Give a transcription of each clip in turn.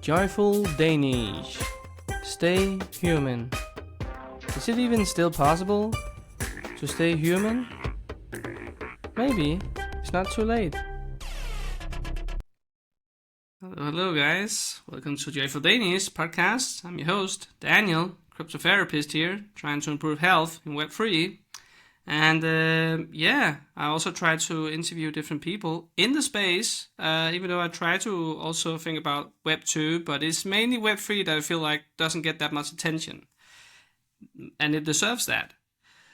Joyful Danish. Stay human. Is it even still possible to stay human? Maybe. It's not too late. Hello guys. Welcome to Joyful Danish podcast. I'm your host, Daniel, cryptotherapist here, trying to improve health in Web3. And I also try to interview different people in the space, even though I try to also think about Web2, but it's mainly Web3 that I feel like doesn't get that much attention. And it deserves that.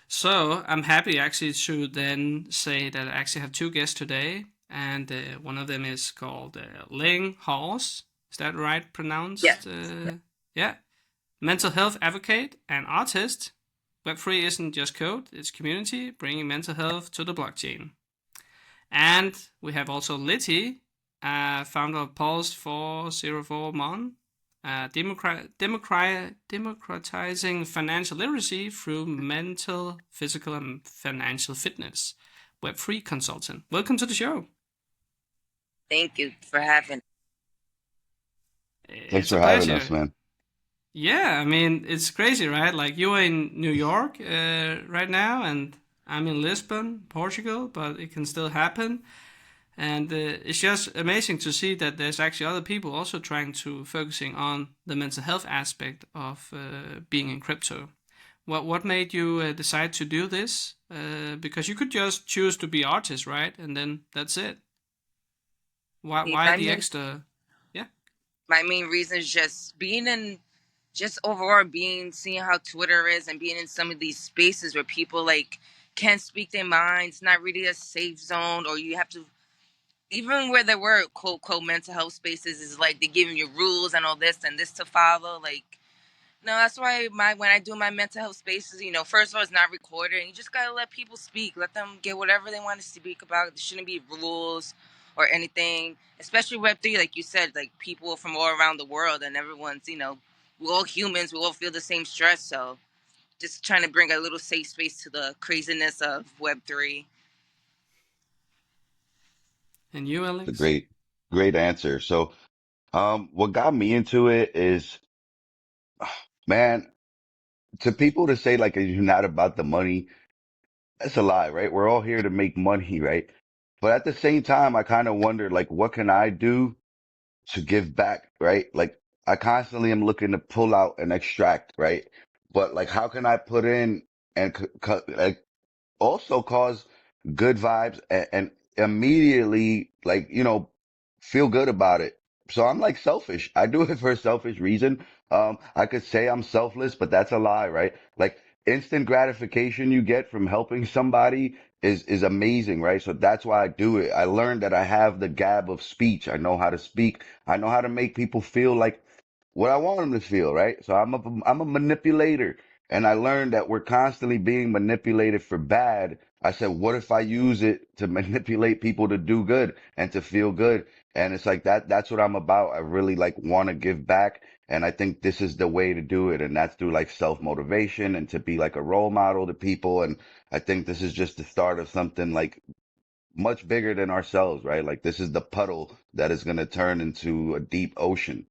So I'm happy actually to then say that I actually have two guests today. And one of them is called Ling Haus. Is that right pronounced? Yes. Yeah. Mental health advocate and artist. Web3 isn't just code, it's community, bringing mental health to the blockchain. And we have also Liti, founder of Pulse 404 Mon, democratizing financial literacy through mental, physical, and financial fitness. Web3 consultant. Welcome to the show. Thank you for having. Thanks for having us, man. Yeah, I mean, it's crazy, right? Like, you're in New York right now, and I'm in Lisbon, Portugal, but it can still happen. And it's just amazing to see that there's actually other people also trying to focusing on the mental health aspect of being in crypto. What made you decide to do this? Because you could just choose to be artist, right? And then that's it. Why the extra? Yeah. My main reason is just overall seeing how Twitter is and being in some of these spaces where people like can't speak their minds, not really a safe zone, or you have to, even where there were quote mental health spaces, is like they're giving you rules and all this and this to follow. Like, no, that's why when I do my mental health spaces, first of all, it's not recorded, and you just gotta let people speak, let them get whatever they want to speak about. There shouldn't be rules or anything, especially Web3, like you said, like people from all around the world, and everyone's, we're all humans, we all feel the same stress, so just trying to bring a little safe space to the craziness of Web3. And you, Alex? It's a great answer. So, what got me into it is, man, to people to say like you're not about the money, that's a lie, right? We're all here to make money, right? But at the same time, I kind of wonder, like, what can I do to give back, right? Like, I constantly am looking to pull out and extract, right? But like, how can I put in and like also cause good vibes and immediately like, feel good about it. So I'm like selfish. I do it for a selfish reason. I could say I'm selfless, but that's a lie, right? Like instant gratification you get from helping somebody is amazing, right? So that's why I do it. I learned that I have the gab of speech. I know how to speak. I know how to make people feel like what I want them to feel, right? So I'm a manipulator. And I learned that we're constantly being manipulated for bad. I said, what if I use it to manipulate people to do good and to feel good? And it's like that's what I'm about. I really like want to give back. And I think this is the way to do it. And that's through like self-motivation and to be like a role model to people. And I think this is just the start of something like much bigger than ourselves, right? Like this is the puddle that is going to turn into a deep ocean.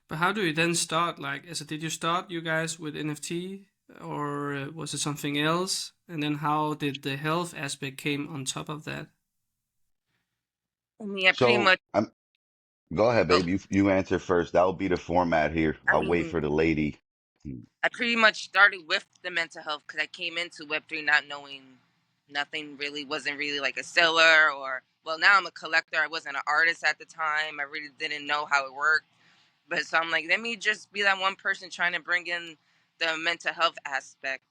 But how do you then start? Like, did you start you guys with NFT, or was it something else? And then how did the health aspect came on top of that? Yeah, pretty much. Go ahead, babe. You answer first. That'll be the format here. I'll wait for the lady. I pretty much started with the mental health because I came into Web3 not knowing nothing, really wasn't really like a seller well, now I'm a collector. I wasn't an artist at the time. I really didn't know how it worked. But so I'm like, let me just be that one person trying to bring in the mental health aspect,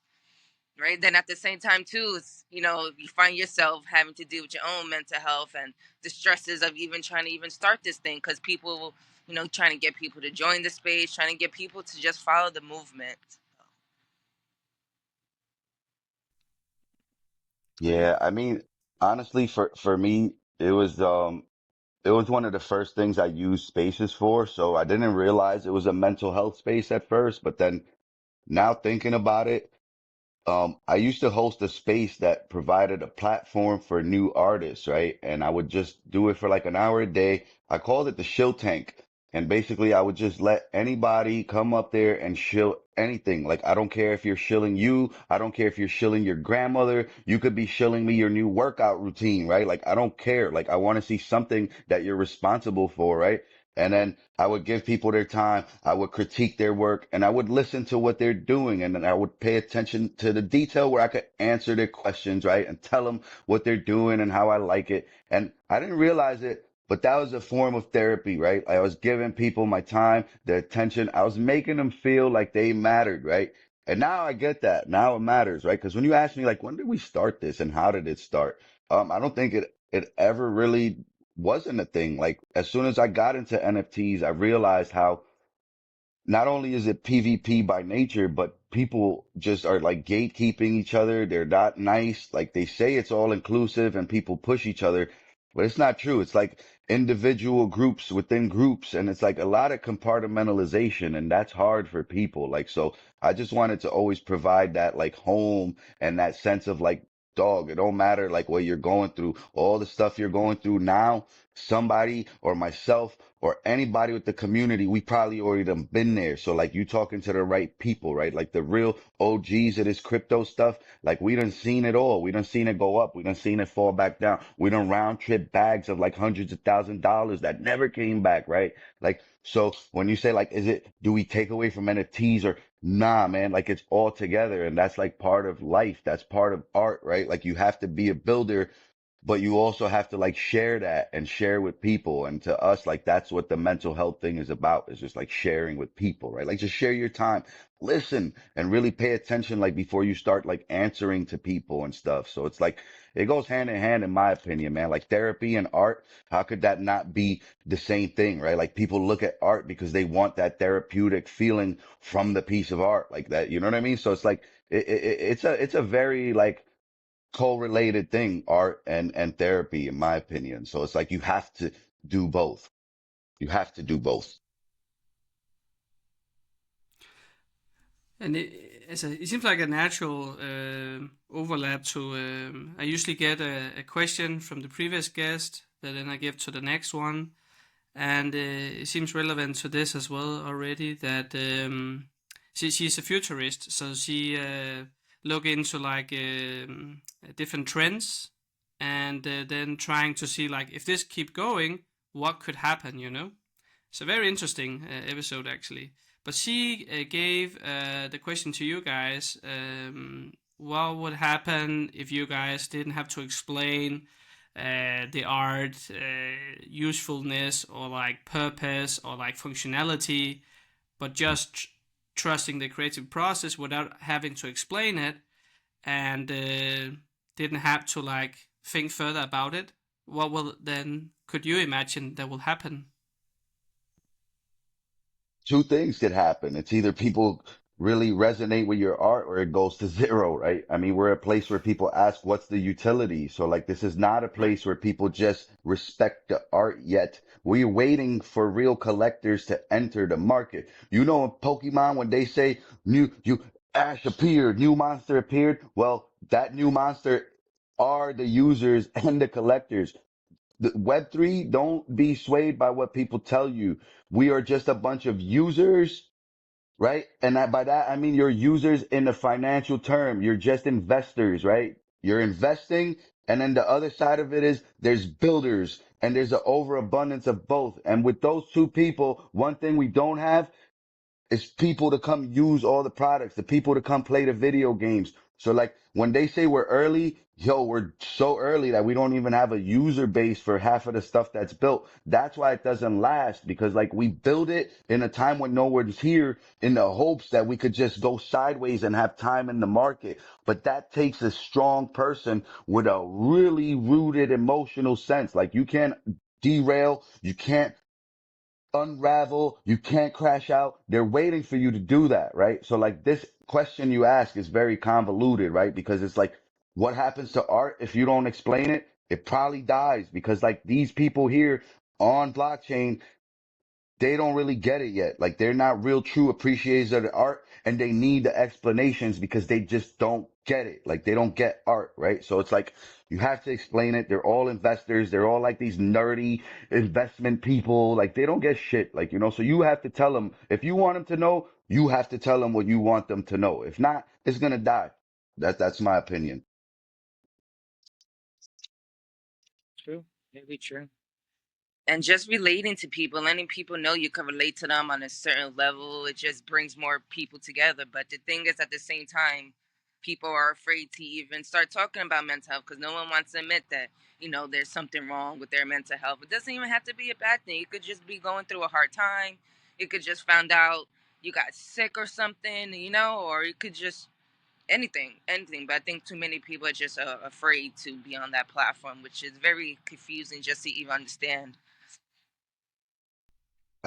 right? Then at the same time, too, it's, you find yourself having to deal with your own mental health and the stresses of even trying to even start this thing because people, trying to get people to join the space, trying to get people to just follow the movement. Yeah, I mean, honestly, for me, it was one of the first things I used spaces for. So I didn't realize it was a mental health space at first, but then now thinking about it, I used to host a space that provided a platform for new artists, right? And I would just do it for like an hour a day. I called it the shill tank. And basically I would just let anybody come up there and shill anything. Like, I don't care if you're shilling you. I don't care if you're shilling your grandmother. You could be shilling me your new workout routine, right? Like, I don't care. Like, I want to see something that you're responsible for, right? And then I would give people their time. I would critique their work and I would listen to what they're doing. And then I would pay attention to the detail where I could answer their questions, right? And tell them what they're doing and how I like it. And I didn't realize it, but that was a form of therapy, right? I was giving people my time, their attention. I was making them feel like they mattered, right? And now I get that. Now it matters, right? Because when you ask me, like, when did we start this and how did it start? I don't think it ever really wasn't a thing. Like, as soon as I got into NFTs, I realized how not only is it PvP by nature, but people just are like gatekeeping each other. They're not nice. Like, they say it's all inclusive and people push each other, but it's not true. It's like individual groups within groups. And it's like a lot of compartmentalization, and that's hard for people. Like, so I just wanted to always provide that like home and that sense of like, dog, it don't matter like what you're going through, all the stuff you're going through now, somebody or myself or anybody with the community, we probably already done been there. So like, you talking to the right people, right? Like the real OGs of this crypto stuff. Like, we done seen it all. We done seen it go up. We done seen it fall back down. We done round trip bags of like hundreds of $1,000s that never came back, right? Like, so when you say like, do we take away from NFTs or nah, man, like it's all together. And that's like part of life. That's part of art, right? Like, you have to be a builder, but you also have to like share that and share with people. And to us, like, that's what the mental health thing is about, is just like sharing with people, right? Like, just share your time, listen, and really pay attention, like before you start like answering to people and stuff. So it's like, it goes hand in hand, in my opinion, man. Like, therapy and art, how could that not be the same thing, right? Like, people look at art because they want that therapeutic feeling from the piece of art, like that. You know what I mean? So it's like, it's a very like, correlated thing, art and therapy, in my opinion. So it's like, you have to do both. You have to do both. And it seems like a natural overlap to. I usually get a question from the previous guest that then I give to the next one, and it seems relevant to this as well already. That she's a futurist, so she look into like different trends, and then trying to see like if this keep going, what could happen. It's a very interesting episode actually. But she gave the question to you guys: what would happen if you guys didn't have to explain the art usefulness or like purpose or like functionality, but just trusting the creative process without having to explain it, and didn't have to like think further about it? What will then could you imagine that will happen? Two things could happen. It's either people really resonate with your art or it goes to zero, right? I mean, we're a place where people ask, what's the utility? So like, this is not a Right. place where people just respect the art yet. We're waiting for real collectors to enter the market. You know, in Pokemon, when they say Ash appeared, new monster appeared. Well, that new monster are the users and the collectors. The Web3, don't be swayed by what people tell you. We are just a bunch of users, right? And by that, I mean, you're users in the financial term. You're just investors, right? You're investing. And then the other side of it is there's builders and there's an overabundance of both. And with those two people, one thing we don't have, it's people to come use all the products, the people to come play the video games. So like, when they say we're early, yo, we're so early that we don't even have a user base for half of the stuff that's built. That's why it doesn't last, because like, we build it in a time when no one's here in the hopes that we could just go sideways and have time in the market. But that takes a strong person with a really rooted emotional sense. Like, you can't derail, you can't unravel, you can't crash out. They're waiting for you to do that, right? So like, this question you ask is very convoluted, right? Because it's like, what happens to art if you don't explain it? It probably dies, because like, these people here on blockchain, they don't really get it yet. Like, they're not real true appreciators of the art, and they need the explanations because they just don't get it. Like they don't get art, right? So it's like you have to explain it. They're all investors. They're all like these nerdy investment people. Like they don't get shit. Like, you know, so you have to tell them if you want them to know, you have to tell them what you want them to know. If not, it's gonna die. That's my opinion. True. Very true. And just relating to people, letting people know you can relate to them on a certain level, it just brings more people together. But the thing is, at the same time, people are afraid to even start talking about mental health because no one wants to admit that, there's something wrong with their mental health. It doesn't even have to be a bad thing. You could just be going through a hard time. You could just found out you got sick or something, or you could just anything. But I think too many people are just afraid to be on that platform, which is very confusing just to even understand.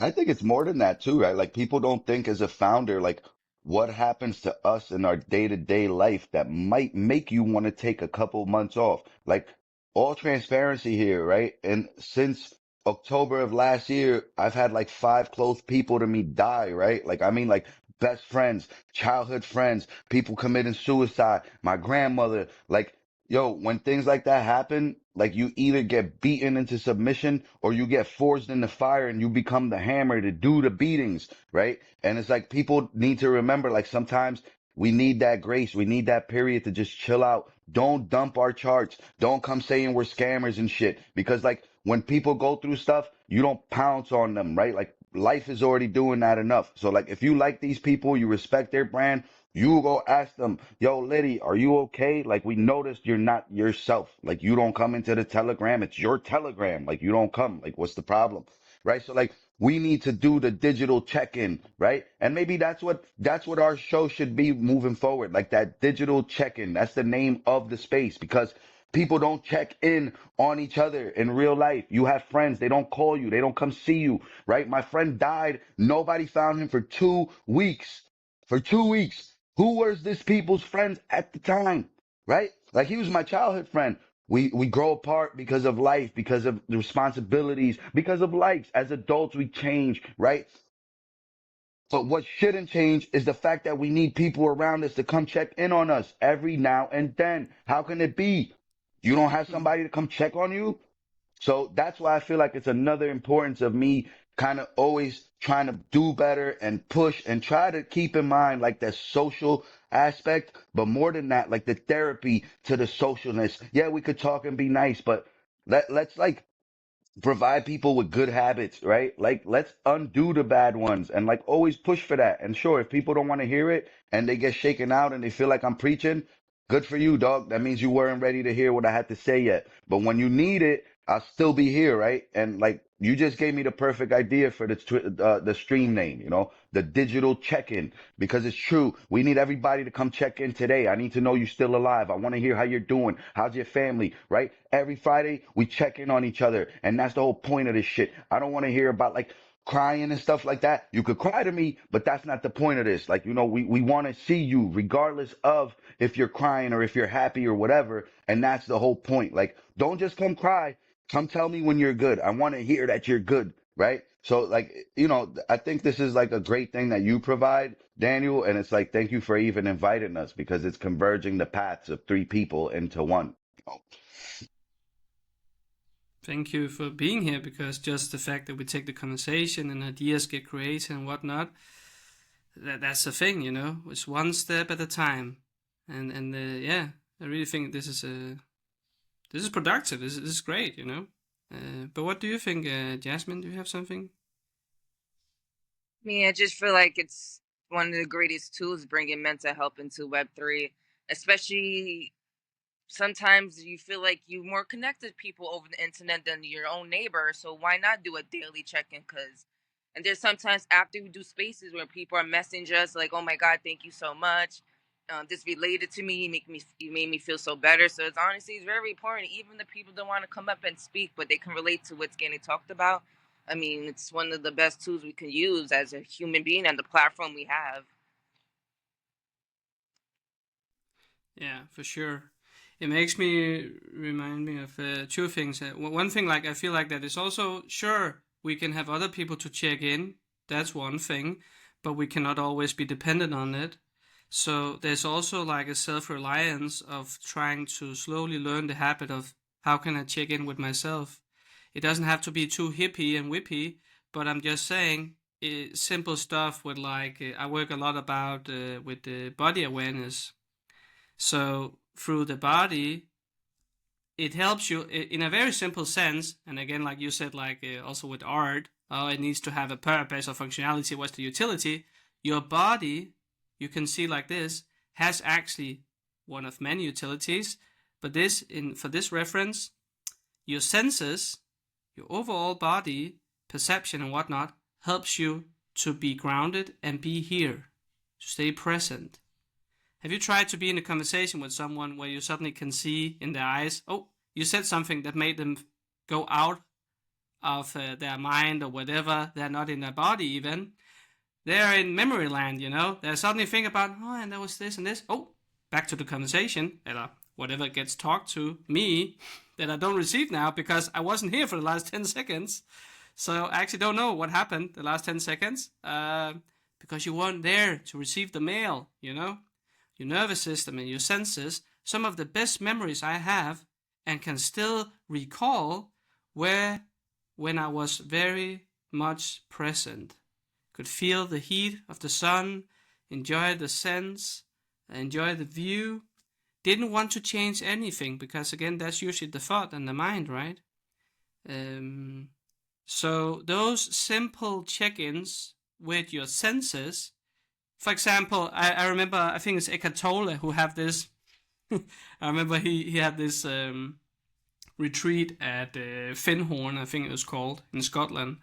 I think it's more than that too, right? Like people don't think as a founder, like what happens to us in our day-to-day life that might make you want to take a couple months off. Like all transparency here, right? And since October of last year, I've had like five close people to me die, right? Like I mean like best friends, childhood friends, people committing suicide, my grandmother, like yo, when things like that happen, like you either get beaten into submission or you get forced in the fire and you become the hammer to do the beatings, right? And it's like people need to remember, like sometimes we need that grace. We need that period to just chill out. Don't dump our charts. Don't come saying we're scammers and shit. Because like when people go through stuff, you don't pounce on them, right? Like life is already doing that enough. So like if you like these people, you respect their brand, you go ask them, yo, Liddy, are you okay? Like, we noticed you're not yourself. Like, you don't come into the Telegram. It's your Telegram. Like, you don't come. Like, what's the problem? Right? So, like, we need to do the digital check-in, right? And maybe that's what our show should be moving forward. Like that digital check-in. That's the name of the space because people don't check in on each other in real life. You have friends. They don't call you. They don't come see you, right? My friend died. Nobody found him for 2 weeks. For 2 weeks. Who was this people's friends at the time? Right? Like he was my childhood friend. We grow apart because of life, because of the responsibilities, because of lives. As adults, we change, right? But what shouldn't change is the fact that we need people around us to come check in on us every now and then. How can it be? You don't have somebody to come check on you? So that's why I feel like it's another importance of me kind of always trying to do better and push and try to keep in mind like that social aspect, but more than that, like the therapy to the socialness. Yeah, we could talk and be nice, but let's like provide people with good habits, right? Like, let's undo the bad ones and like always push for that. And sure, if people don't want to hear it and they get shaken out and they feel like I'm preaching, good for you, dog. That means you weren't ready to hear what I had to say yet. But when you need it, I'll still be here, right? And like, you just gave me the perfect idea for the stream name, you know, the digital check-in, because it's true. We need everybody to come check in today. I need to know you're still alive. I want to hear how you're doing. How's your family, right? Every Friday we check in on each other, and that's the whole point of this shit. I don't want to hear about like crying and stuff like that. You could cry to me, but that's not the point of this. Like, you know, we want to see you regardless of if you're crying or if you're happy or whatever. And that's the whole point. Like, don't just come cry. Come tell me when you're good. I want to hear that you're good. Right. So like, you know, I think this is like a great thing that you provide, Daniel. And it's like, thank you for even inviting us because it's converging the paths of three people into one. Thank you for being here because just the fact that we take the conversation and ideas get created and whatnot, that's the thing, you know. It's one step at a time, and yeah, I really think this is productive. This is great, you know. But what do you think, Jasmine? Do you have something? Me, I just feel like it's one of the greatest tools bringing mental health into Web3, especially sometimes you feel like you're more connected to people over the internet than your own neighbor. So why not do a daily check-in? And there's sometimes after we do spaces where people are messaging us like, "Oh my God, thank you so much. This related to me. You made me feel so better." So it's very important. Even the people don't want to come up and speak, but they can relate to what's getting talked about. I mean, it's one of the best tools we can use as a human being and the platform we have. Yeah, for sure. It makes me remind me of two things. One thing, like I feel like that is also sure we can have other people to check in. That's one thing, but we cannot always be dependent on it. So there's also like a self-reliance of trying to slowly learn the habit of how can I check in with myself. It doesn't have to be too hippie and whippy, but I'm just saying simple stuff with like I work a lot about with the body awareness. So through the body, it helps you in a very simple sense. And again, like you said, like also with art, it needs to have a purpose or functionality. What's the utility? Your body, you can see like this, has actually one of many utilities. But this, for this reference, your senses, your overall body, perception and whatnot, helps you to be grounded and be here, to stay present. Have you tried to be in a conversation with someone where you suddenly can see in their eyes, oh, you said something that made them go out of their mind or whatever, they're not in their body even. They're in memory land, you know. They suddenly think about, oh, and there was this and this. Oh, back to the conversation, or whatever gets talked to me that I don't receive now because I wasn't here for the last 10 seconds. So I actually don't know what happened the last 10 seconds because you weren't there to receive the mail, you know. Your nervous system and your senses, some of the best memories I have and can still recall were when I was very much present. Could feel the heat of the sun, enjoy the scents, enjoy the view. Didn't want to change anything because again, that's usually the thought and the mind, right? So those simple check-ins with your senses. For example, I remember, I think it's Eckhart Tolle who have this. I remember he had this retreat at Findhorn, I think it was called, in Scotland.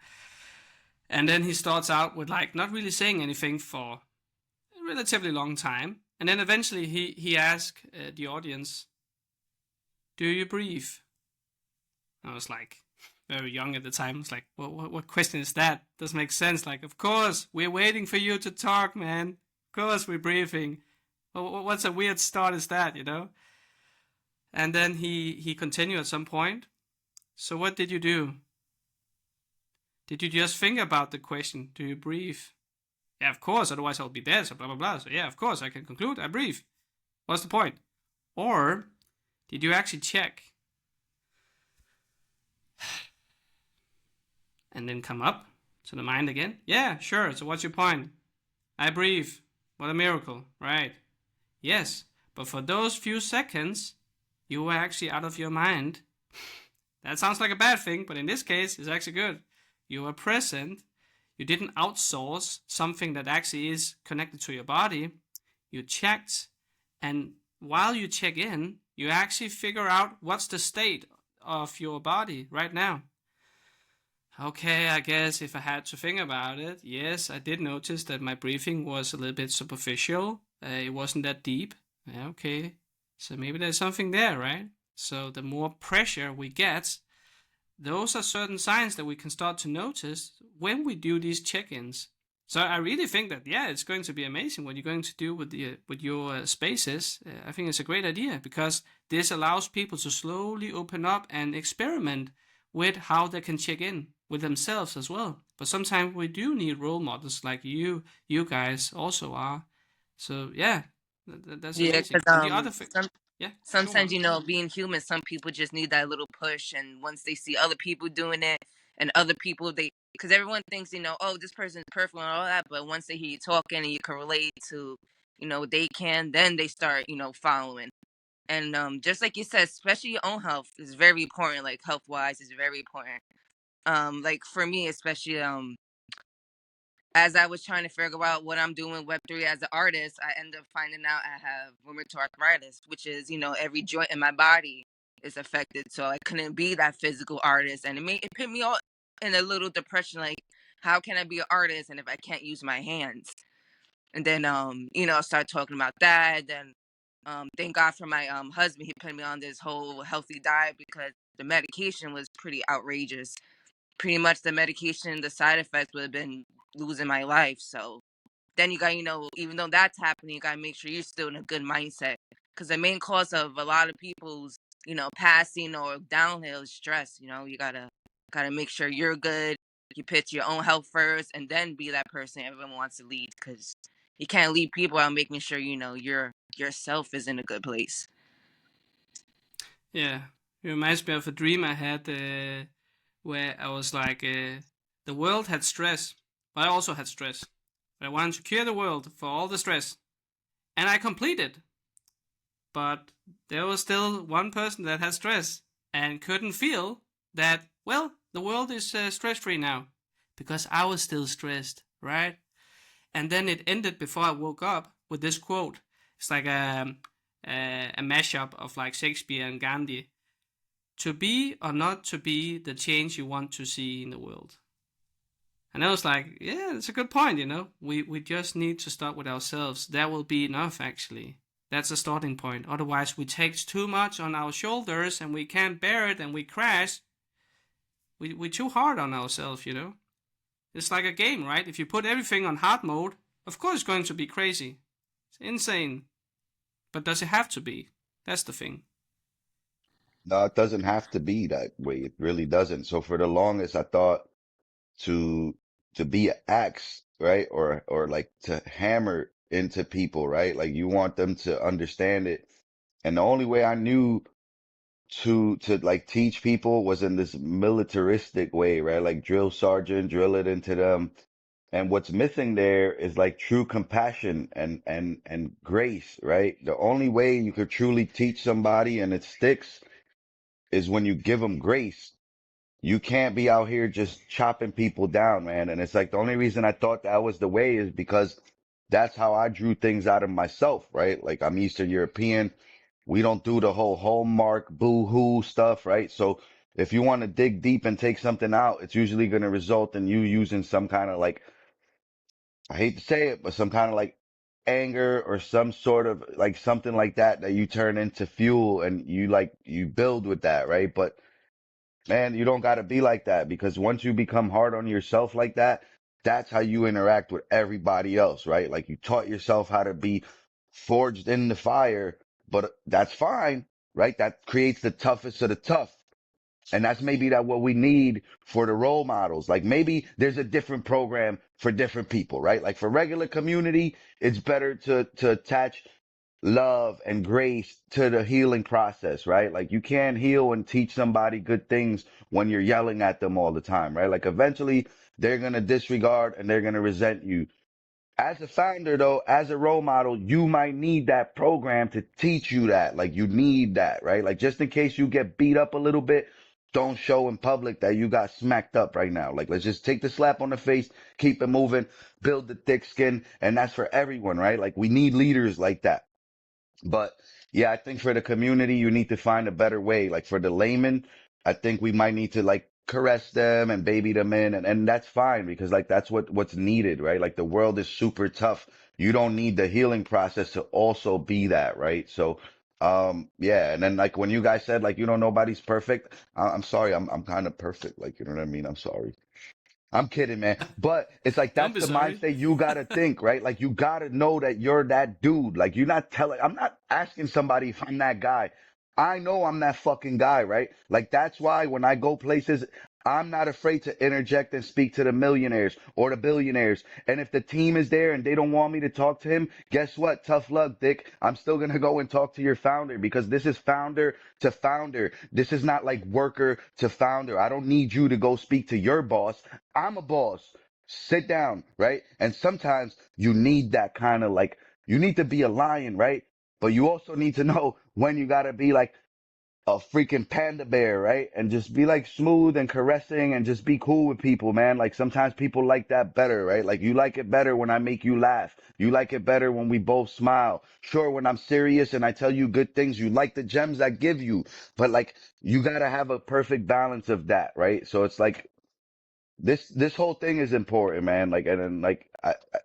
And then he starts out with like not really saying anything for a relatively long time. And then eventually he asked the audience, do you breathe? I was like, very young at the time. I was like, what question is that? Doesn't make sense. Like, of course, we're waiting for you to talk, man. Of course, we're breathing. What's a weird start is that, you know? And then he continued at some point. So what did you do? Did you just think about the question, do you breathe? Yeah, of course, otherwise I'll be dead, so blah, blah, blah. So yeah, of course, I can conclude, I breathe. What's the point? Or did you actually check? And then come up to the mind again? Yeah, sure, so what's your point? I breathe. What a miracle, right? Yes, but for those few seconds, you were actually out of your mind. That sounds like a bad thing, but in this case, it's actually good. You were present. You didn't outsource something that actually is connected to your body. You checked, and while you check in, you actually figure out what's the state of your body right now. Okay, I guess if I had to think about it, yes, I did notice that my breathing was a little bit superficial. It wasn't that deep. Okay, so maybe there's something there, right? So the more pressure we get, those are certain signs that we can start to notice when we do these check-ins. So I really think that, yeah, it's going to be amazing what you're going to do with your spaces. I think it's a great idea because this allows people to slowly open up and experiment with how they can check in with themselves as well. But sometimes we do need role models like you guys also are. So yeah, that's Yeah, amazing. because And the other thing, yeah, go sometimes, on. you know, being human, some people just need that little push, and once they see other people doing it and other people, they, because everyone thinks, you know, oh, this person is perfect and all that, but once they hear you talking and you can relate to, you know, they can, then they start, you know, following. And just like you said, especially your own health is very important. Like health wise is very important. Like for me, especially as I was trying to figure out what I'm doing with Web3 as an artist, I ended up finding out I have rheumatoid arthritis, which is, you know, every joint in my body is affected. So I couldn't be that physical artist. And it put me all in a little depression. Like, how can I be an artist and if I can't use my hands? And then, you know, I started talking about that. Then, thank God for my husband. He put me on this whole healthy diet because the medication was pretty outrageous. Pretty much the medication, the side effects would have been losing my life. So then you got, you know, even though that's happening, you got to make sure you're still in a good mindset. Because the main cause of a lot of people's, you know, passing or downhill is stress. You know, you gotta make sure you're good. You put your own health first, and then be that person everyone wants to lead. Because You can't leave people out making sure yourself is in a good place. Yeah, it reminds me of a dream I had where I was like, the world had stress, but I also had stress. But I wanted to cure the world for all the stress, and I completed. But there was still one person that had stress and couldn't feel that. Well, the world is stress free now because I was still stressed, right? And then it ended before I woke up with this quote. It's like a mashup of like Shakespeare and Gandhi. To be or not to be the change you want to see in the world. And I was like, yeah, that's a good point, you know. We just need to start with ourselves. That will be enough, actually. That's a starting point. Otherwise, we take too much on our shoulders and we can't bear it and we crash. We're too hard on ourselves, you know. It's like a game, right? If you put everything on hard mode, of course it's going to be crazy. It's insane. But does it have to be? That's the thing. No, it doesn't have to be that way. It really doesn't. So for the longest, I thought to be an axe, right? Or like to hammer into people, right? Like you want them to understand it. And the only way I knew to like teach people was in this militaristic way, right? Like drill sergeant, drill it into them. And what's missing there is like true compassion and grace, right? The only way you could truly teach somebody and it sticks is when you give them grace. You can't be out here just chopping people down, man. And it's like the only reason I thought that was the way is because that's how I drew things out of myself, right? Like I'm Eastern European. We don't do the whole hallmark boo-hoo stuff, right? So if you want to dig deep and take something out, it's usually going to result in you using some kind of like, I hate to say it, but some kind of like anger or some sort of like something like that that you turn into fuel and you like, you build with that, right? But man, you don't got to be like that because once you become hard on yourself like that, that's how you interact with everybody else, right? Like you taught yourself how to be forged in the fire, but that's fine, right? That creates the toughest of the tough. And that's maybe that what we need for the role models. Like maybe there's a different program for different people, right? Like for regular community, it's better to attach love and grace to the healing process, right? Like you can't heal and teach somebody good things when you're yelling at them all the time, right? Like eventually they're going to disregard and they're going to resent you. As a founder, though, as a role model, you might need that program to teach you that. Like you need that, right? Like just in case you get beat up a little bit, don't show in public that you got smacked up right now. Like let's just take the slap on the face, keep it moving, build the thick skin. And that's for everyone, right? Like we need leaders like that. But yeah, I think for the community, you need to find a better way. Like for the layman, I think we might need to like caress them and baby them in and that's fine because like that's what's needed, right? Like the world is super tough. You don't need the healing process to also be that, right? So yeah, and then like when you guys said like you know nobody's perfect, I'm sorry, I'm kind of perfect, like you know what I mean? I'm sorry. I'm kidding, man. But it's like Don't that's be the sorry. mindset you gotta think, right? Like you gotta know that you're that dude. Like you're not telling, I'm not asking somebody if I'm that guy. I know I'm that fucking guy, right? Like that's why when I go places, I'm not afraid to interject and speak to the millionaires or the billionaires. And if the team is there and they don't want me to talk to him, guess what? Tough luck, Dick. I'm still gonna go and talk to your founder because this is founder to founder. This is not like worker to founder. I don't need you to go speak to your boss. I'm a boss. Sit down, right? And sometimes you need that kind of like, you need to be a lion, right? But you also need to know when you gotta be like a freaking panda bear, right? And just be like smooth and caressing and just be cool with people, man. Like sometimes people like that better, right? Like you like it better when I make you laugh. You like it better when we both smile. Sure, when I'm serious and I tell you good things, you like the gems I give you, but like you gotta have a perfect balance of that, right? So it's like, this whole thing is important, man. Like, and then like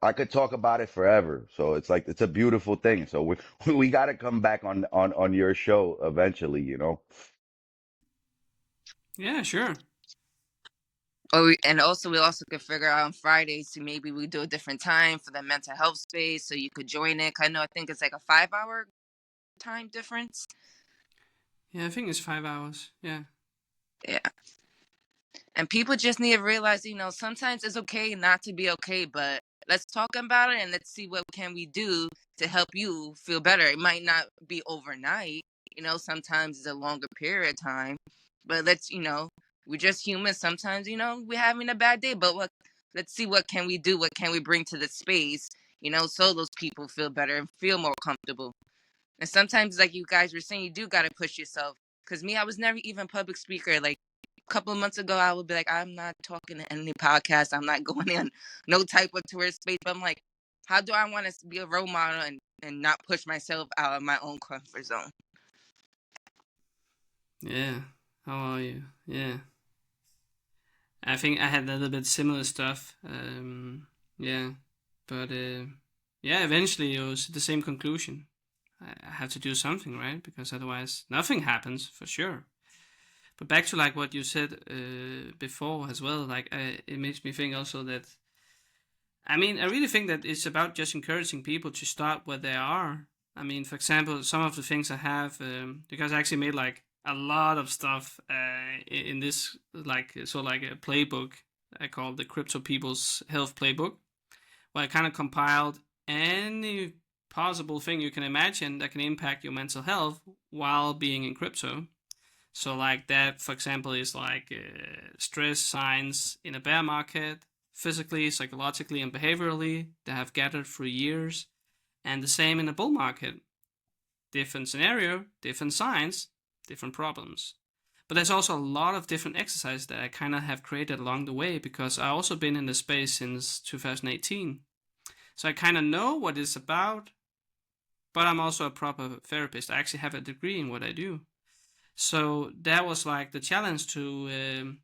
I could talk about it forever. So it's like it's a beautiful thing. So we we got to come back on your show eventually, you know. Yeah, sure. And also we also could figure out on Fridays to maybe we do a different time for the mental health space so you could join it. I know I think it's like a 5 hour time difference. Yeah, I think it's 5 hours. Yeah. Yeah. And people just need to realize, sometimes it's okay not to be okay, but let's talk about it and let's see what can we do to help you feel better. It might not be overnight, sometimes it's a longer period of time, but we're just human. Sometimes, we're having a bad day, but let's see what can we do, what can we bring to the space, so those people feel better and feel more comfortable. And sometimes, like you guys were saying, you do got to push yourself. Because me, I was never even a public speaker. Like a couple of months ago, I would be like, I'm not talking to any podcast. I'm not going in no type of tourist space. But I'm like, how do I want to be a role model and not push myself out of my own comfort zone? Yeah. How are you? Yeah. I think I had a little bit similar stuff. Yeah. But yeah, eventually it was the same conclusion. I have to do something, right? Because otherwise nothing happens for sure. But back to like what you said before as well, like it makes me think also that, I mean, I really think that it's about just encouraging people to start where they are. I mean, for example, some of the things I have, because I actually made like a lot of stuff in this, like a playbook I call the Crypto People's Health Playbook, where I kind of compiled any possible thing you can imagine that can impact your mental health while being in crypto. So like that, for example, is like stress signs in a bear market, physically, psychologically, and behaviorally, that have gathered through years. And the same in a bull market. Different scenario, different signs, different problems. But there's also a lot of different exercises that I kind of have created along the way, because I've also been in the space since 2018. So I kind of know what it's about, but I'm also a proper therapist. I actually have a degree in what I do. So that was like the challenge to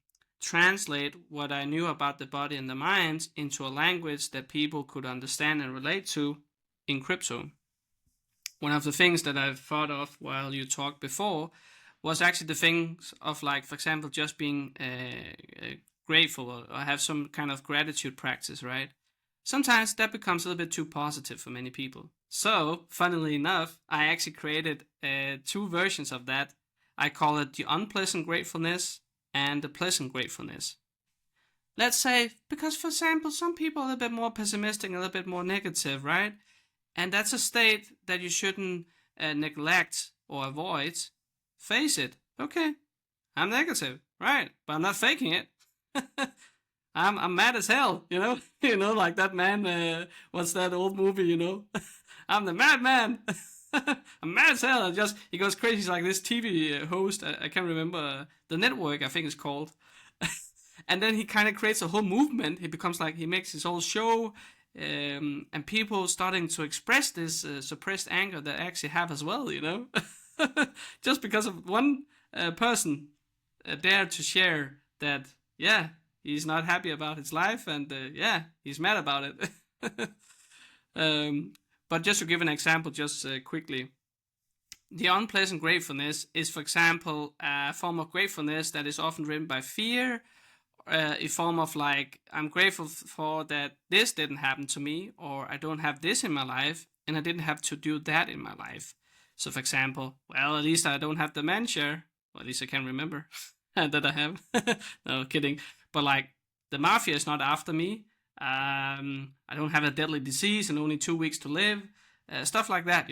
translate what I knew about the body and the mind into a language that people could understand and relate to in crypto. One of the things that I've thought of while you talked before was actually the things of, like, for example, just being grateful or have some kind of gratitude practice, right? Sometimes that becomes a little bit too positive for many people. So, funnily enough, I actually created two versions of that. I call it the unpleasant gratefulness and the pleasant gratefulness. Let's say, because for example, some people are a little bit more pessimistic and a little bit more negative, right? And that's a state that you shouldn't neglect or avoid. Face it. Okay, I'm negative, right? But I'm not faking it. I'm mad as hell, like that man. What's that old movie? I'm the madman. I'm mad as hell. He goes crazy. He's like this TV host. I can't remember the network. I think it's called. And then he kind of creates a whole movement. He becomes like, he makes his whole show, and people starting to express this suppressed anger that I actually have as well. Just because of one person dared to share that. Yeah, he's not happy about his life, and yeah, he's mad about it. But just to give an example, just quickly, the unpleasant gratefulness is, for example, a form of gratefulness that is often driven by fear, a form of like, I'm grateful for that this didn't happen to me, or I don't have this in my life, and I didn't have to do that in my life. So, for example, well, at least I don't have dementia, or at least I can remember that I have. No, kidding. But like, the mafia is not after me. I don't have a deadly disease and only 2 weeks to live. Stuff like that,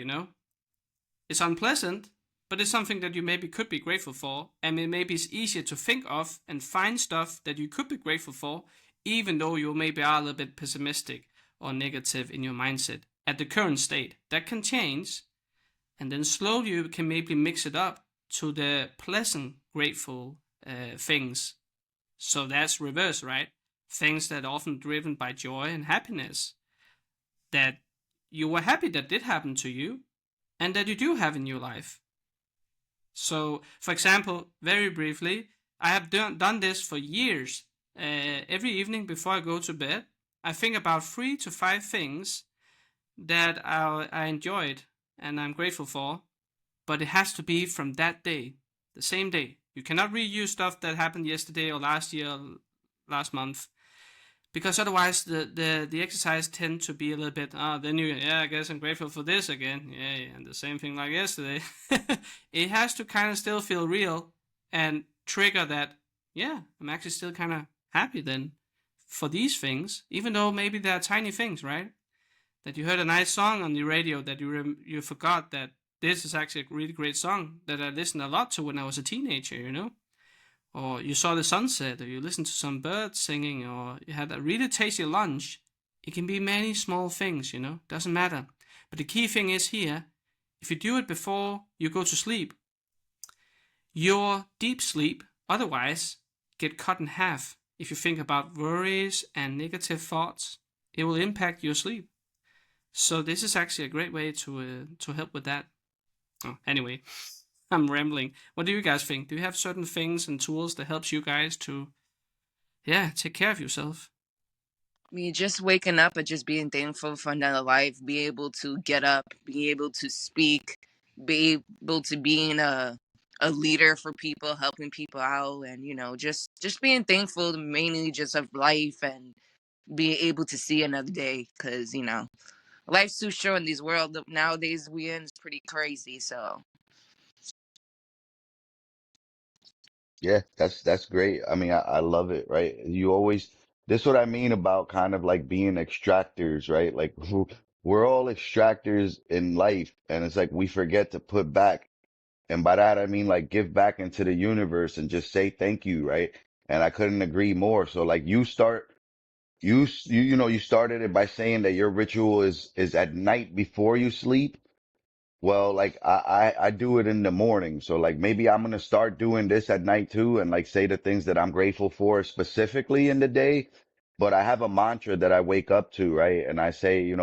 It's unpleasant, but it's something that you maybe could be grateful for, and maybe it's easier to think of and find stuff that you could be grateful for, even though you maybe are a little bit pessimistic or negative in your mindset at the current state. That can change, and then slowly you can maybe mix it up to the pleasant, grateful things. So that's reverse, right? Things that are often driven by joy and happiness, that you were happy that did happen to you, and that you do have in your life. So, for example, very briefly, I have done this for years. Every evening before I go to bed, I think about 3 to 5 things that I enjoyed and I'm grateful for, but it has to be from that day, the same day. You cannot reuse stuff that happened yesterday or last year or last month, because otherwise the exercise tend to be a little bit, then I guess I'm grateful for this again, and the same thing like yesterday. It has to kind of still feel real and trigger that, I'm actually still kind of happy then, for these things, even though maybe they're tiny things, right? That you heard a nice song on the radio that you forgot that this is actually a really great song that I listened a lot to when I was a teenager, you know? Or you saw the sunset, or you listened to some birds singing, or you had a really tasty lunch. It can be many small things, you know, doesn't matter. But the key thing is here, if you do it before you go to sleep, your deep sleep otherwise get cut in half. If you think about worries and negative thoughts, it will impact your sleep. So this is actually a great way to help with that. Oh, anyway, I'm rambling. What do you guys think? Do you have certain things and tools that helps you guys to, take care of yourself? I mean, just waking up and just being thankful for another life, be able to get up, be able to speak, be able to being a leader for people, helping people out, and just being thankful mainly just of life and being able to see another day, because life's too short in this world nowadays we in. It's pretty crazy. So Yeah, that's great. I mean, I love it, right? You always, this is what I mean about kind of like being extractors, right? Like we're all extractors in life, and it's like we forget to put back. And by that I mean like give back into the universe and just say thank you, right? And I couldn't agree more. So like you started it by saying that your ritual is at night before you sleep. Well, like I do it in the morning. So like maybe I'm gonna start doing this at night too and like say the things that I'm grateful for specifically in the day. But I have a mantra that I wake up to, right? And I say,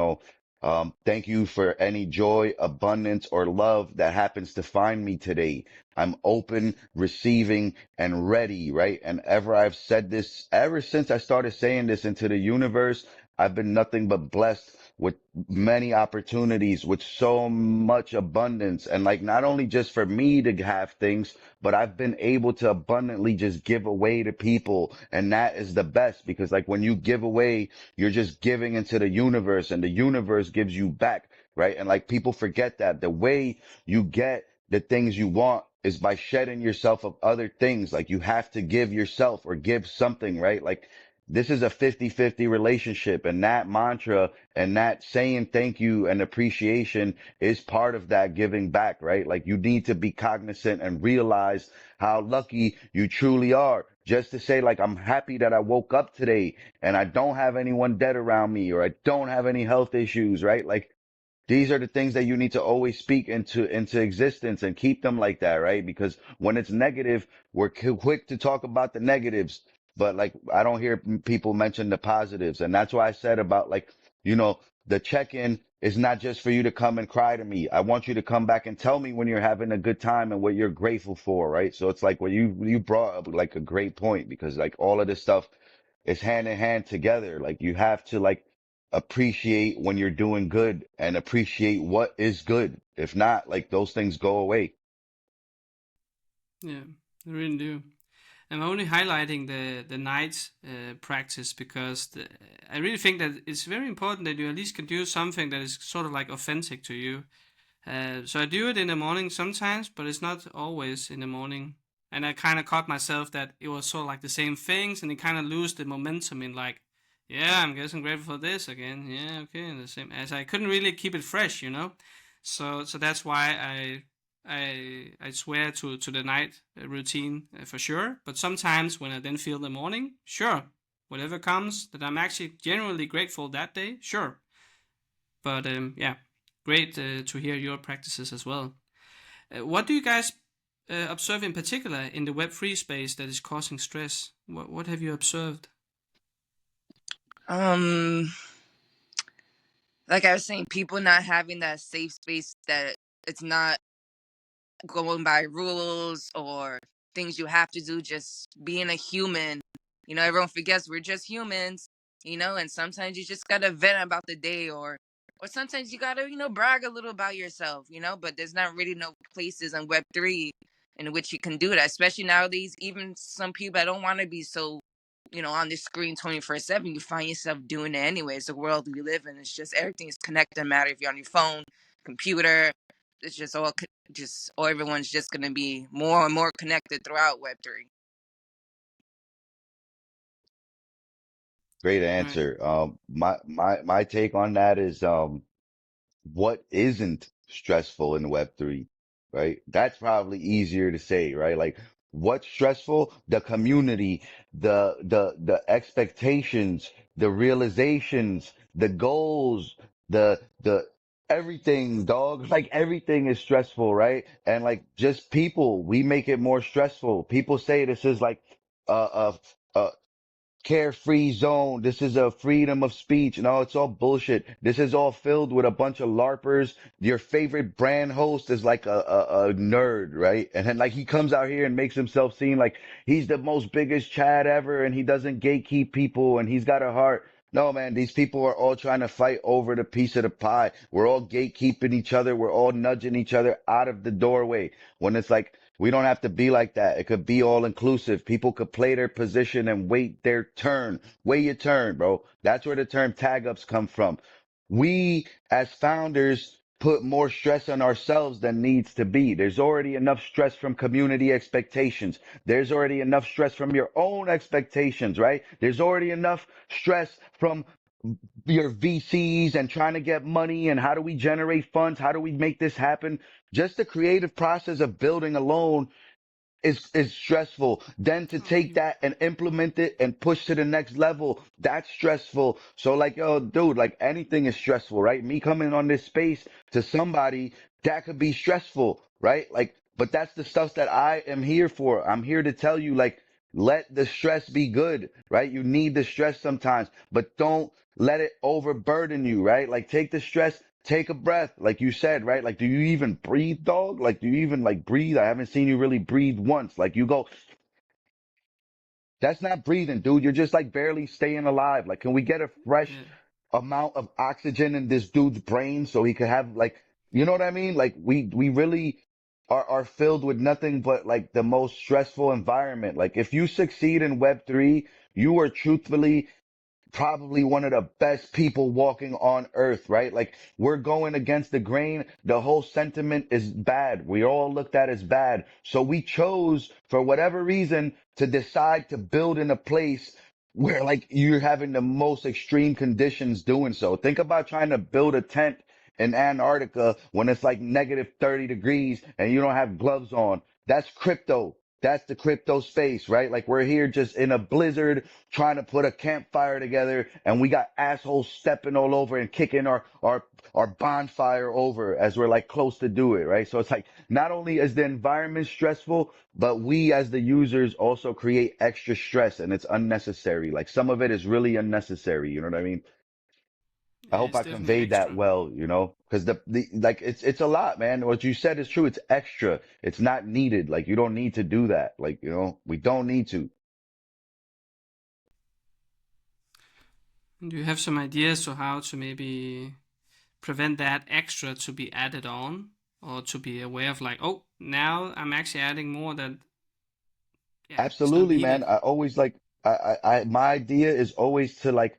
thank you for any joy, abundance, or love that happens to find me today. I'm open, receiving, and ready, right? And ever since I started saying this into the universe, I've been nothing but blessed with many opportunities, with so much abundance. And like, not only just for me to have things, but I've been able to abundantly just give away to people. And that is the best because like when you give away, you're just giving into the universe and the universe gives you back. Right. And like people forget that the way you get the things you want is by shedding yourself of other things. Like you have to give yourself or give something, right? Like this is a 50-50 relationship and that mantra and that saying thank you and appreciation is part of that giving back, right? Like you need to be cognizant and realize how lucky you truly are. Just to say like, I'm happy that I woke up today and I don't have anyone dead around me or I don't have any health issues, right? Like these are the things that you need to always speak into existence and keep them like that, right? Because when it's negative, we're quick to talk about the negatives, but like I don't hear people mention the positives, and that's why I said about like the check-in is not just for you to come and cry to me. I want you to come back and tell me when you're having a good time and what you're grateful for, right? So it's like what you brought up like a great point because like all of this stuff is hand in hand together. Like you have to like appreciate when you're doing good and appreciate what is good. If not, like those things go away. Yeah, I really do. I'm only highlighting the night practice because I really think that it's very important that you at least can do something that is sort of like authentic to you. So I do it in the morning sometimes, but it's not always in the morning. And I kind of caught myself that it was sort of like the same things, and it kind of lose the momentum in like, yeah, I'm guessing grateful for this again. Yeah, okay, and the same as I couldn't really keep it fresh, you know. So that's why I swear to the night routine for sure. But sometimes when I then feel the morning, sure, whatever comes that I'm actually genuinely grateful that day, sure. But yeah, great to hear your practices as well. What do you guys observe in particular in the Web3 space that is causing stress? What have you observed? um like I was saying, people not having that safe space, that it's not going by rules or things you have to do, just being a human. Everyone forgets we're just humans, and sometimes you just gotta vent about the day, or sometimes you gotta, brag a little about yourself, but there's not really no places in Web3 in which you can do that, especially nowadays. Even some people that don't want to be so, on the screen 24/7, you find yourself doing it anyway. It's the world we live in. It's just everything is connected, no matter if you're on your phone, computer. It's just all or everyone's just going to be more and more connected throughout Web3. Great Right. answer. My take on that is, what isn't stressful in Web3, right? That's probably easier to say, right? Like what's stressful? The community, the expectations, the realizations, the goals, the everything, dog. Like everything is stressful, right? And like just people, we make it more stressful. People say this is like a carefree zone. This is a freedom of speech. No, it's all bullshit. This is all filled with a bunch of LARPers. Your favorite brand host is like a nerd, right? And then like he comes out here and makes himself seem like he's the most biggest Chad ever and he doesn't gatekeep people and he's got a heart. No, man, these people are all trying to fight over the piece of the pie. We're all gatekeeping each other. We're all nudging each other out of the doorway when it's like, we don't have to be like that. It could be all inclusive. People could play their position and wait their turn. Wait your turn, bro. That's where the term tag ups come from. We as founders put more stress on ourselves than needs to be. There's already enough stress from community expectations. There's already enough stress from your own expectations, right? There's already enough stress from your VCs and trying to get money and how do we generate funds? How do we make this happen? Just the creative process of building alone is stressful. Then to take that and implement it and push to the next level, that's stressful. So like, yo, dude, like anything is stressful, right? Me coming on this space to somebody, that could be stressful, right? Like, but that's the stuff that I am here for. I'm here to tell you, like, let the stress be good, right? You need the stress sometimes, but don't let it overburden you, right? Like take the stress, take a breath, like you said, right? Like, do you even breathe, dog? Like, do you even like breathe? I haven't seen you really breathe once. Like, you go, that's not breathing, dude. You're just like barely staying alive. Like, can we get a fresh Yeah. amount of oxygen in this dude's brain so he could have like, you know what I mean? Like, we really are filled with nothing but like the most stressful environment. Like, if you succeed in Web3, you are truthfully probably one of the best people walking on earth, right? Like we're going against the grain. The whole sentiment is bad. We all looked at as bad. So we chose for whatever reason to decide to build in a place where like you're having the most extreme conditions doing so. Think about trying to build a tent in Antarctica when it's like negative 30 degrees and you don't have gloves on. That's crypto. That's the crypto space, right? Like we're here just in a blizzard trying to put a campfire together and we got assholes stepping all over and kicking our bonfire over as we're like close to do it, right? So it's like not only is the environment stressful, but we as the users also create extra stress and it's unnecessary. Like some of it is really unnecessary. You know what I mean? I Yeah, hope it's I definitely conveyed that extra. well, you know, because the like it's a lot, man. What you said is true. It's extra. It's not needed. Like you don't need to do that. Like, you know, we don't need to. Do you have some ideas to how to maybe prevent that extra to be added on, or to be aware of like, oh, now I'm actually adding more that, yeah, it's not Absolutely, man. needed. I always like my idea is always to like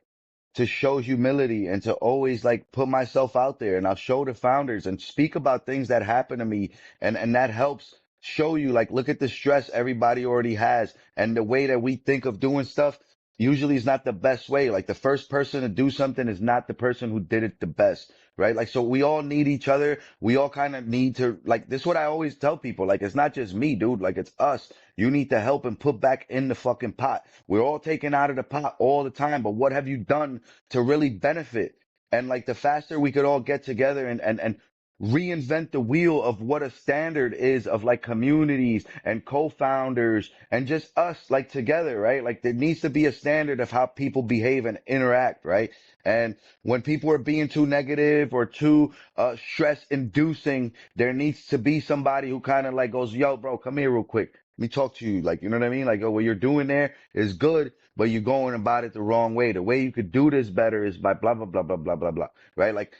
to show humility and to always like put myself out there and I'll show the founders and speak about things that happen to me and that helps show you like look at the stress everybody already has and the way that we think of doing stuff usually is not the best way. Like the first person to do something is not the person who did it the best. Right. Like, so we all need each other. We all kind of need to like, this is what I always tell people. Like, it's not just me, dude. Like, it's us. You need to help and put back in the fucking pot. We're all taking out of the pot all the time. But what have you done to really benefit? And like, the faster we could all get together and reinvent the wheel of what a standard is of like communities and co-founders and just us like together, right? Like there needs to be a standard of how people behave and interact, right? And when people are being too negative or too stress inducing, there needs to be somebody who kind of like goes, yo, bro, come here real quick. Let me talk to you. Like, you know what I mean? Like, oh, what you're doing there is good, but you're going about it the wrong way. The way you could do this better is by blah, blah, blah, blah, blah, blah, blah. Right? Like,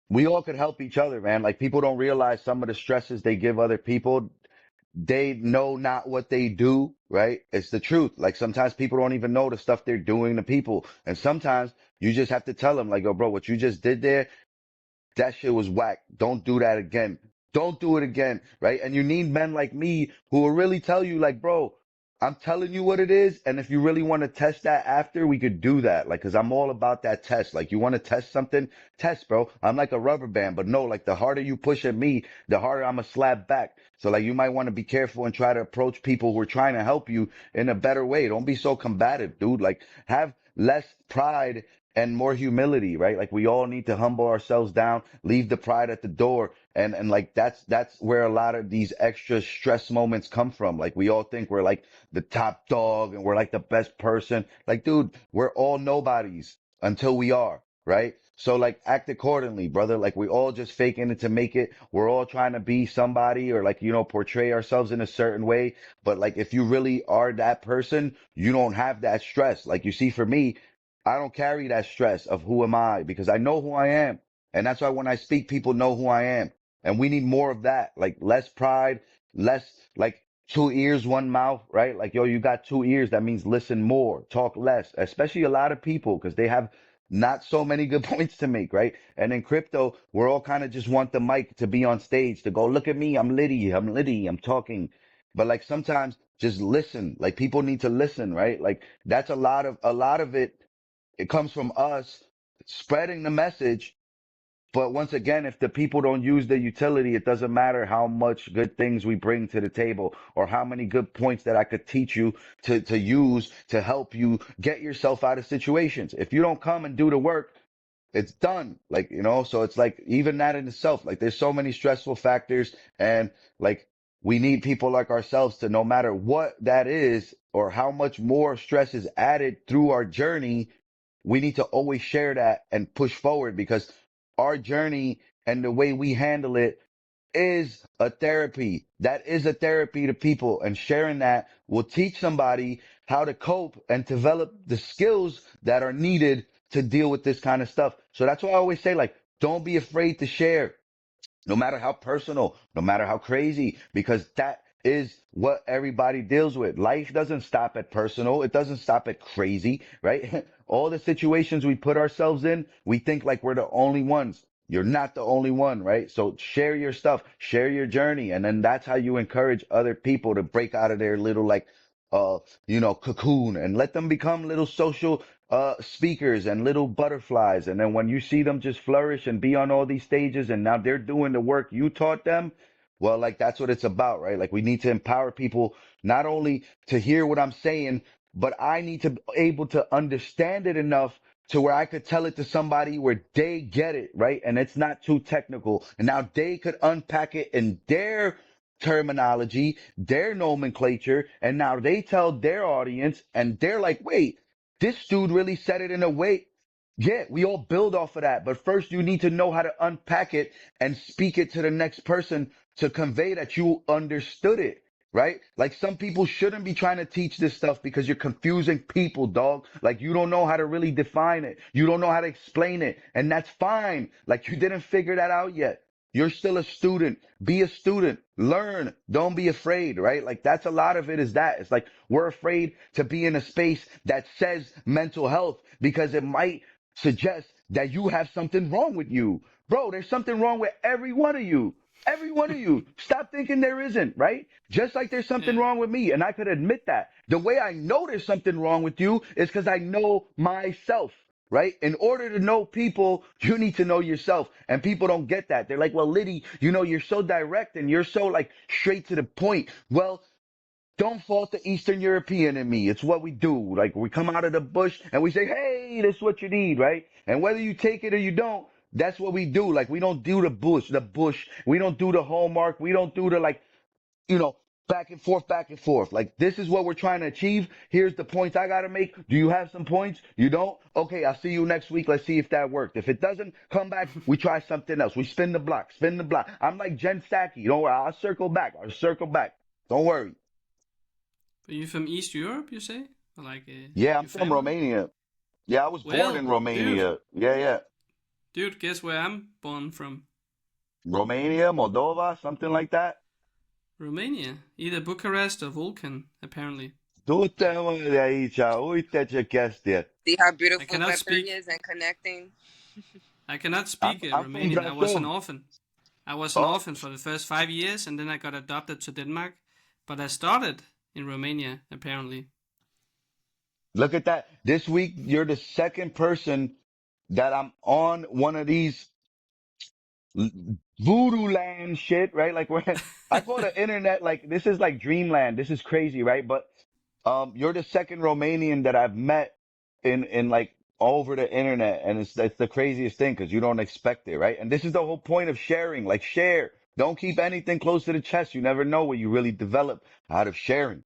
we all could help each other, man. Like, people don't realize some of the stresses they give other people. They know not what they do, right? It's the truth. Like, sometimes people don't even know the stuff they're doing to people. And sometimes you just have to tell them, like, oh, bro, what you just did there, that shit was whack. Don't do that again. Don't do it again, right? And you need men like me who will really tell you, like, bro, I'm telling you what it is. And if you really want to test that after, we could do that. Like, cause I'm all about that test. Like, you want to test something? Test, bro. I'm like a rubber band, but no, like the harder you push at me, the harder I'm gonna slap back. So like, you might want to be careful and try to approach people who are trying to help you in a better way. Don't be so combative, dude. Like, have less pride and more humility, right? Like, we all need to humble ourselves down, leave the pride at the door. And like, that's where a lot of these extra stress moments come from. Like, we all think we're like, the top dog and we're like the best person. Like, dude, we're all nobodies until we are, right? So like act accordingly, brother. Like we all just faking it to make it. We're all trying to be somebody or like, portray ourselves in a certain way. But like if you really are that person, you don't have that stress. Like you see, for me, I don't carry that stress of who am I because I know who I am. And that's why when I speak, people know who I am. And we need more of that, like less pride, less like two ears, one mouth, right? Like, yo, you got two ears. That means listen more, talk less, especially a lot of people because they have not so many good points to make, right? And in crypto, we're all kind of just want the mic to be on stage to go, look at me. I'm Liddy. I'm Liddy. I'm talking. But like sometimes just listen, like people need to listen, right? Like that's a lot of it. It comes from us spreading the message, but once again, if the people don't use the utility, it doesn't matter how much good things we bring to the table or how many good points that I could teach you to use to help you get yourself out of situations. If you don't come and do the work, it's done. Like, so it's like even that in itself, like there's so many stressful factors and like we need people like ourselves to no matter what that is or how much more stress is added through our journey, we need to always share that and push forward because our journey and the way we handle it is a therapy. That is a therapy to people. And sharing that will teach somebody how to cope and develop the skills that are needed to deal with this kind of stuff. So that's why I always say, like, don't be afraid to share no matter how personal, no matter how crazy, because that is what everybody deals with. Life doesn't stop at personal. It doesn't stop at crazy, right? All the situations we put ourselves in, we think like we're the only ones. You're not the only one, right? So share your stuff, share your journey. And then that's how you encourage other people to break out of their little like, cocoon and let them become little social speakers and little butterflies. And then when you see them just flourish and be on all these stages and now they're doing the work you taught them, well, like that's what it's about, right? Like we need to empower people not only to hear what I'm saying, but I need to be able to understand it enough to where I could tell it to somebody where they get it, right? And it's not too technical. And now they could unpack it in their terminology, their nomenclature, and now they tell their audience and they're like, wait, this dude really said it in a way. Yeah, we all build off of that. But first, you need to know how to unpack it and speak it to the next person to convey that you understood it, right? Like some people shouldn't be trying to teach this stuff because you're confusing people, dog. Like you don't know how to really define it. You don't know how to explain it. And that's fine. Like you didn't figure that out yet. You're still a student. Be a student. Learn. Don't be afraid, right? Like that's a lot of it is that. It's like we're afraid to be in a space that says mental health because it might suggest that you have something wrong with you. Bro, there's something wrong with every one of you. Every one of you. Stop thinking there isn't, right? Just like there's something Yeah. wrong with me. And I could admit that. The way I know there's something wrong with you is because I know myself. Right? In order to know people, you need to know yourself. And people don't get that. They're like, well, Liddy, you're so direct and you're so like straight to the point. Well, don't fault the Eastern European in me. It's what we do. Like we come out of the bush and we say, hey, this is what you need, right? And whether you take it or you don't, that's what we do. Like we don't do the bush. We don't do the hallmark. We don't do the like, you know, back and forth, back and forth. Like this is what we're trying to achieve. Here's the points I got to make. Do you have some points? You don't? Okay, I'll see you next week. Let's see if that worked. If it doesn't, come back. We try something else. We spin the block, spin the block. I'm like Jen Psaki. Don't worry. I'll circle back. I'll circle back. Don't worry. Are you from East Europe, you say? Or like Yeah, I'm your from family? Romania. Yeah, I was born in Well, dude, Romania. Yeah, yeah. guess where I'm born from? Romania, Moldova, something like that. Romania. Either Bucharest or Vulcan, apparently. Du-te-mă de aici, uite ce chestie. See how I beautiful cannot Web3 speak. is and connecting? I cannot I'm, speak I'm from Romanian. I was an Brașov. orphan. I was an Oh, orphan for the first 5 years, and then I got adopted to Denmark. But I started in Romania, apparently. Look at that. This week, you're the second person that I'm on one of these voodoo land shit, right? Like where I call the internet like this is like dreamland. This is crazy, right? But you're the second Romanian that I've met in like all over the internet, and it's the craziest thing because you don't expect it, right? And this is the whole point of sharing. Like share. Don't keep anything close to the chest. You never know what you really develop out of sharing.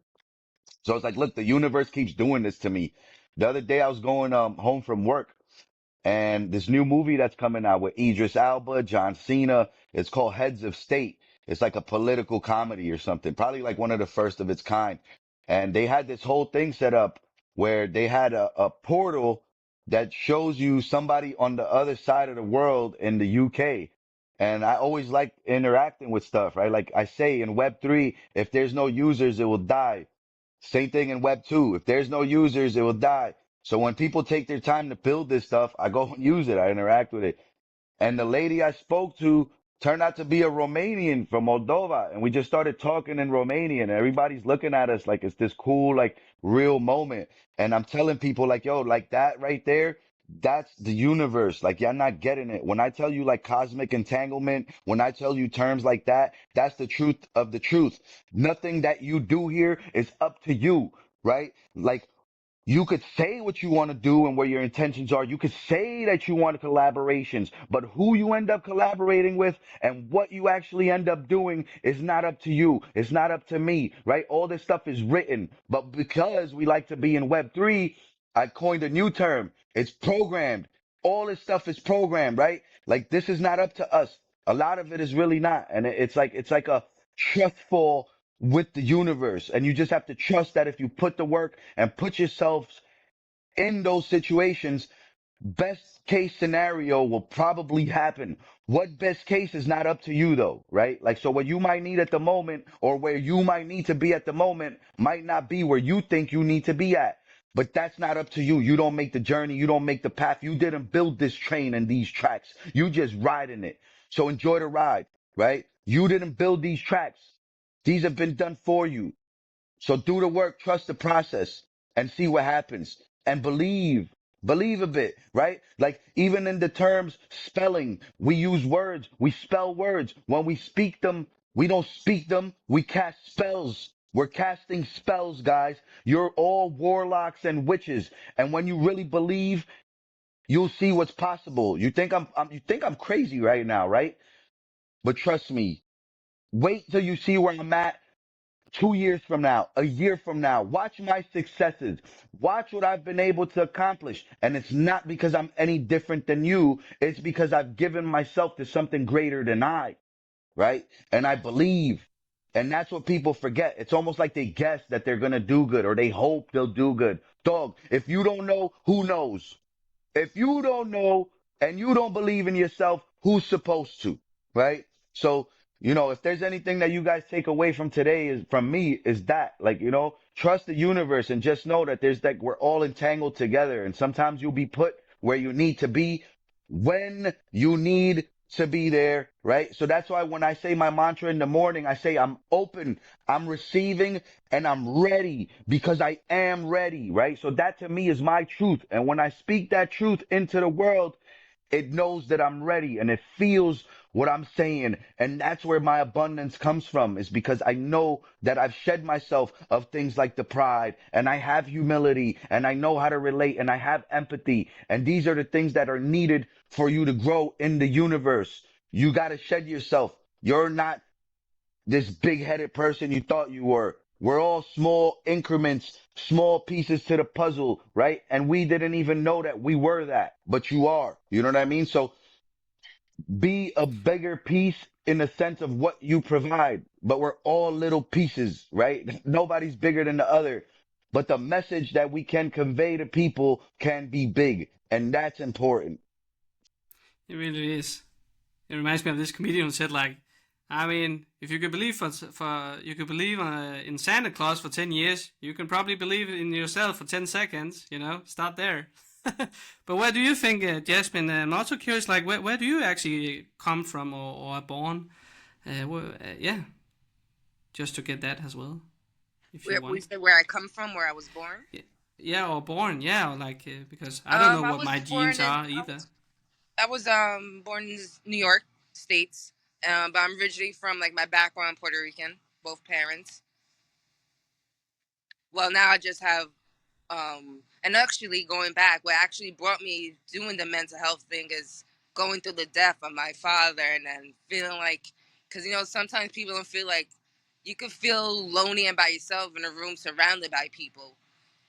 So it's like, look, the universe keeps doing this to me. The other day I was going home from work and this new movie that's coming out with Idris Elba, John Cena, it's called Heads of State. It's like a political comedy or something, probably like one of the first of its kind. And they had this whole thing set up where they had a portal that shows you somebody on the other side of the world in the UK. And I always like interacting with stuff, right? Like I say in Web3, if there's no users, it will die. Same thing in Web2. If there's no users, it will die. So when people take their time to build this stuff, I go and use it. I interact with it. And the lady I spoke to turned out to be a Romanian from Moldova. And we just started talking in Romanian. And everybody's looking at us like it's this cool, like real moment. And I'm telling people like, yo, like that right there, that's the universe. Like you're not getting it. When I tell you like cosmic entanglement, when I tell you terms like that, that's the truth of the truth. Nothing that you do here is up to you, right? Like you could say what you want to do and where your intentions are. You could say that you want collaborations, but who you end up collaborating with and what you actually end up doing is not up to you. It's not up to me, right? All this stuff is written, but because we like to be in Web3, I coined a new term. It's programmed. All this stuff is programmed, right? Like this is not up to us. A lot of it is really not. And it's like a trust fall with the universe. And you just have to trust that if you put the work and put yourselves in those situations, best case scenario will probably happen. What best case is not up to you though, right? Like, so what you might need at the moment or where you might need to be at the moment might not be where you think you need to be at. But that's not up to you. You don't make the journey. You don't make the path. You didn't build this train and these tracks. You just riding it. So enjoy the ride, right? You didn't build these tracks. These have been done for you. So do the work, trust the process and see what happens and believe a bit, right? Like even in the terms spelling, we use words, we spell words. When we speak them, we don't speak them. We cast spells. We're casting spells, guys. You're all warlocks and witches. And when you really believe, you'll see what's possible. You think I'm crazy right now, right? But trust me, wait till you see where I'm at 2 years from now, a year from now. Watch my successes. Watch what I've been able to accomplish. And it's not because I'm any different than you. It's because I've given myself to something greater than I, right? And I believe. And that's what people forget. It's almost like they guess that they're going to do good or they hope they'll do good. Dog, if you don't know, who knows? If you don't know and you don't believe in yourself, who's supposed to, right? So, if there's anything that you guys take away from today is from me is that, like, trust the universe and just know that there's like, we're all entangled together. And sometimes you'll be put where you need to be when you need to be there, right? So that's why when I say my mantra in the morning, I say I'm open, I'm receiving, and I'm ready because I am ready, right? So that to me is my truth. And when I speak that truth into the world, it knows that I'm ready and it feels what I'm saying. And that's where my abundance comes from, is because I know that I've shed myself of things like the pride and I have humility and I know how to relate and I have empathy. And these are the things that are needed for you to grow in the universe. You got to shed yourself. You're not this big headed person you thought you were. We're all small increments, small pieces to the puzzle, right? And we didn't even know that we were that, but you are. You know what I mean? So be a bigger piece in the sense of what you provide, but we're all little pieces, right? Nobody's bigger than the other, but the message that we can convey to people can be big, and that's important. It really is. It reminds me of this comedian who said, like, I mean, if you could believe you could believe in Santa Claus for 10 years, you can probably believe in yourself for 10 seconds. Start there. But where do you think, Jasmine? I'm also curious, like, where do you actually come from or are born? Yeah, just to get that as well. if you Where we want. say where I come from, where I was born. Yeah, or born, yeah, or like because I don't know I what was my born genes in are either. I was born in New York States, but I'm originally from like my background Puerto Rican, both parents. Well, now I just have and actually going back, what actually brought me doing the mental health thing is going through the death of my father, and then feeling like, because sometimes people don't feel like you can feel lonely and by yourself in a room surrounded by people,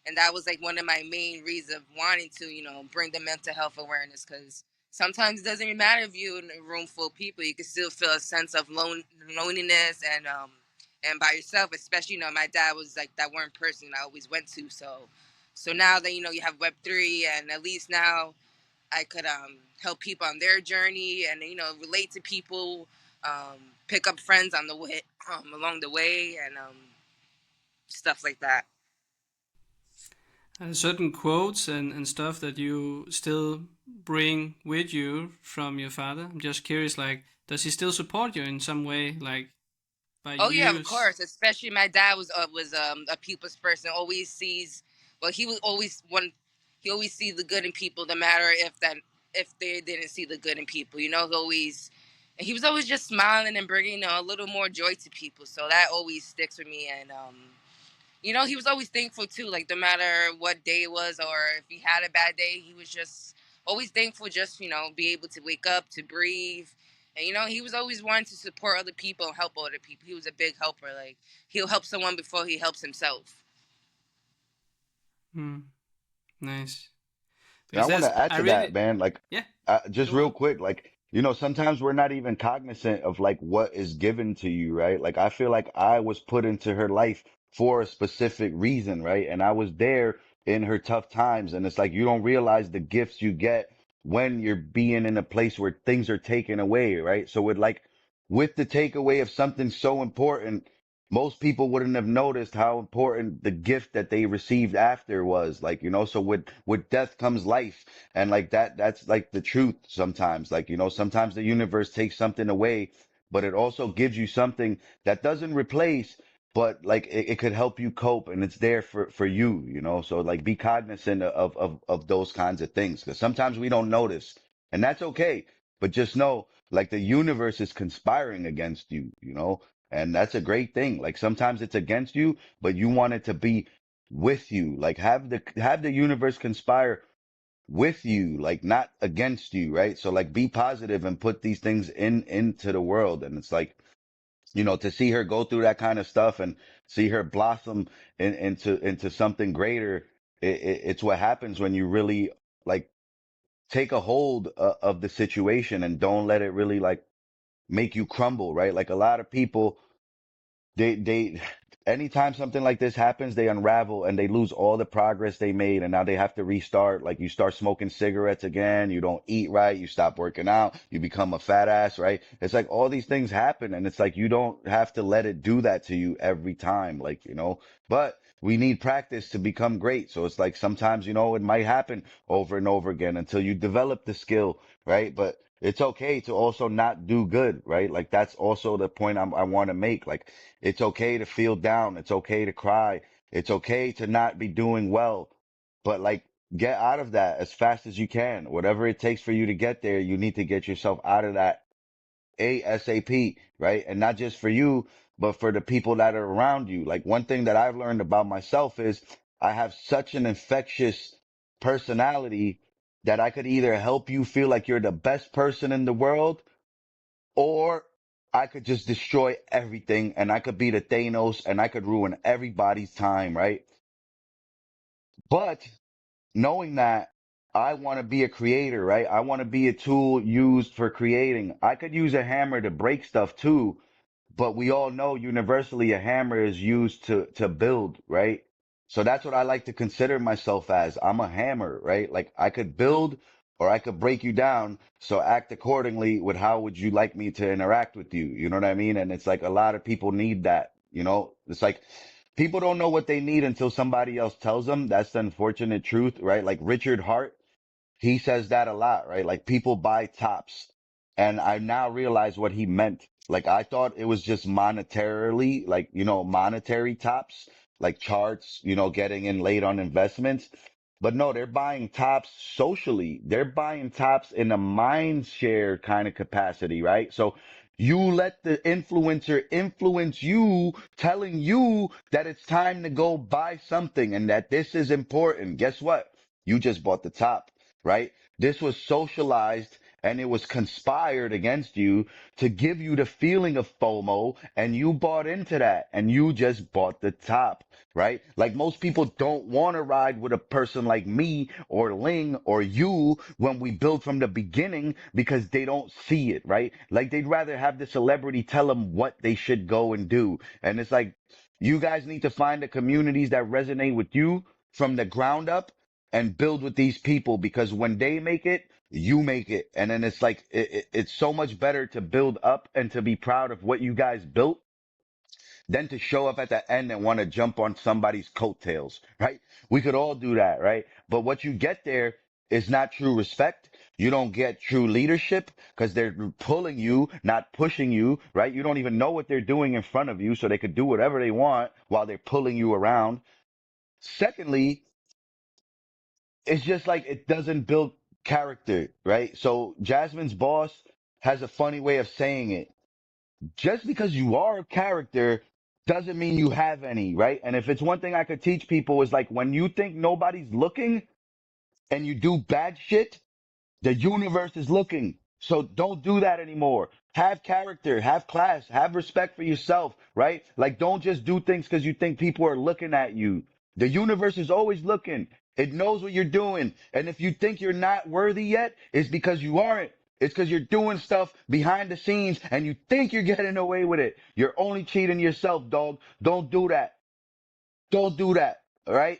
and that was like one of my main reasons of wanting to bring the mental health awareness, because sometimes it doesn't even matter if you're in a room full of people, you can still feel a sense of loneliness and by yourself, especially my dad was like that one person I always went to. So now that you have Web3, and at least now I could help people on their journey, and relate to people, pick up friends on the way, along the way, and stuff like that. Certain quotes and stuff that you still bring with you from your father. I'm just curious, like, does he still support you in some way, like by Oh yeah, of years? course. Especially my dad was a people's person. Always sees. Well, he would always one. He always sees the good in people, no matter if they didn't see the good in people. Always. And he was always just smiling and bringing a little more joy to people. So that always sticks with me. And he was always thankful too. Like no matter what day it was, or if he had a bad day, he was just always thankful. Just be able to wake up, to breathe, and he was always wanting to support other people and help other people. He was a big helper. Like he'll help someone before he helps himself. Hmm, nice. And I Because want that's to add I to that, really man. Like, yeah. just Go real on. quick, like, sometimes we're not even cognizant of like what is given to you, right? Like, I feel like I was put into her life for a specific reason, right? And I was there in her tough times. And it's like, you don't realize the gifts you get when you're being in a place where things are taken away, right? So with the takeaway of something so important, most people wouldn't have noticed how important the gift that they received after was. Like, so with death comes life. And like that's like the truth sometimes. Like, sometimes the universe takes something away, but it also gives you something that doesn't replace, but like it could help you cope, and it's there for you, so like be cognizant of those kinds of things. Cause sometimes we don't notice, and that's okay. But just know, like, the universe is conspiring against you, and that's a great thing. Like sometimes it's against you, but you want it to be with you. Like have the universe conspire with you, like not against you, right? So like be positive and put these things into the world. And it's like, to see her go through that kind of stuff and see her blossom into something greater. It's what happens when you really like take a hold of the situation and don't let it really like make you crumble, right? Like a lot of people, they anytime something like this happens, they unravel and they lose all the progress they made, and now they have to restart. Like you start smoking cigarettes again, you don't eat right, you stop working out, you become a fat ass, right? It's like all these things happen, and it's like you don't have to let it do that to you every time, like, but we need practice to become great. So it's like sometimes, it might happen over and over again until you develop the skill, right? But it's okay to also not do good, right? Like that's also the point I want to make. Like it's okay to feel down. It's okay to cry. It's okay to not be doing well, but like get out of that as fast as you can. Whatever it takes for you to get there, you need to get yourself out of that ASAP, right? And not just for you, but for the people that are around you. Like one thing that I've learned about myself is I have such an infectious personality that I could either help you feel like you're the best person in the world, or I could just destroy everything and I could be the Thanos and I could ruin everybody's time, right? But knowing that, I want to be a creator, right? I want to be a tool used for creating. I could use a hammer to break stuff too, but we all know universally a hammer is used to build, right? So that's what I like to consider myself as. I'm a hammer, right? Like I could build or I could break you down. So act accordingly with how would you like me to interact with you? You know what I mean? And it's like a lot of people need that, It's like people don't know what they need until somebody else tells them. That's the unfortunate truth, right? Like Richard Hart, he says that a lot, right? Like people buy tops. And I now realize what he meant. Like I thought it was just monetarily, like, monetary tops. like charts, getting in late on investments. But no, they're buying tops socially. They're buying tops in a mind share kind of capacity, right? So you let the influencer influence you, telling you that it's time to go buy something and that this is important. Guess what? You just bought the top, right? This was socialized and it was conspired against you to give you the feeling of FOMO, and you bought into that and you just bought the top, right? Like most people don't want to ride with a person like me or Ling or you when we build from the beginning because they don't see it, right? Like they'd rather have the celebrity tell them what they should go and do. And it's like, you guys need to find the communities that resonate with you from the ground up and build with these people, because when they make it, you make it. And then it's like, it's so much better to build up and to be proud of what you guys built than to show up at the end and want to jump on somebody's coattails, right? We could all do that, right? But what you get there is not true respect. You don't get true leadership because they're pulling you, not pushing you, right? You don't even know what they're doing in front of you, so they could do whatever they want while they're pulling you around. Secondly, it's just like it doesn't build character, right? So Jasmine's boss has a funny way of saying it. Just because you are a character doesn't mean you have any, right? And if it's one thing I could teach people is like when you think nobody's looking and you do bad shit, the universe is looking. So don't do that anymore. Have character, have class, have respect for yourself, right? Like don't just do things because you think people are looking at you. The universe is always looking. It knows what you're doing. And if you think you're not worthy yet, it's because you aren't. It's because you're doing stuff behind the scenes and you think you're getting away with it. You're only cheating yourself, dog. Don't do that. Don't do that. All right?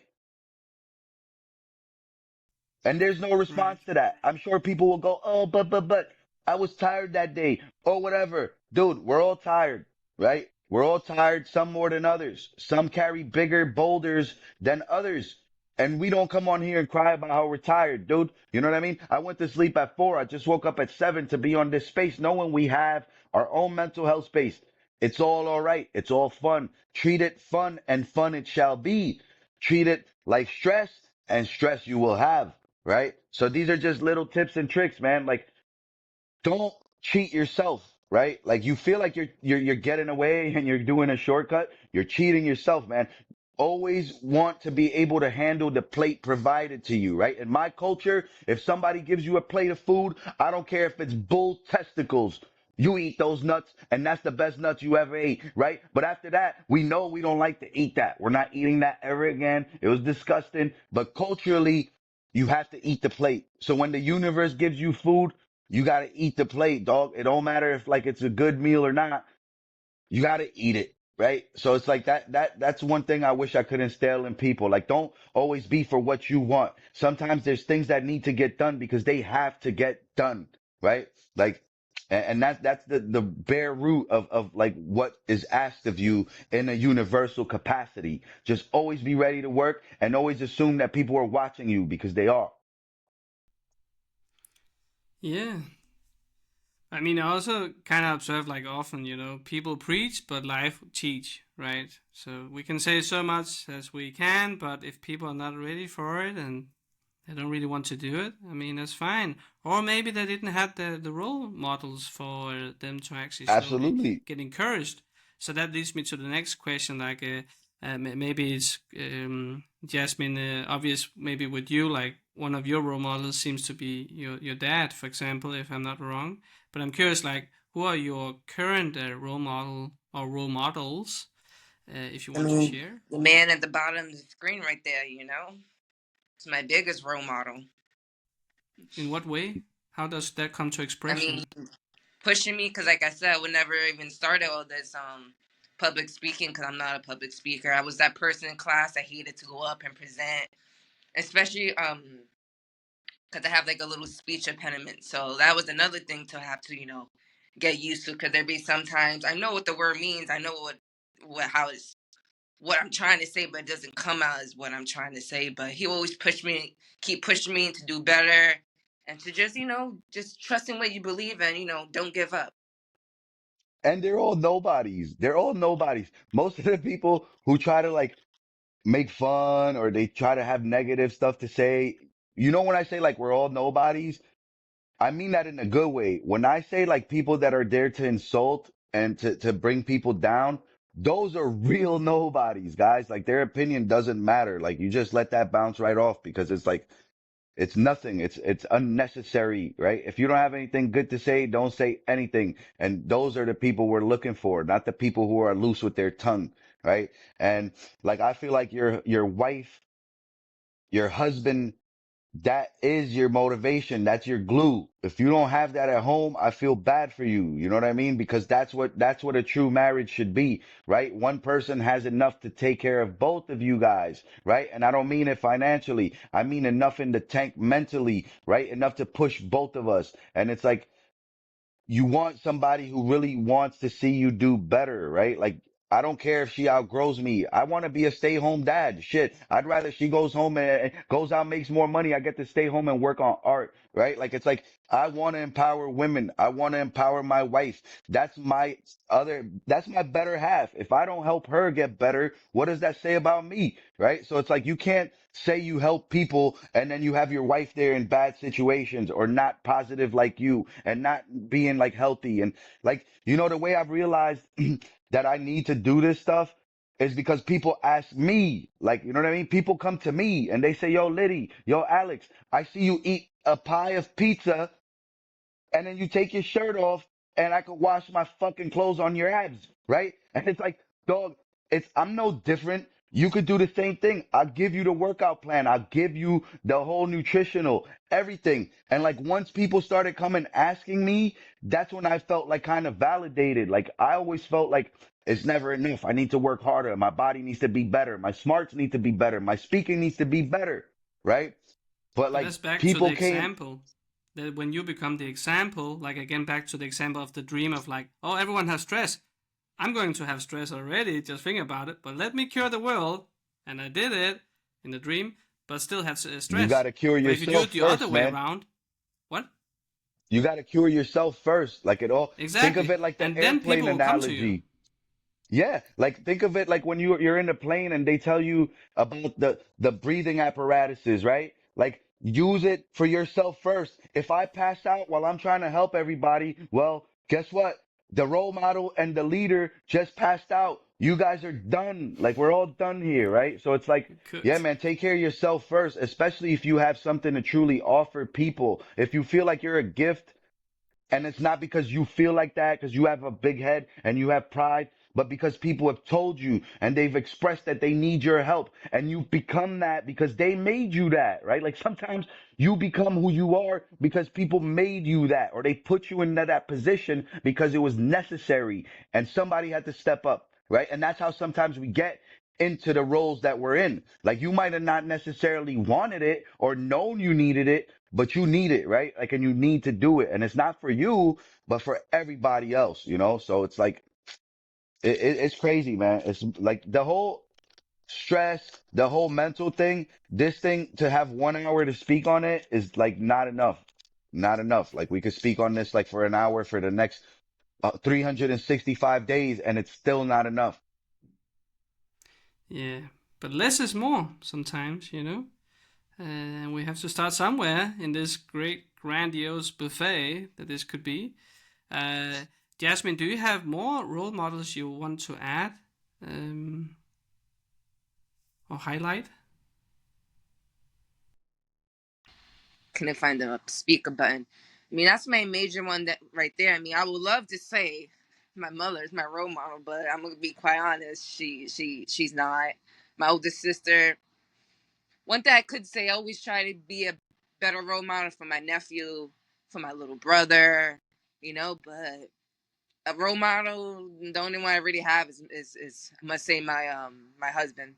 And there's no Right. response to that. I'm sure people will go, oh, but, I was tired that day or whatever. Dude, we're all tired, right? We're all tired, some more than others. Some carry bigger boulders than others. And we don't come on here and cry about how we're tired, dude. You know what I mean? I went to sleep at 4. I just woke up at 7 to be on this space, knowing we have our own mental health space. It's all right. It's all fun. Treat it fun, and fun it shall be. Treat it like stress, and stress you will have, right? So these are just little tips and tricks, man. Like don't cheat yourself, right? Like you feel like you're getting away and you're doing a shortcut, you're cheating yourself, man. Always want to be able to handle the plate provided to you, right? In my culture, if somebody gives you a plate of food, I don't care if it's bull testicles. You eat those nuts, and that's the best nuts you ever ate, right? But after that, we know we don't like to eat that. We're not eating that ever again. It was disgusting. But culturally, you have to eat the plate. So when the universe gives you food, you gotta eat the plate, dog. It don't matter if like it's a good meal or not. You gotta eat it, right? So it's like that's one thing I wish I could instill in people. Like don't always be for what you want. Sometimes there's things that need to get done because they have to get done, right? Like and that's the bare root of like what is asked of you in a universal capacity. Just always be ready to work and always assume that people are watching you because they are. Yeah. I mean, I also kind of observe like often, people preach, but life teach, right? So we can say so much as we can, but if people are not ready for it and they don't really want to do it, I mean, that's fine. Or maybe they didn't have the role models for them to actually slowly Absolutely. get encouraged. So that leads me to the next question. Like, maybe it's Jasmine, obvious. Maybe with you, like one of your role models seems to be your dad, for example, if I'm not wrong. But I'm curious, like, who are your current role model or role models, if you I want to mean, share? the man at the bottom of the screen right there, it's my biggest role model. In what way? How does that come to I mean, expression? pushing me because, like I said, I would never even start all this public speaking because I'm not a public speaker. I was that person in class that hated to go up and present, especially because I have like a little speech impediment. So that was another thing to have to get used to because there be sometimes I know what the word means. I know what how it's what I'm trying to say, but it doesn't come out as what I'm trying to say. But he always keep pushing me to do better, and to just trust in what you believe and don't give up. And they're all nobodies. They're all nobodies. Most of the people who try to like make fun or they try to have negative stuff to say. You know, when I say like we're all nobodies, I mean that in a good way. When I say like people that are there to insult and to bring people down, those are real nobodies, guys. Like their opinion doesn't matter. Like you just let that bounce right off because it's like, it's nothing. It's unnecessary, right? If you don't have anything good to say, don't say anything. And those are the people we're looking for, not the people who are loose with their tongue, right? And like, I feel like your wife, your husband, that is your motivation. That's your glue. If you don't have that at home, I feel bad for you. You know what I mean? Because that's what a true marriage should be, right? One person has enough to take care of both of you guys, right? And I don't mean it financially. I mean enough in the tank mentally, right? Enough to push both of us. And it's like, you want somebody who really wants to see you do better, right? Like, I don't care if she outgrows me. I want to be a stay-home dad. Shit. I'd rather she goes home and goes out, makes more money. I get to stay home and work on art, right? Like, it's like, I want to empower women. I want to empower my wife. That's my better half. If I don't help her get better, what does that say about me? Right? So it's like, you can't say you help people and then you have your wife there in bad situations or not positive like you and not being like healthy. And like, the way I've realized that I need to do this stuff is because people ask me, like, you know what I mean? People come to me and they say, yo, Liddy, yo, Alex, I see you eat a pie of pizza and then you take your shirt off and I could wash my fucking clothes on your abs, right? And it's like, dog, I'm no different. You could do the same thing. I'll give you the workout plan. I'll give you the whole nutritional, everything. And like once people started coming asking me, that's when I felt like kind of validated. Like I always felt like it's never enough. I need to work harder. My body needs to be better. My smarts need to be better. My speaking needs to be better, right? But But like that's back to the people came. example. That when you become the example, like again back to the example of the dream of like, oh, everyone has stress. I'm going to have stress already, just think about it. But let me cure the world. And I did it in the dream, but still had You stress. got to cure But if you do yourself it the other first, way man. around, what? You got to cure yourself first. Like it all, think of Exactly. it like the And then airplane people will come to you. analogy. Yeah, like think of it like when you're in a plane and they tell you about the breathing apparatuses, right? Like use it for yourself first. If I pass out while I'm trying to help everybody, well, guess what? The role model and the leader just passed out. You guys are done. Like we're all done here, right? So it's like, yeah, Good. man, take care of yourself first, especially if you have something to truly offer people. If you feel like you're a gift, and it's not because you feel like that, because you have a big head and you have pride, but because people have told you and they've expressed that they need your help. And you've become that because they made you that, right? Like sometimes you become who you are because people made you that, or they put you into that position because it was necessary and somebody had to step up, right? And that's how sometimes we get into the roles that we're in. Like you might have not necessarily wanted it or known you needed it, but you need it, right? Like, and you need to do it. And it's not for you, but for everybody else, So it's like, it's crazy, man. It's like the whole stress, the whole mental thing, this thing to have 1 hour to speak on it is like not enough. Not enough. Like we could speak on this like for an hour for the next 365 days and it's still not enough. Yeah. But less is more sometimes, you know? And we have to start somewhere in this great, grandiose buffet that this could be. Uh, Jasmine, do you have more role models you want to add um, or highlight? Couldn't find the speaker button. I mean, that's my major one that right there. I mean, I would love to say my mother is my role model, but I'm gonna be quite honest. She's not. My oldest sister. One thing I could say, I always try to be a better role model for my nephew, for my little brother, But a role model, the only one I really have is I must say my husband.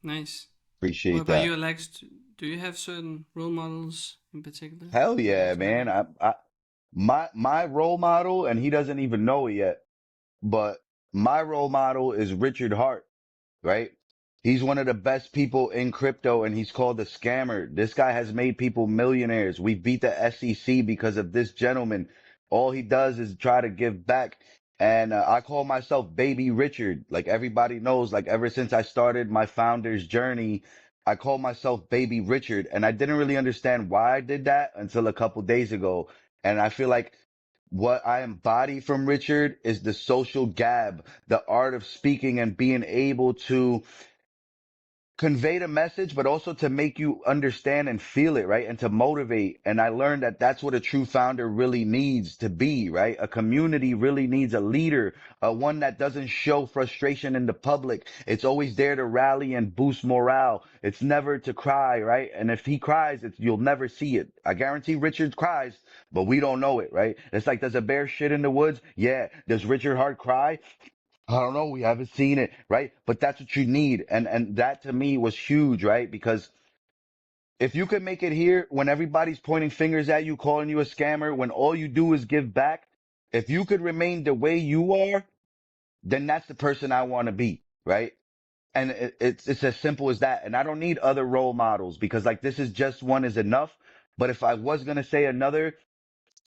Nice. What Appreciate about that. you, Alex? Do you have certain role models in particular Hell you want yeah, to man. highlight? My role model, and he doesn't even know it yet, but my role model is Richard Hart, right? He's one of the best people in crypto and he's called a scammer. This guy has made people millionaires. We beat the SEC because of this gentleman. All he does is try to give back. And I call myself Baby Richard. Like everybody knows, like ever since I started my founder's journey, I call myself Baby Richard. And I didn't really understand why I did that until a couple days ago. And I feel like what I embody from Richard is the social gab, the art of speaking and being able to convey the message, but also to make you understand and feel it, right? And to motivate. And I learned that that's what a true founder really needs to be, right? A community really needs a leader, one that doesn't show frustration in the public. It's always there to rally and boost morale. It's never to cry, right? And if he cries, you'll never see it. I guarantee Richard cries, but we don't know it, right? It's like, does a bear shit in the woods? Yeah. Does Richard Hart cry? I don't know. We haven't seen it, right? But that's what you need. And that to me was huge, right? Because if you could make it here when everybody's pointing fingers at you, calling you a scammer, when all you do is give back, if you could remain the way you are, then that's the person I want to be, right? And it's as simple as that. And I don't need other role models because like this is just one is enough. But if I was going to say another,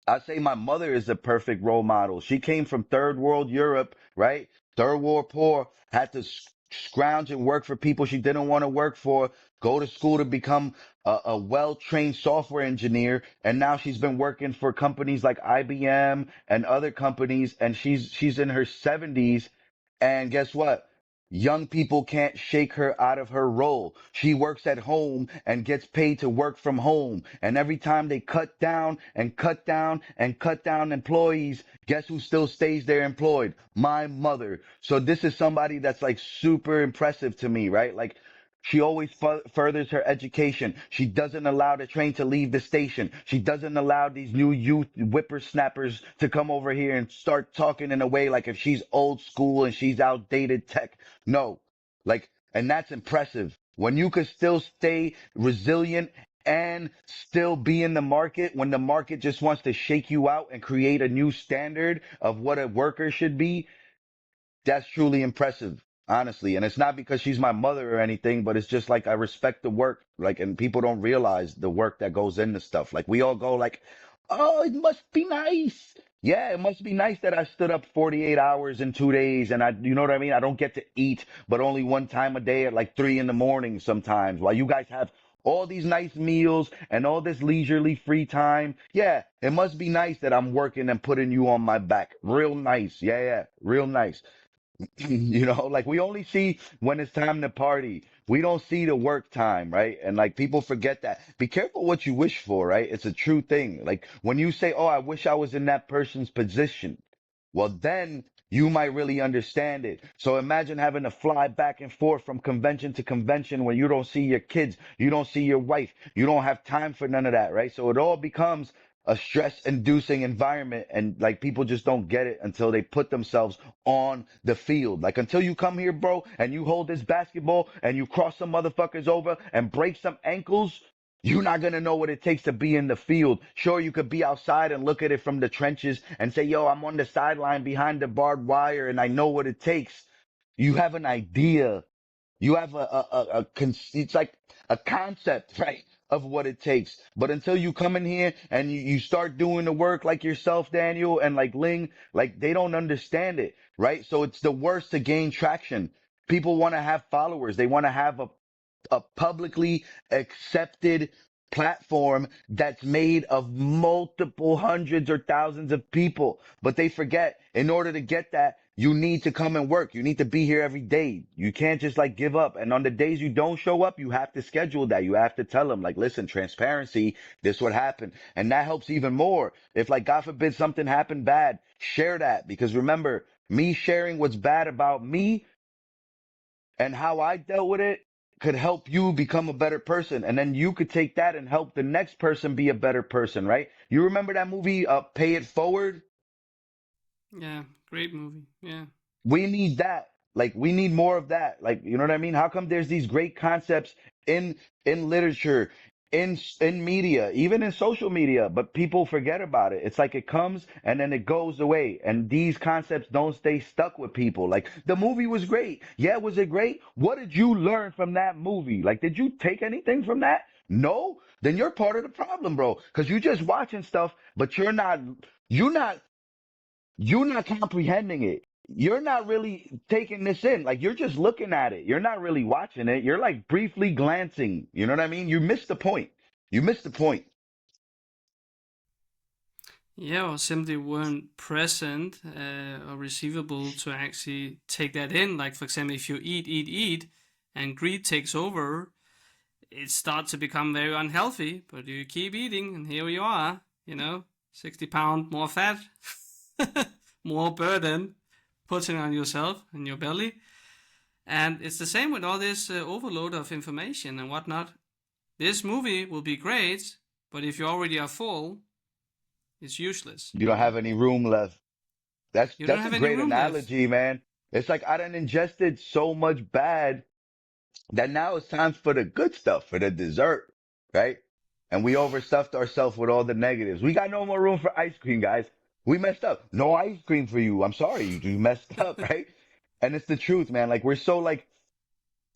I say my mother is a perfect role model. She came from third world Europe, right? Third world poor, had to scrounge and work for people she didn't want to work for, go to school to become a well-trained software engineer. And now she's been working for companies like IBM and other companies. And she's in her 70s. And guess what? Young people can't shake her out of her role. She works at home and gets paid to work from home. And every time they cut down and cut down and cut down employees, guess who still stays there employed? My mother. So this is somebody that's like super impressive to me, right? Like she always furthers her education. She doesn't allow the train to leave the station. She doesn't allow these new youth whippersnappers to come over here and start talking in a way like if she's old school and she's outdated tech. No, like, and that's impressive. When you could still stay resilient and still be in the market when the market just wants to shake you out and create a new standard of what a worker should be, that's truly impressive, honestly. And it's not because she's my mother or anything, but it's just like I respect the work. Like, and people don't realize the work that goes into stuff. Like, we all go like, oh, it must be nice. Yeah, it must be nice that I stood up 48 hours in 2 days and you know what I mean? I don't get to eat, but only one time a day at like 3 in the morning sometimes while you guys have all these nice meals and all this leisurely free time. Yeah, it must be nice that I'm working and putting you on my back. Real nice. Yeah, yeah, real nice. Like we only see when it's time to party. We don't see the work time, right? And like people forget that. Be careful what you wish for, right? It's a true thing. Like when you say, "Oh, I wish I was in that person's position." Well, then you might really understand it. So imagine having to fly back and forth from convention to convention when you don't see your kids, you don't see your wife, you don't have time for none of that, right? So it all becomes a stress inducing environment and like people just don't get it until they put themselves on the field. Like until you come here, bro, and you hold this basketball and you cross some motherfuckers over and break some ankles, you're not going to know what it takes to be in the field. Sure, you could be outside and look at it from the trenches and say, yo, I'm on the sideline behind the barbed wire and I know what it takes. You have an idea. You have it's like a concept, right, of what it takes. But until you come in here and you start doing the work like yourself, Daniel, and like Ling, like they don't understand it, right? So it's the worst to gain traction. People want to have followers. They want to have a publicly accepted platform that's made of multiple hundreds or thousands of people. But they forget in order to get that, you need to come and work. You need to be here every day. You can't just like give up. And on the days you don't show up, you have to schedule that. You have to tell them like, listen, transparency, this would happen. And that helps even more. If like, God forbid something happened bad, share that. Because remember, me sharing what's bad about me and how I dealt with it could help you become a better person. And then you could take that and help the next person be a better person, right? You remember that movie, Pay It Forward? Yeah, great movie. Yeah. We need that. Like we need more of that. Like, you know what I mean? How come there's these great concepts in literature, in media, even in social media, but people forget about it. It's like it comes and then it goes away. And these concepts don't stay stuck with people. Like the movie was great. Yeah, was it great? What did you learn from that movie? Like, did you take anything from that? No? Then you're part of the problem, bro. Cause you're just watching stuff, but you're not you're not comprehending it. You're not really taking this in. Like you're just looking at it. You're not really watching it. You're like briefly glancing. You know what I mean? You missed the point. You missed the point. Yeah, or simply weren't present or receivable to actually take that in. Like, for example, if you eat, and greed takes over, it starts to become very unhealthy, but you keep eating, and here you are, 60 pound more fat, more burden putting on yourself and your belly. And it's the same with all this overload of information and whatnot. This movie will be great, but if you already are full, it's useless. You don't have any room left. You don't That's a have any great room left. analogy, man. It's like I done ingested so much bad that now it's time for the good stuff, for the dessert, right? And we overstuffed ourselves with all the negatives. We got no more room for ice cream, guys. We messed up. No ice cream for you. I'm sorry. You messed up, right? And it's the truth, man. Like we're so like,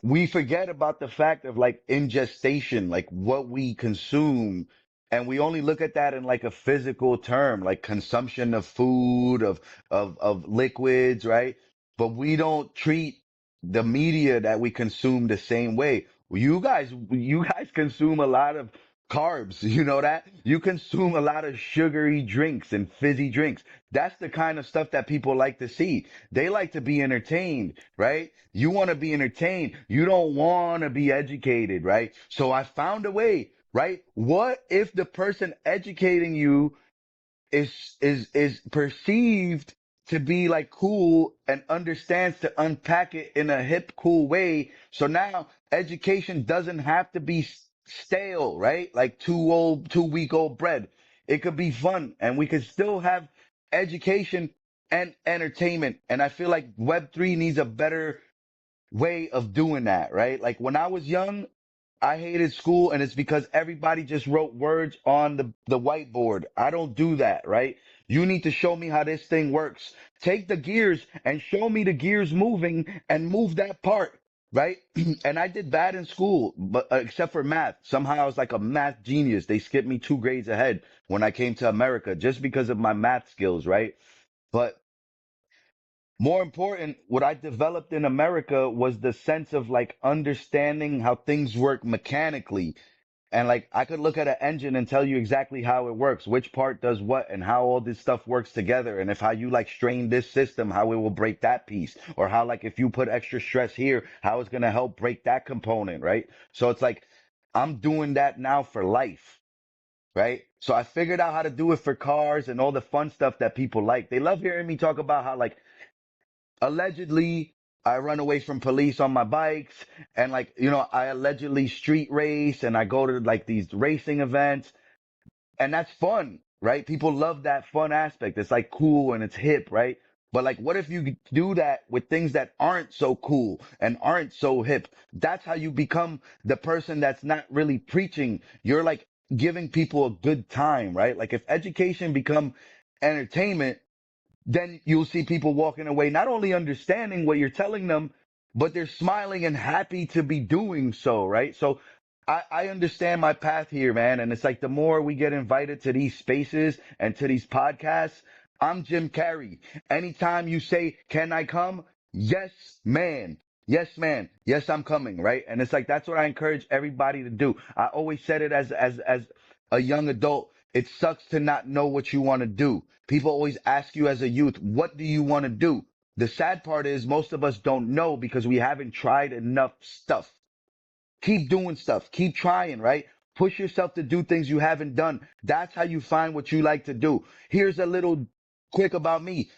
we forget about the fact of like ingestation, like what we consume. And we only look at that in like a physical term, like consumption of food, of liquids, right? But we don't treat the media that we consume the same way. You guys consume a lot of carbs. You know that? You consume a lot of sugary drinks and fizzy drinks. That's the kind of stuff that people like to see. They like to be entertained, right? You want to be entertained. You don't want to be educated, right? So I found a way, right? What if the person educating you is perceived to be like cool and understands to unpack it in a hip, cool way. So now education doesn't have to be stale, right? Like 2 week old bread. It could be fun and we could still have education and entertainment. And I feel like Web3 needs a better way of doing that, right? Like when I was young, I hated school and it's because everybody just wrote words on the whiteboard. I don't do that, right? You need to show me how this thing works. Take the gears and show me the gears moving and move that part, right? And I did bad in school, but except for math. Somehow I was like a math genius. They skipped me 2 grades ahead when I came to America just because of my math skills, right? But more important, what I developed in America was the sense of like understanding how things work mechanically. And like I could look at an engine and tell you exactly how it works, which part does what and how all this stuff works together. And if how you like strain this system, how it will break that piece or how like if you put extra stress here, how it's going to help break that component. Right. So it's like I'm doing that now for life. Right. So I figured out how to do it for cars and all the fun stuff that people like. They love hearing me talk about how like allegedly I run away from police on my bikes and like, I allegedly street race and I go to like these racing events and that's fun, right? People love that fun aspect. It's like cool and it's hip, right? But like, what if you do that with things that aren't so cool and aren't so hip? That's how you become the person that's not really preaching. You're like giving people a good time, right? Like if education become entertainment, then you'll see people walking away, not only understanding what you're telling them, but they're smiling and happy to be doing so, right? So I understand my path here, man. And it's like the more we get invited to these spaces and to these podcasts, I'm Jim Carrey. Anytime you say, can I come? Yes, man. Yes, man. Yes, I'm coming, right? And it's like that's what I encourage everybody to do. I always said it as a young adult. It sucks to not know what you want to do. People always ask you as a youth, what do you want to do? The sad part is most of us don't know because we haven't tried enough stuff. Keep doing stuff. Keep trying, right? Push yourself to do things you haven't done. That's how you find what you like to do. Here's a little quick about me.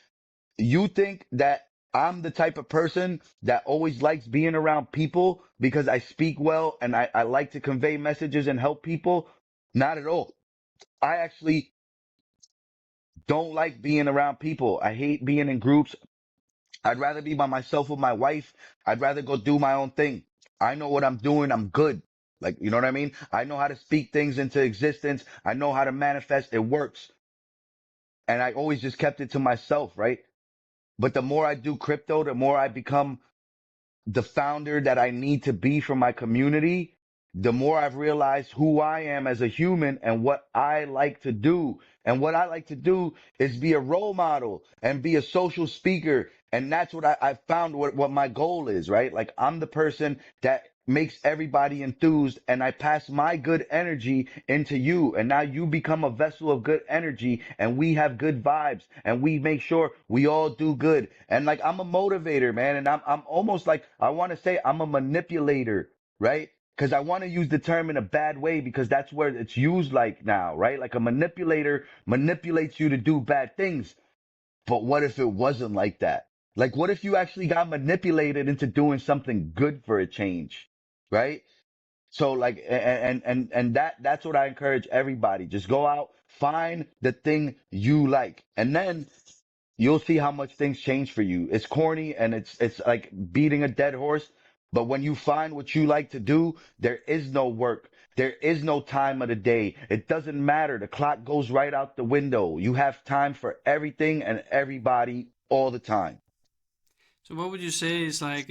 You think that I'm the type of person that always likes being around people because I speak well and I like to convey messages and help people? Not at all. I actually don't like being around people. I hate being in groups. I'd rather be by myself with my wife. I'd rather go do my own thing. I know what I'm doing. I'm good. Like, you know what I mean? I know how to speak things into existence. I know how to manifest. It works. And I always just kept it to myself, right? But the more I do crypto, the more I become the founder that I need to be for my community. the more I've realized who I am as a human and what I like to do. And what I like to do is be a role model and be a social speaker. And that's what I found what my goal is, right? Like I'm the person that makes everybody enthused and I pass my good energy into you. And now you become a vessel of good energy and we have good vibes and we make sure we all do good. And like I'm a motivator, man. And I'm almost like I want to say I'm a manipulator, right? Because I want to use the term in a bad way because that's where it's used like now, right? Like a manipulator manipulates you to do bad things. But what if it wasn't like that? Like, what if you actually got manipulated into doing something good for a change, right? So like, and that's what I encourage everybody. Just go out, find the thing you like, and then you'll see how much things change for you. It's corny and it's like beating a dead horse. But when you find what you like to do, there is no work. There is no time of the day. It doesn't matter. The clock goes right out the window. You have time for everything and everybody all the time. So what would you say is like,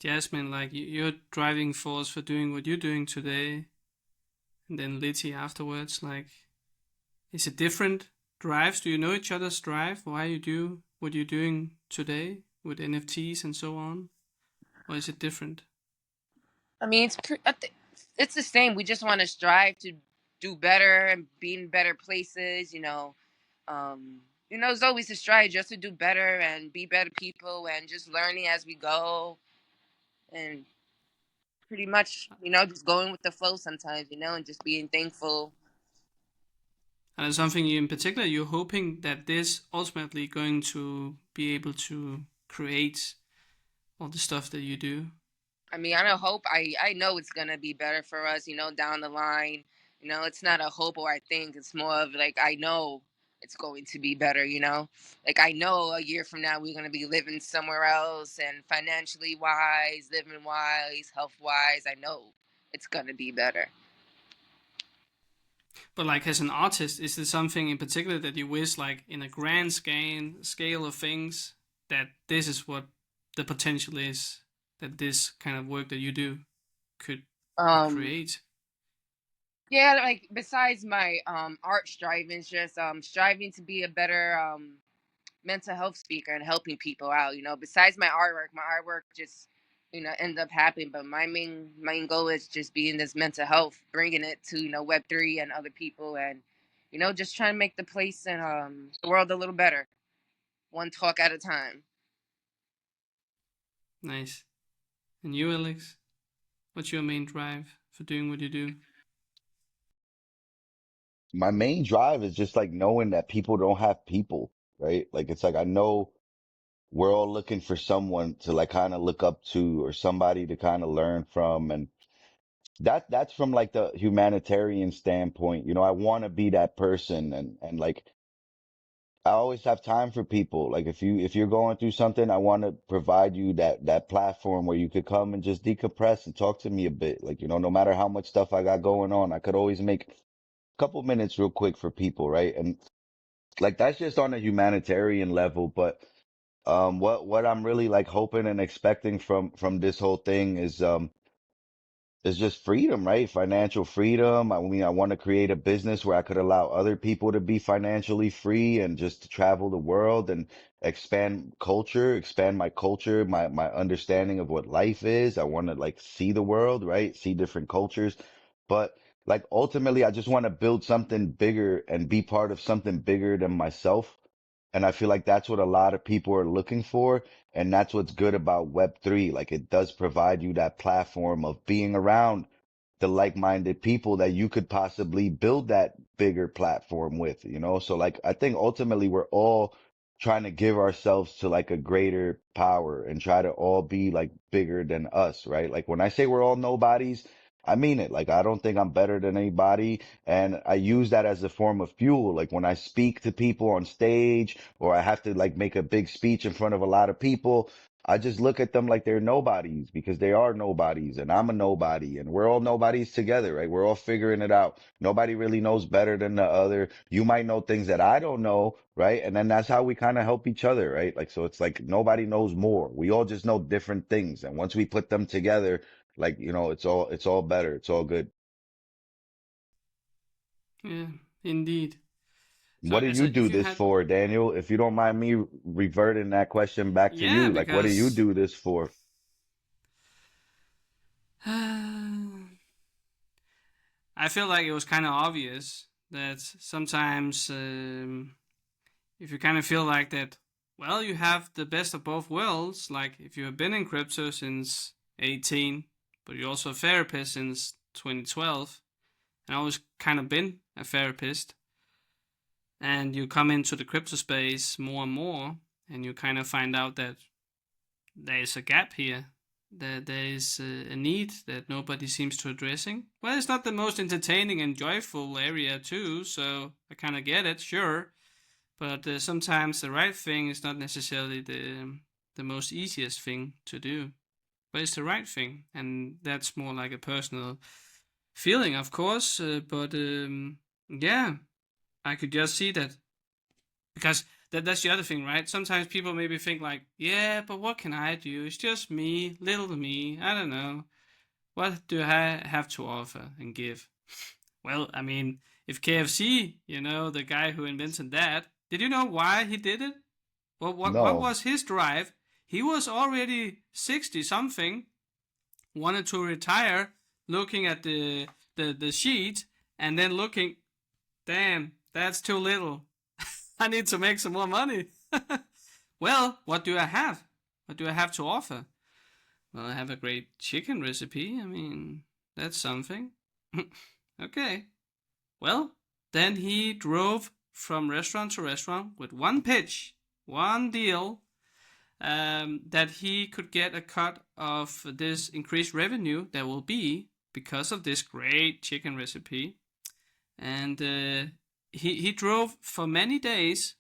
Jasmine, like your driving force for doing what you're doing today, and then Liti afterwards? Like, is it different drives? Do you know each other's drive? Why you do what you're doing today with NFTs and so on, or is it different? I mean, it's the same. We just want to strive to do better and be in better places. It's always a strive just to do better and be better people and just learning as we go and pretty much, just going with the flow sometimes, and just being thankful. And it's something you, in particular, you're hoping that this ultimately going to be able to create all the stuff that you do. I mean, I don't hope. I know it's gonna be better for us, down the line. It's not a hope or I think. It's more of like I know it's going to be better. Like I know a year from now we're gonna be living somewhere else and financially wise, living wise, health wise. I know it's gonna be better. But like as an artist, is there something in particular that you wish, like in a grand scale of things, that this is what the potential is, that this kind of work that you do could Um, create? yeah, like besides my art striving, it's just striving to be a better mental health speaker and helping people out. Besides my artwork just end up happening. But my main goal is just being this mental health, bringing it to Web3 and other people, and just trying to make the place and the world a little better, one talk at a time. Nice. And you, Alex, what's your main drive for doing what you do? My main drive is just like knowing that people don't have people, right? Like it's like I know we're all looking for someone to like kind of look up to or somebody to kind of learn from. And that's from like the humanitarian standpoint. I want to be that person and like I always have time for people. Like if you're going through something, I want to provide you that platform where you could come and just decompress and talk to me a bit. Like, no matter how much stuff I got going on, I could always make a couple minutes real quick for people, right? And like that's just on a humanitarian level, but what I'm really like hoping and expecting from this whole thing is just freedom, right? Financial freedom. I mean, I want to create a business where I could allow other people to be financially free and just to travel the world and expand my culture, my understanding of what life is. I want to like see the world, right? See different cultures. But like ultimately, I just want to build something bigger and be part of something bigger than myself. And I feel like that's what a lot of people are looking for. And that's what's good about Web3. Like it does provide you that platform of being around the like-minded people that you could possibly build that bigger platform with. So like I think ultimately we're all trying to give ourselves to like a greater power and try to all be like bigger than us, right? Like when I say we're all nobodies, I mean it. Like I don't think I'm better than anybody. And I use that as a form of fuel. Like when I speak to people on stage or I have to like make a big speech in front of a lot of people, I just look at them like they're nobodies because they are nobodies and I'm a nobody and we're all nobodies together, right? We're all figuring it out. Nobody really knows better than the other. You might know things that I don't know, right? And then that's how we kind of help each other, right? Like, so it's like nobody knows more. We all just know different things. And once we put them together, Like, it's all better. It's all good. Yeah, indeed. So, What do you if do you this had, for, Daniel? If you don't mind me reverting that question back to yeah, you, like, what do you because do this for? I feel like it was kind of obvious that sometimes if you kind of feel like that, well, you have the best of both worlds. Like if you have been in crypto since 18, but you're also a therapist since 2012, and I always kind of been a therapist, and you come into the crypto space more and more, and you kind of find out that there is a gap here, that there is a need that nobody seems to addressing. Well, it's not the most entertaining and joyful area too, so I kind of get it, sure. But sometimes the right thing is not necessarily the most easiest thing to do, but it's the right thing, and that's more like a personal feeling, of course. But yeah, I could just see that because that's the other thing, right? Sometimes people maybe think like, yeah, but what can I do? It's just me, little me. I don't know. What do I have to offer and give? Well, I mean, if KFC, the guy who invented that, did you know why he did it? Well, what No. was his drive? He was already 60 something, wanted to retire, looking at the sheet, and then looking, damn, that's too little. I need to make some more money. Well, what do I have? What do I have to offer? Well, I have a great chicken recipe. I mean, that's something. Okay. Well, then he drove from restaurant to restaurant with one pitch, one deal, that he could get a cut of this increased revenue that will be because of this great chicken recipe. And he drove for many days.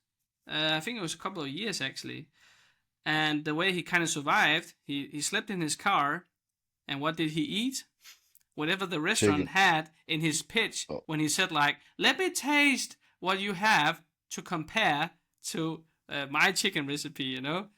I think it was a couple of years actually. And the way he kind of survived, he slept in his car. And what did he eat? Whatever the restaurant Chicken. had in his pitch Oh, when he said like, "Let me taste what you have to compare to my chicken recipe." So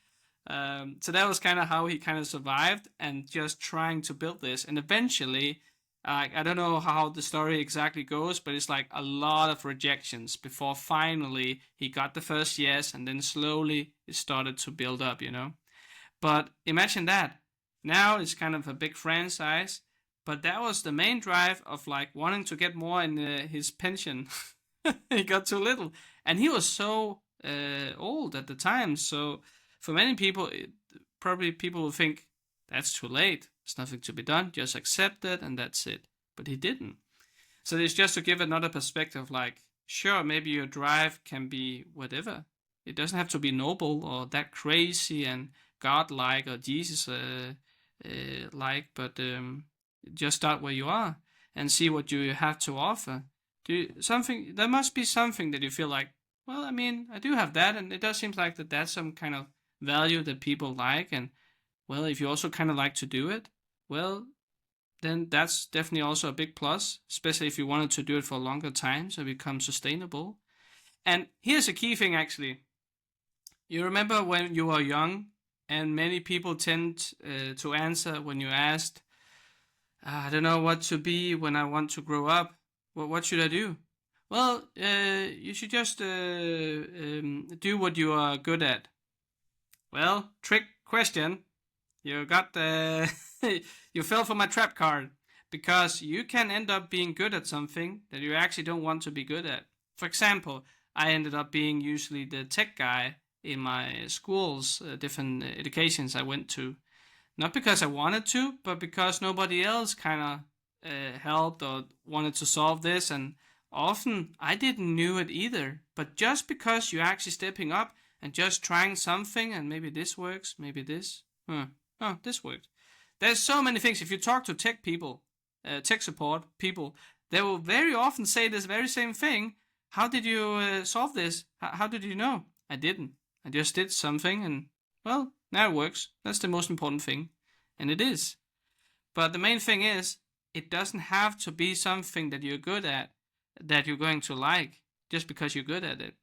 that was kind of how he kind of survived and just trying to build this. And eventually, I don't know how the story exactly goes, but it's like a lot of rejections before finally he got the first yes, and then slowly it started to build up. But imagine that. Now it's kind of a big franchise, but that was the main drive of like wanting to get more in his pension. He got too little, and he was so old at the time. So for many people, probably people will think that's too late. There's nothing to be done. Just accept it, and that's it. But he didn't. So it's just to give another perspective. Like, sure, maybe your drive can be whatever. It doesn't have to be noble or that crazy and godlike or Jesus like, but just start where you are and see what you have to offer. There must be something that you feel like, well, I mean, I do have that, and it does seem like that's some kind of value that people like, and well, if you also kind of like to do it, well, then that's definitely also a big plus, especially if you wanted to do it for a longer time so it becomes sustainable. And here's a key thing actually. You remember when you were young, and many people tend to answer when you asked, I don't know what to be when I want to grow up. What should I do? Well, you should just do what you are good at. Well, trick question. You got you fell for my trap card because you can end up being good at something that you actually don't want to be good at. For example, I ended up being usually the tech guy in my schools, different educations I went to. Not because I wanted to, but because nobody else kind of helped or wanted to solve this, and often I didn't knew it either. But just because you're actually stepping up and just trying something, and maybe this works, maybe this, oh, this worked. There's so many things. If you talk to tech people, tech support people, they will very often say this very same thing. How did you solve this? How did you know? I didn't. I just did something, and well, now it works. That's the most important thing, and it is. But the main thing is, it doesn't have to be something that you're good at, that you're going to like, just because you're good at it.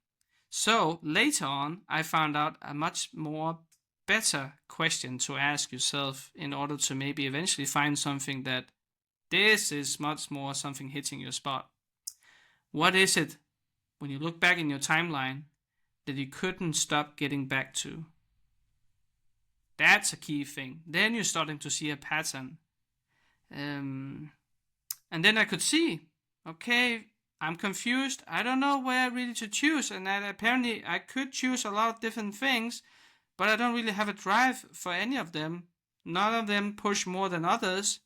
So later on, I found out a much more better question to ask yourself in order to maybe eventually find something that this is much more something hitting your spot. What is it when you look back in your timeline that you couldn't stop getting back to? That's a key thing. Then you're starting to see a pattern. And then I could see, okay, I'm confused. I don't know where really to choose. And that apparently I could choose a lot of different things, but I don't really have a drive for any of them. None of them push more than others.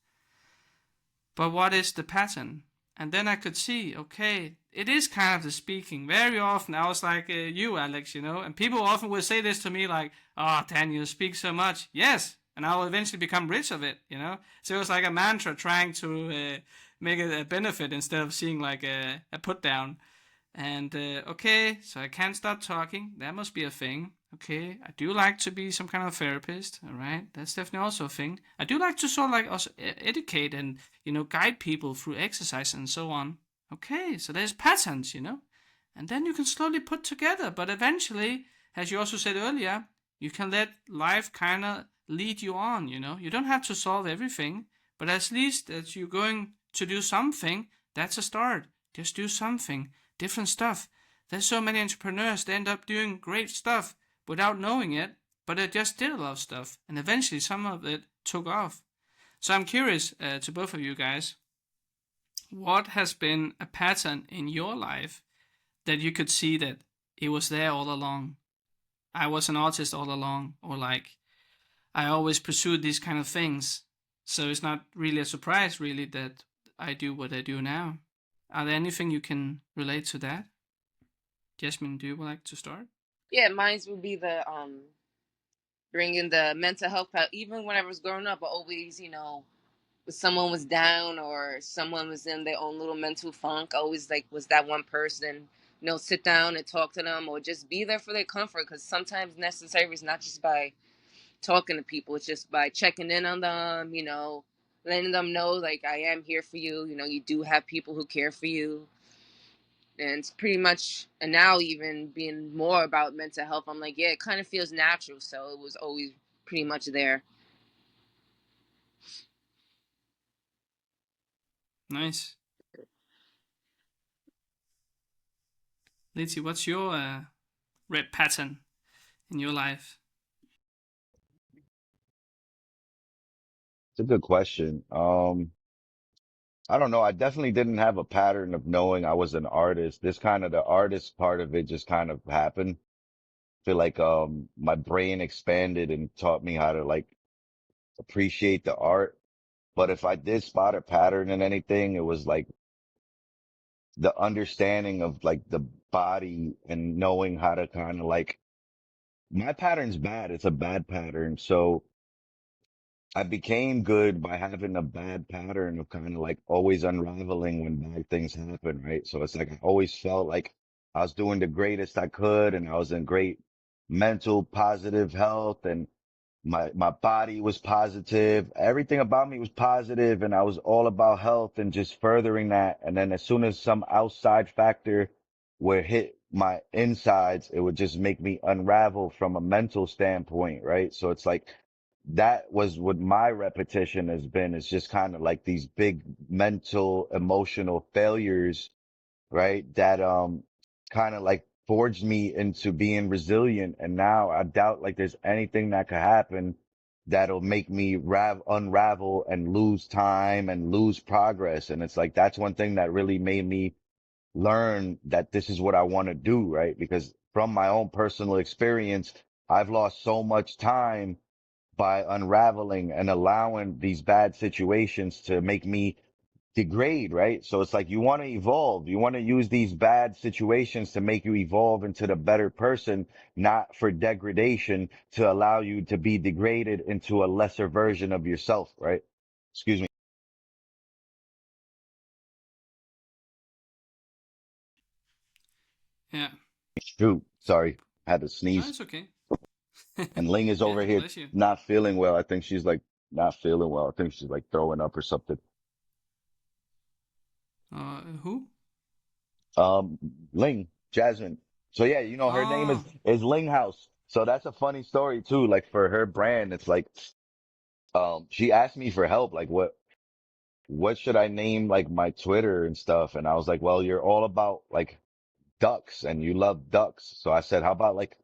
But what is the pattern? And then I could see, okay, it is kind of the speaking. Very often I was like you, Alex, and people often will say this to me like, oh, Daniel, you speak so much. Yes, and I will eventually become rich of it. So it was like a mantra trying to make it a benefit instead of seeing like a put down. And okay, so I can't stop talking. That must be a thing. Okay, I do like to be some kind of therapist. All right, that's definitely also a thing. I do like to sort of like also educate and guide people through exercise and so on. Okay, so there's patterns, and then you can slowly put together. But eventually, as you also said earlier, you can let life kind of lead you on. You don't have to solve everything, but at least as you're going to do something, that's a start. Just do something, different stuff. There's so many entrepreneurs, they end up doing great stuff without knowing it, but they just did a lot of stuff, and eventually some of it took off. So I'm curious to both of you guys, what has been a pattern in your life that you could see that it was there all along? I was an artist all along, or like I always pursued these kind of things. So it's not really a surprise, really, that I do what I do now. Are there anything you can relate to that? Jasmine, do you like to start? Yeah, mine would be the bringing the mental health out. Even when I was growing up, I always, if someone was down or someone was in their own little mental funk, I always like was that one person, sit down and talk to them or just be there for their comfort. Because sometimes necessary is not just by talking to people, it's just by checking in on them, letting them know like I am here for you. You do have people who care for you. And it's pretty much, and now even being more about mental health, I'm like, yeah, it kind of feels natural. So it was always pretty much there. Nice. Liti, what's your red pattern in your life? It's a good question. I don't know. I definitely didn't have a pattern of knowing I was an artist. This kind of the artist part of it just kind of happened. I feel like my brain expanded and taught me how to like appreciate the art. But if I did spot a pattern in anything, it was like the understanding of like the body and knowing how to kind of like my pattern's bad. It's a bad pattern. So I became good by having a bad pattern of kind of like always unraveling when bad things happen, right? So it's like I always felt like I was doing the greatest I could and I was in great mental positive health and my body was positive. Everything about me was positive and I was all about health and just furthering that. And then as soon as some outside factor would hit my insides, it would just make me unravel from a mental standpoint, right? So it's like that was what my repetition has been. It's just kind of like these big mental, emotional failures, right? That, kind of like forged me into being resilient. And now I doubt like there's anything that could happen that'll make me unravel and lose time and lose progress. And it's like, that's one thing that really made me learn that this is what I want to do, right? Because from my own personal experience, I've lost so much time by unraveling and allowing these bad situations to make me degrade, right? So it's like you want to evolve. You want to use these bad situations to make you evolve into the better person, not for degradation to allow you to be degraded into a lesser version of yourself, right? Excuse me. Yeah. Shoot. Sorry. Had to No, sneeze. it's okay. And Ling is Yeah, over here bless you. not feeling well. I think she's like not feeling well. I think she's like throwing up or something. Who? Um, Ling, Jasmine. So yeah, her name is Oh, Ling Haus. So that's a funny story too. Like for her brand, it's like, she asked me for help. Like what should I name like my Twitter and stuff? And I was like, well, you're all about like ducks and you love ducks. So I said, how about like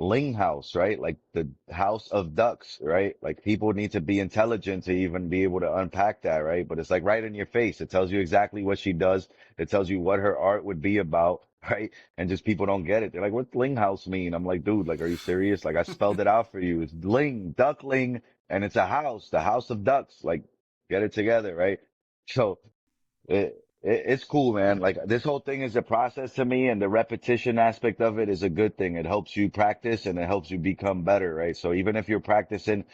Ling Haus, right? Like the house of ducks, right? Like people need to be intelligent to even be able to unpack that, right? But it's like right in your face. It tells you exactly what she does. It tells you what her art would be about, right? And just people don't get it. They're like, what's Ling House mean? I'm like, dude, like, are you serious? Like I spelled it out for you. It's Ling, duckling, and it's a house, the house of ducks. Like get it together, right? So it's cool, man. Like this whole thing is a process to me, and the repetition aspect of it is a good thing. It helps you practice and it helps you become better, right? So even if you're practicing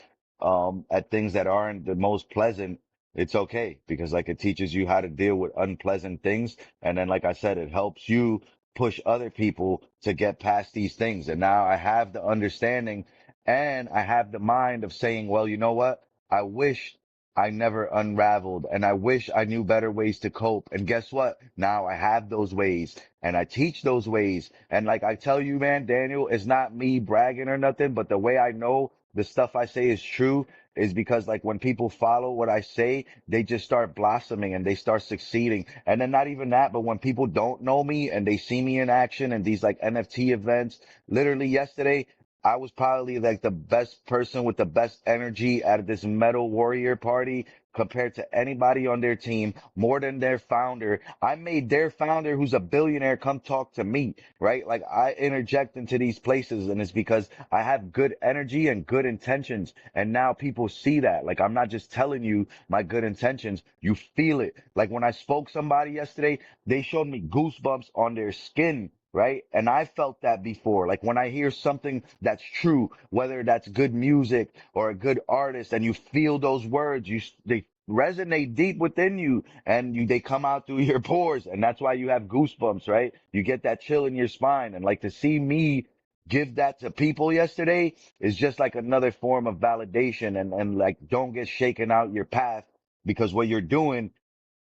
at things that aren't the most pleasant, it's okay because like it teaches you how to deal with unpleasant things. And then like I said, it helps you push other people to get past these things. And now I have the understanding and I have the mind of saying, well, you know what? I wish I never unraveled and I wish I knew better ways to cope. And guess what? Now I have those ways and I teach those ways. And like I tell you, man, Daniel, it's not me bragging or nothing, but the way I know the stuff I say is true is because like when people follow what I say, they just start blossoming and they start succeeding. And then not even that, but when people don't know me and they see me in action and these like NFT events, literally yesterday, I was probably like the best person with the best energy at this metal warrior party compared to anybody on their team, more than their founder. I made their founder, who's a billionaire, come talk to me, right? Like I interject into these places and it's because I have good energy and good intentions. And now people see that. Like I'm not just telling you my good intentions. You feel it. Like when I spoke somebody yesterday, they showed me goosebumps on their skin, right? And I felt that before. Like when I hear something that's true, whether that's good music or a good artist, and you feel those words, they resonate deep within you, and they come out through your pores, and that's why you have goosebumps, right? You get that chill in your spine, and like to see me give that to people yesterday is just like another form of validation, and like don't get shaken out your path because what you're doing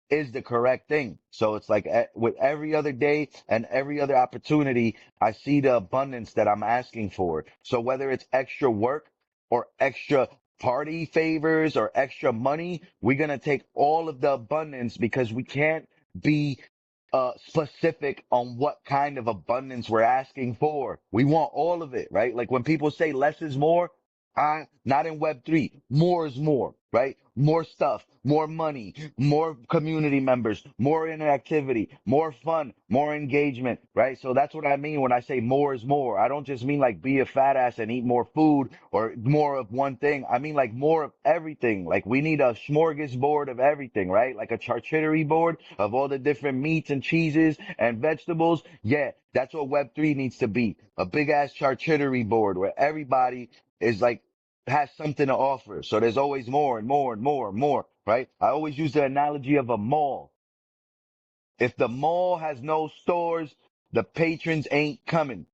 is the correct thing. So it's like with every other day and every other opportunity, I see the abundance that I'm asking for. So whether it's extra work or extra party favors or extra money, we're going to take all of the abundance because we can't be specific on what kind of abundance we're asking for. We want all of it, right? Like when people say less is more, not in Web3. More is more, right? More stuff, more money, more community members, more interactivity, more fun, more engagement, right? So that's what I mean when I say more is more. I don't just mean like be a fat ass and eat more food or more of one thing. I mean like more of everything. Like we need a smorgasbord of everything, right? Like a charcuterie board of all the different meats and cheeses and vegetables. Yeah, that's what Web3 needs to be. A big ass charcuterie board where everybody is like has something to offer. So there's always more and more and more and more, right? I always use the analogy of a mall. If the mall has no stores, the patrons ain't coming.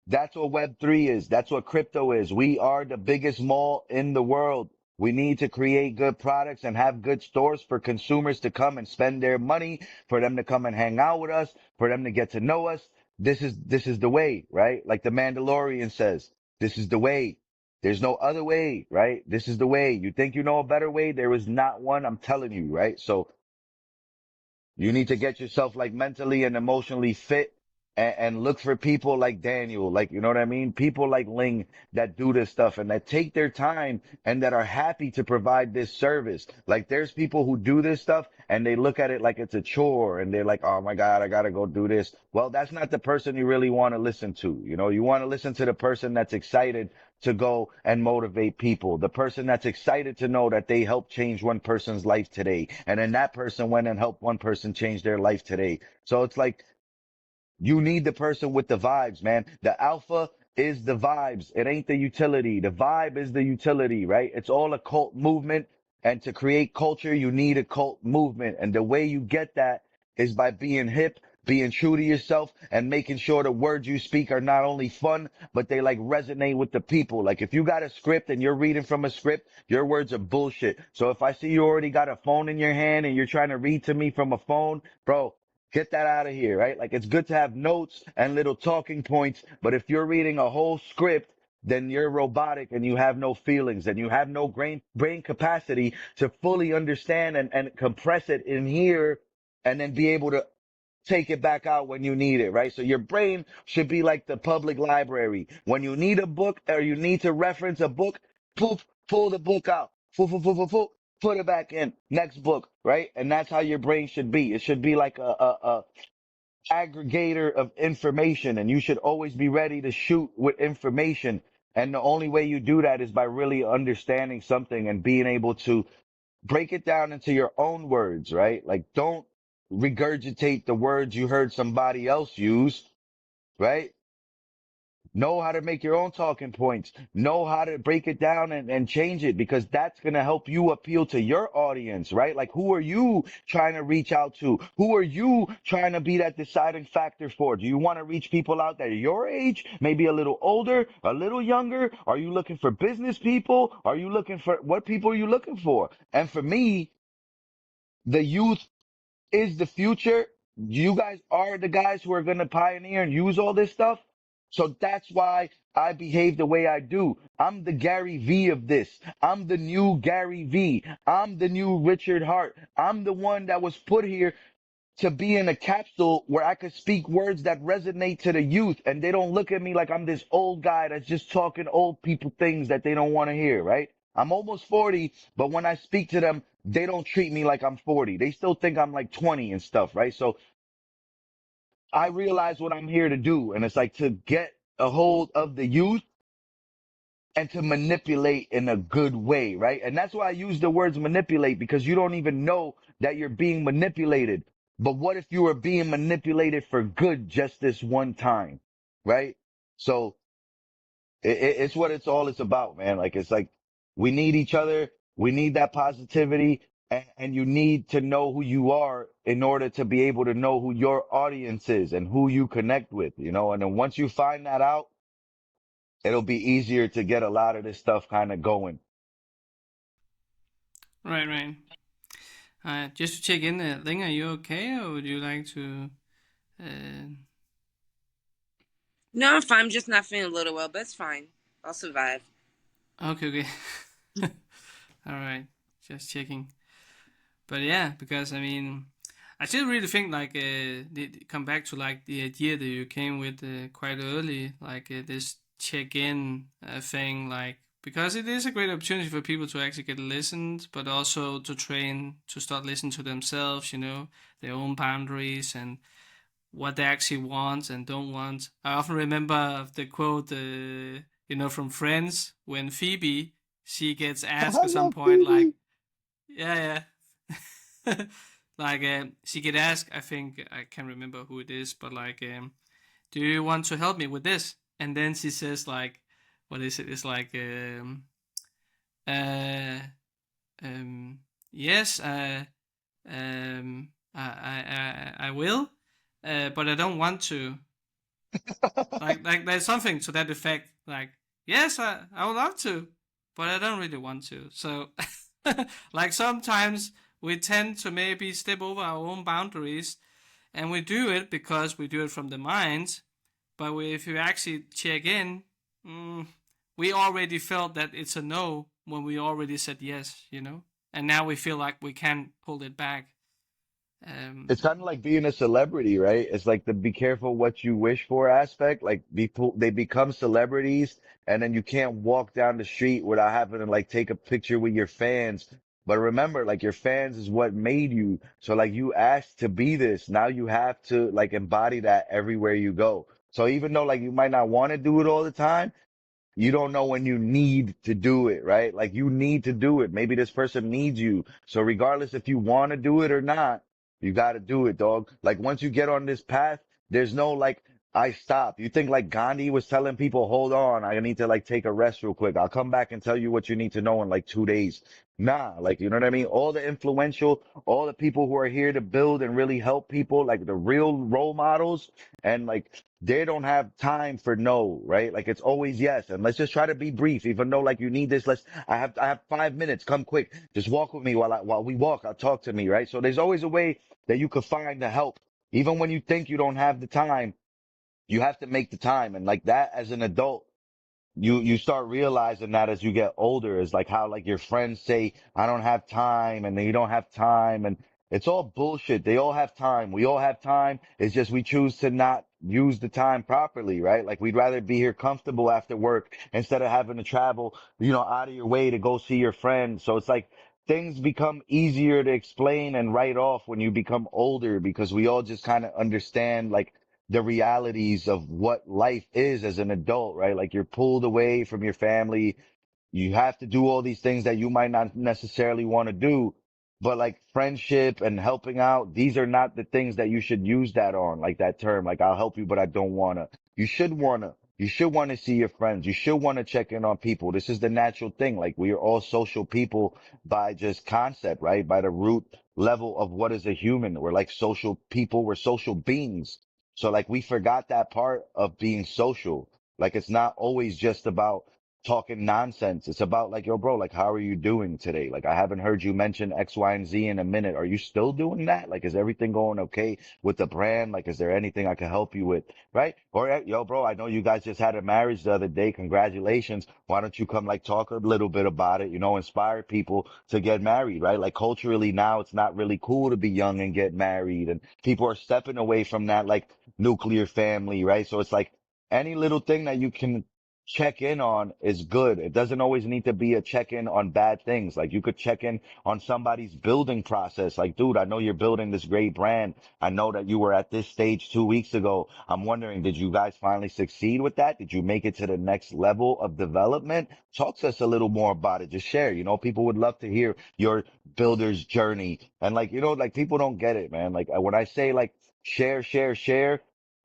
That's what Web3 is. That's what crypto is. We are the biggest mall in the world. We need to create good products and have good stores for consumers to come and spend their money, for them to come and hang out with us, for them to get to know us. This is the way, right? Like the Mandalorian says, this is the way. There's no other way, right? This is the way. You think you know a better way? There is not one. I'm telling you, right? So you need to get yourself like mentally and emotionally fit and look for people like Daniel, like, you know what I mean? People like Ling that do this stuff and that take their time and that are happy to provide this service. Like there's people who do this stuff and they look at it like it's a chore and they're like, oh my God, I gotta go do this. Well, that's not the person you really want to listen to. You know, you want to listen to the person that's excited to go and motivate people. The person that's excited to know that they helped change one person's life today. And then that person went and helped one person change their life today. So it's like, you need the person with the vibes, man. The alpha is the vibes. It ain't the utility. The vibe is the utility, right? It's all a cult movement. And to create culture, you need a cult movement. And the way you get that is by being hip, being true to yourself, and making sure the words you speak are not only fun, but they like resonate with the people. Like if you got a script and you're reading from a script, your words are bullshit. So if I see you already got a phone in your hand and you're trying to read to me from a phone, bro, get that out of here, right? Like it's good to have notes and little talking points, but if you're reading a whole script, then you're robotic and you have no feelings and you have no brain capacity to fully understand and compress it in here and then be able to take it back out when you need it, right? So your brain should be like the public library. When you need a book or you need to reference a book, poof, pull the book out. Poof, poof, poof, poof, poof, put it back in. Next book, right? And that's how your brain should be. It should be like a aggregator of information, and you should always be ready to shoot with information. And the only way you do that is by really understanding something and being able to break it down into your own words, right? Like don't regurgitate the words you heard somebody else use, right? Know how to make your own talking points. Know how to break it down and change it, because that's going to help you appeal to your audience, right? Like who are you trying to reach out to? Who are you trying to be that deciding factor for? Do you want to reach people out that are your age, maybe a little older, a little younger? Are you looking for business people? Are you looking for what people are you looking for? And for me, the youth is the future. You guys are the guys who are going to pioneer and use all this stuff. So that's why I behave the way I do. I'm the Gary V of this. I'm the new Gary V. I'm the new Richard Hart. I'm the one that was put here to be in a capsule where I could speak words that resonate to the youth, and they don't look at me like I'm this old guy that's just talking old people things that they don't want to hear, right? I'm almost 40, but when I speak to them, they don't treat me like I'm 40. They still think I'm like 20 and stuff, right? So I realize what I'm here to do, and it's like to get a hold of the youth and to manipulate in a good way, right? And that's why I use the words manipulate, because you don't even know that you're being manipulated. But what if you were being manipulated for good just this one time, right? So it's what it's about, man. Like, it's like we need each other. We need that positivity, and you need to know who you are in order to be able to know who your audience is and who you connect with, you know? And then once you find that out, it'll be easier to get a lot of this stuff kind of going. Right, right. Just to check in, Ling, are you okay, or would you like to? Uh... No, I'm fine. I'm just not feeling a little well, but it's fine. I'll survive. Okay, okay. All right, just checking. But yeah, because I mean, I still really think like come back to like the idea that you came with quite early, like this check-in thing, like because it is a great opportunity for people to actually get listened, but also to train to start listening to themselves, you know, their own boundaries and what they actually want and don't want. I often remember the quote, you know, from Friends when Phoebe she gets asked I at some love point, like, Phoebe. yeah, yeah, like she get asked. I think I can't remember who it is, but like, do you want to help me with this? And then she says like, what is it? It's like, uh, yes, I will, but I don't want to. Like there's something to that effect. Like, yes, I would love to, but I don't really want to. So, like sometimes we tend to maybe step over our own boundaries, and we do it because we do it from the mind. But if you actually check in, mm, we already felt that it's a no when we already said yes, you know, and now we feel like we can't pull it back. It's Um, kind of like being a celebrity, right? It's like the be careful what you wish for aspect. Like people, they become celebrities, and then you can't walk down the street without having to like take a picture with your fans. But remember, like your fans is what made you. So like you asked to be this. Now you have to like embody that everywhere you go. So even though like you might not want to do it all the time, you don't know when you need to do it, right? Like you need to do it. Maybe this person needs you. So regardless if you want to do it or not, you got to do it, dog. Like once you get on this path, there's no like, I stop. You think like Gandhi was telling people, hold on, I need to like take a rest real quick. I'll come back and tell you what you need to know in like 2 days. Nah, like, you know what I mean? All the influential, all the people who are here to build and really help people, like the real role models, and like they don't have time for no, right? Like it's always yes. And let's just try to be brief, even though like you need this. I have 5 minutes. Come quick. Just walk with me while we walk. I'll talk to me, right? So there's always a way that you could find to help. Even when you think you don't have the time, you have to make the time. And like that as an adult, you start realizing that as you get older is like how like your friends say, I don't have time, and then you don't have time, and it's all bullshit. They all have time. We all have time. It's just we choose to not use the time properly, right? Like we'd rather be here comfortable after work instead of having to travel, out of your way to go see your friends. So it's like things become easier to explain and write off when you become older because we all just kind of understand like the realities of what life is as an adult, right? Like you're pulled away from your family. You have to do all these things that you might not necessarily want to do. But like friendship and helping out, these are not the things that you should use that on, like that term. Like I'll help you, but I don't wanna. You should wanna see your friends. You should wanna check in on people. This is the natural thing. Like we are all social people by just concept, right? By the root level of what is a human. We're like social people. We're social beings. So like we forgot that part of being social. Like it's not always just about talking nonsense. It's about like, yo, bro, like, how are you doing today? Like, I haven't heard you mention X, Y, and Z in a minute. Are you still doing that? Like, is everything going okay with the brand? Like, is there anything I can help you with? Right? Or, yo, bro, I know you guys just had a marriage the other day. Congratulations. Why don't you come like talk a little bit about it, inspire people to get married, right? Like culturally now it's not really cool to be young and get married, and people are stepping away from that like nuclear family, right? So it's like any little thing that you can check in on is good. It doesn't always need to be a check in on bad things. Like you could check in on somebody's building process. Like, dude, I know you're building this great brand. I know that you were at this stage 2 weeks ago. I'm wondering, did you guys finally succeed with that? Did you make it to the next level of development? Talk to us a little more about it. Just share. People would love to hear your builder's journey. And like, like people don't get it, man. Like when I say like share, share, share,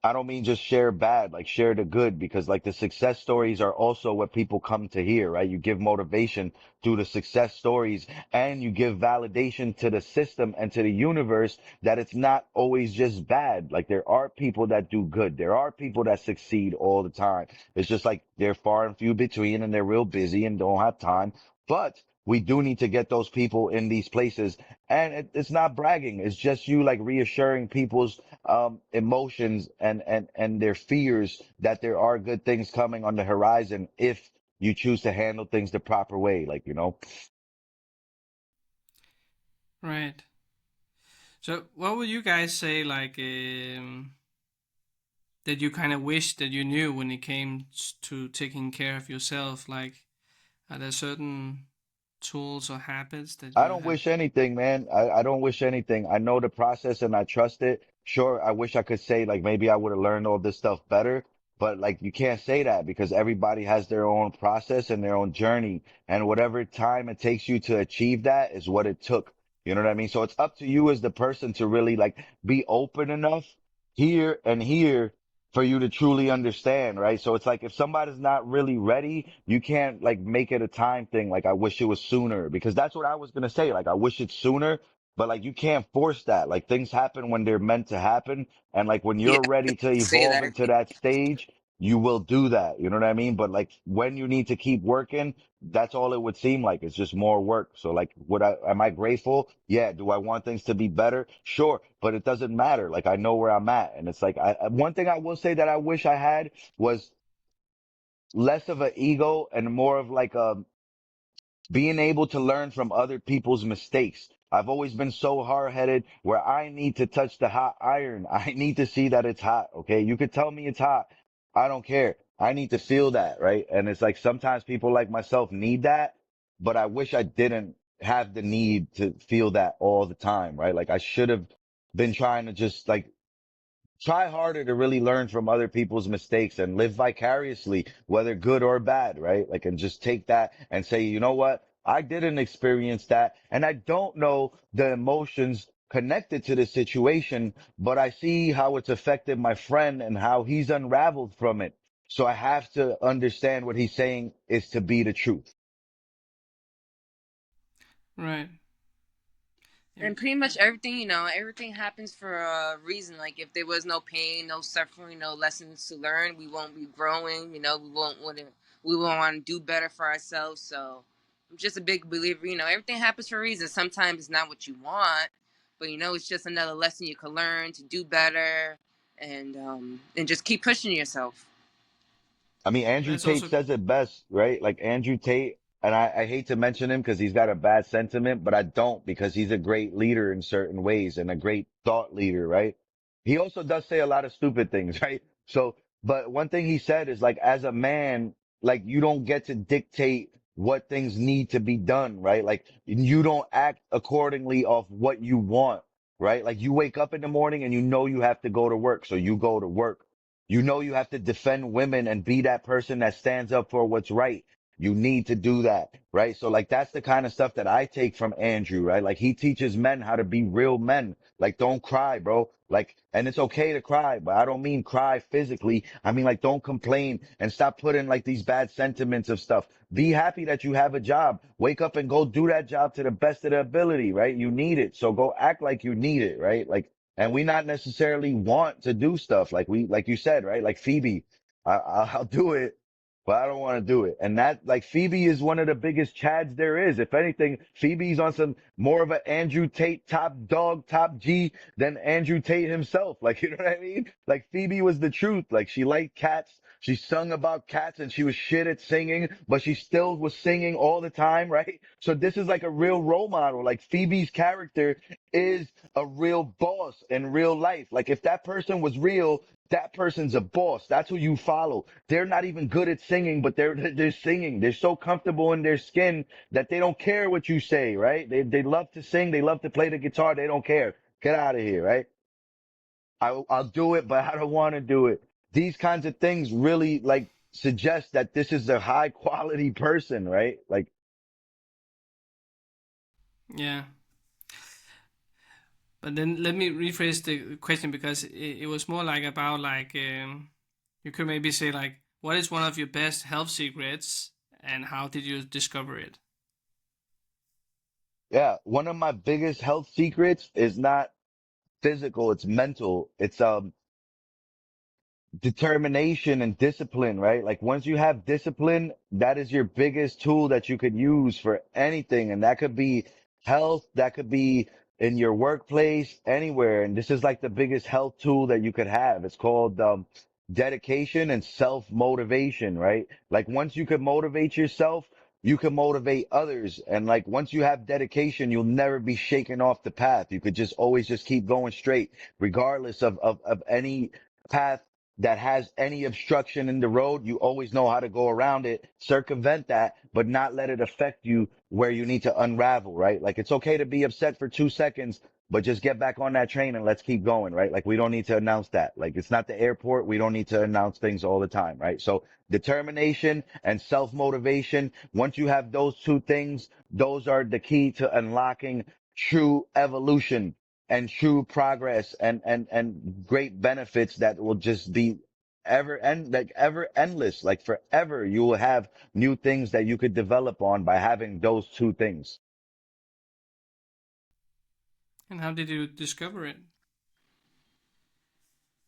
I don't mean just share bad, like share the good, because like the success stories are also what people come to hear, right? You give motivation through the success stories, and you give validation to the system and to the universe that it's not always just bad. Like there are people that do good. There are people that succeed all the time. It's just like they're far and few between and they're real busy and don't have time. But we do need to get those people in these places. And it's not bragging. It's just you like reassuring people's emotions and their fears that there are good things coming on the horizon if you choose to handle things the proper way, Right. So, what would you guys say, like, that you kind of wish that you knew when it came to taking care of yourself? Like, are there certain tools or habits that I you don't have? wish anything, man. I don't wish anything. I know the process and I trust it. Sure, I wish I could say like maybe I would have learned all this stuff better, but like you can't say that because everybody has their own process and their own journey, and whatever time it takes you to achieve that is what it took. You know what I mean? So it's up to you as the person to really like be open enough here for you to truly understand, right? So it's like if somebody's not really ready, you can't like make it a time thing. Like I wish it was sooner, because that's what I was gonna say. Like I wish it's sooner, but like you can't force that. Like things happen when they're meant to happen. And like when Yeah, you're ready to say evolve that. into that stage, you will do that. You know what I mean? But like when you need to keep working, that's all it would seem like. It's just more work. So like, am I grateful? Yeah. Do I want things to be better? Sure. But it doesn't matter. Like I know where I'm at. And it's like, one thing I will say that I wish I had was less of an ego and more of like a being able to learn from other people's mistakes. I've always been so hard headed where I need to touch the hot iron. I need to see that it's hot. Okay. You could tell me it's hot. I don't care. I need to feel that. Right. And it's like sometimes people like myself need that, but I wish I didn't have the need to feel that all the time. Right. Like I should have been trying to just like try harder to really learn from other people's mistakes and live vicariously, whether good or bad, right? Like, and just take that and say, you know what? I didn't experience that and I don't know the emotions connected to the situation, but I see how it's affected my friend and how he's unraveled from it. So I have to understand what he's saying is to be the truth. Right. Yeah. And pretty much everything, everything happens for a reason. Like if there was no pain, no suffering, no lessons to learn, we won't be growing. We won't want to do better for ourselves. So I'm just a big believer. Everything happens for a reason. Sometimes it's not what you want, but it's just another lesson you can learn to do better, and just keep pushing yourself. I mean, Andrew That's Tate also says it best, right? Like Andrew Tate, and I hate to mention him because he's got a bad sentiment, but I don't because he's a great leader in certain ways and a great thought leader, right? He also does say a lot of stupid things, right? So, but one thing he said is like, as a man, like you don't get to dictate what things need to be done, right? Like you don't act accordingly of what you want, right? Like you wake up in the morning and you know you have to go to work, so you go to work. You know you have to defend women and be that person that stands up for what's right. You need to do that, right? So like that's the kind of stuff that I take from Andrew, right? Like he teaches men how to be real men. Like don't cry, bro. Like, and it's okay to cry, but I don't mean cry physically. I mean like don't complain and stop putting like these bad sentiments of stuff. Be happy that you have a job. Wake up and go do that job to the best of the ability, right? You need it. So go act like you need it, right? Like, and we not necessarily want to do stuff like you said, right? Like Phoebe, I'll do it, but I don't want to do it. And that, like, Phoebe is one of the biggest chads there is. If anything, Phoebe's on some more of an Andrew Tate top dog, top G than Andrew Tate himself. Like, you know what I mean? Like, Phoebe was the truth. Like, she liked cats. She sung about cats and she was shit at singing, but she still was singing all the time, right? So this is like a real role model. Like, Phoebe's character is a real boss in real life. Like, if that person was real, that person's a boss. That's who you follow. They're not even good at singing, but they're singing. They're so comfortable in their skin that they don't care what you say, right? They love to sing. They love to play the guitar. They don't care. Get out of here, right? I'll do it, but I don't want to do it. These kinds of things really like suggest that this is a high quality person, right? Like, yeah. But then let me rephrase the question because it was more like about like you could maybe say like what is one of your best health secrets and how did you discover it? yeah, one of my biggest health secrets is not physical. It's mental. It's, determination and discipline, right? Like once you have discipline, that is your biggest tool that you could use for anything. And that could be health, that could be in your workplace, anywhere. And this is like the biggest health tool that you could have. It's called, dedication and self motivation, right? Like once you could motivate yourself, you can motivate others. And like once you have dedication, you'll never be shaken off the path. You could just always just keep going straight, regardless of any path that has any obstruction in the road. You always know how to go around it, circumvent that, but not let it affect you where you need to unravel, right? Like it's okay to be upset for 2 seconds, but just get back on that train and let's keep going, right? Like we don't need to announce that. Like it's not the airport. We don't need to announce things all the time, right? So determination and self motivation. Once you have those two things, those are the key to unlocking true evolution and true progress and great benefits that will just be ever endless. Like forever, you will have new things that you could develop on by having those two things. And how did you discover it?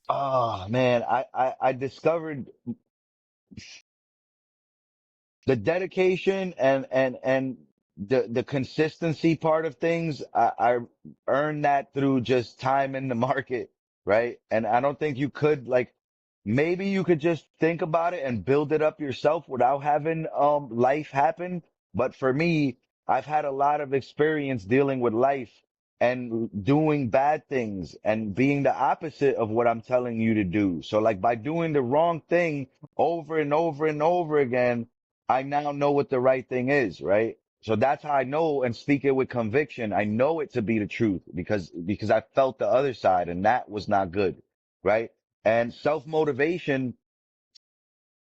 Oh man, I discovered the dedication and the consistency part of things. I earned that through just time in the market, right? And I don't think you could like, maybe you could just think about it and build it up yourself without having life happen. But for me, I've had a lot of experience dealing with life and doing bad things and being the opposite of what I'm telling you to do. So like by doing the wrong thing over and over and over again, I now know what the right thing is, right? So that's how I know and speak it with conviction. I know it to be the truth because I felt the other side and that was not good, right? And self motivation,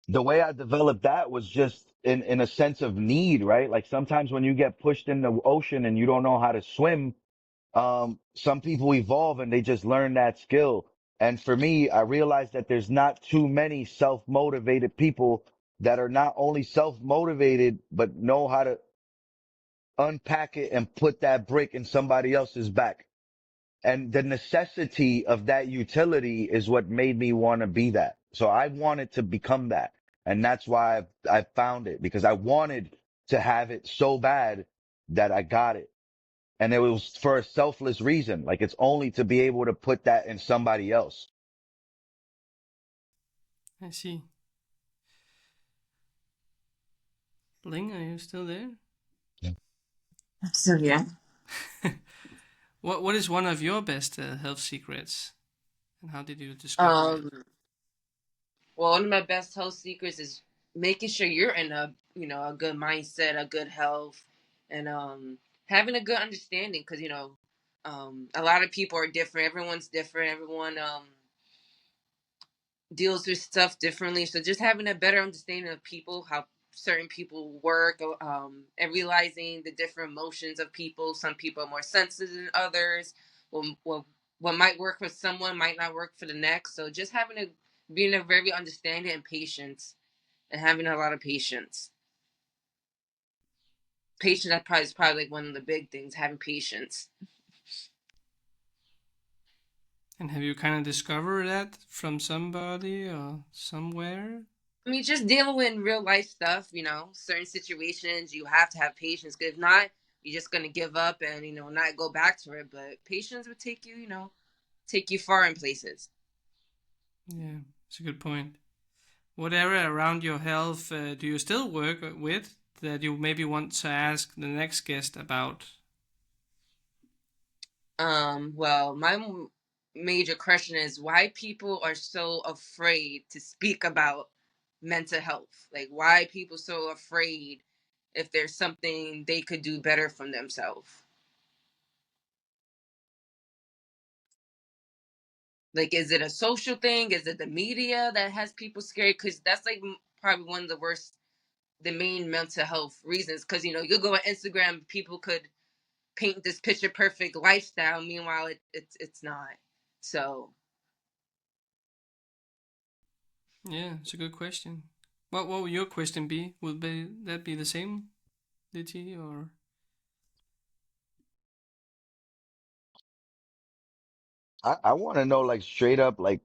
the way I developed that was just in a sense of need, right? Like sometimes when you get pushed in the ocean and you don't know how to swim, some people evolve and they just learn that skill. And for me, I realized that there's not too many self-motivated people that are not only self-motivated, but know how to unpack it and put that brick in somebody else's back. And the necessity of that utility is what made me want to be that. So I wanted to become that. And that's why I found it because I wanted to have it so bad that I got it. And it was for a selfless reason. Like it's only to be able to put that in somebody else. I see. Ling, are you still there? Yeah. So yeah. What is one of your best health secrets, and how did you discover it? Um. Well, one of my best health secrets is making sure you're in a a good mindset, a good health, and having a good understanding. Because a lot of people are different. Everyone's different. Everyone deals with stuff differently. So just having a better understanding of people, how certain people work, and realizing the different emotions of people. Some people are more sensitive than others. What might work for someone might not work for the next. So just being a very understanding and patience, and having a lot of patience. Patience, is probably like one of the big things. Having patience. And have you kind of discovered that from somebody or somewhere? I mean, just dealing with real life stuff, certain situations, you have to have patience. Because if not, you're just going to give up and, not go back to it. But patience would take you far in places. Yeah, it's a good point. What area around your health do you still work with that you maybe want to ask the next guest about? Well, my major question is why people are so afraid to speak about mental health. Like, why people so afraid if there's something they could do better from themselves. Like, is it a social thing? Is it the media that has people scared? Because that's like probably one of the worst, the main mental health reasons. Because you'll go on Instagram, people could paint this picture perfect lifestyle. Meanwhile, it's not. So, Yeah, it's a good question. What would your question be? That be the same, Liti, or? I want to know like straight up like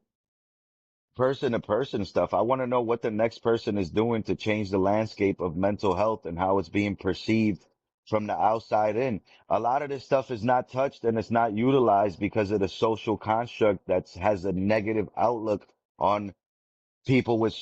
person to person stuff. I want to know what the next person is doing to change the landscape of mental health and how it's being perceived from the outside in. A lot of this stuff is not touched and it's not utilized because of the social construct that has a negative outlook on people with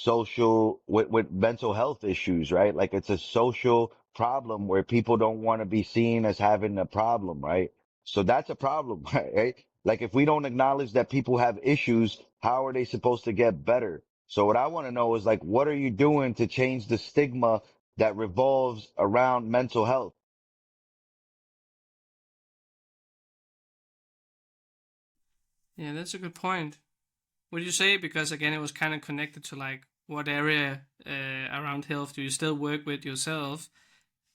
with mental health issues, right? Like it's a social problem where people don't want to be seen as having a problem, right? So that's a problem, right? Like if we don't acknowledge that people have issues, how are they supposed to get better? So what I want to know is like, what are you doing to change the stigma that revolves around mental health? Yeah, that's a good point. Would you say, because again it was kind of connected to like what area around health do you still work with yourself,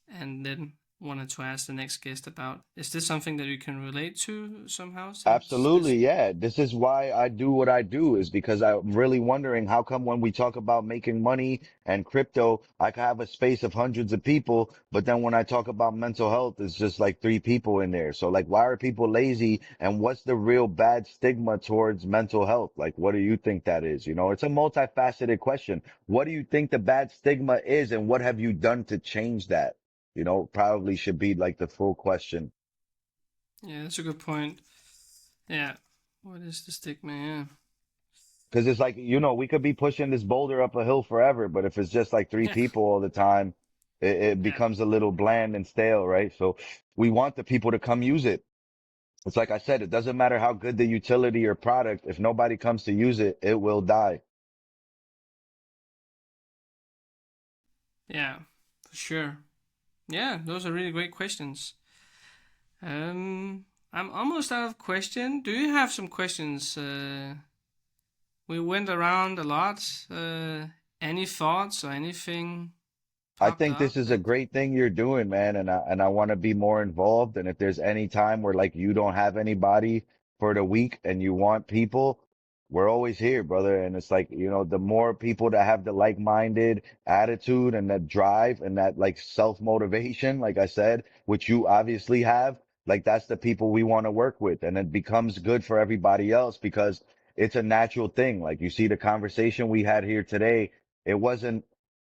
and then wanted to ask the next guest about, is this something that you can relate to somehow, since this? Absolutely, yeah. This is why I do what I do, is because I'm really wondering how come when we talk about making money and crypto, I can have a space of hundreds of people, but then when I talk about mental health, it's just like three people in there. So like, why are people lazy and what's the real bad stigma towards mental health? Like, what do you think that is? You know, it's a multifaceted question. What do you think the bad stigma is and what have you done to change that? You know, probably should be like the full question. Yeah, that's a good point. Yeah, what is the stigma? Yeah, Cause it's like, you know, we could be pushing this boulder up a hill forever, but if it's just like three yeah, people all the time, it yeah, becomes a little bland and stale, right? So we want the people to come use it. It's like I said, it doesn't matter how good the utility or product. If nobody comes to use it, it will die. yeah, for sure. Yeah, those are really great questions. I'm almost out of question. Do you have some questions? We went around a lot. Any thoughts or anything I popped think this up is a that? great thing you're doing, man. And I want to be more involved. And if there's any time where like you don't have anybody for the week and you want people, we're always here, brother. And it's like, you know, the more people that have the like-minded attitude and that drive and that like self-motivation, like I said, which you obviously have, like that's the people we want to work with. And it becomes good for everybody else because it's a natural thing. Like you see the conversation we had here today. It wasn't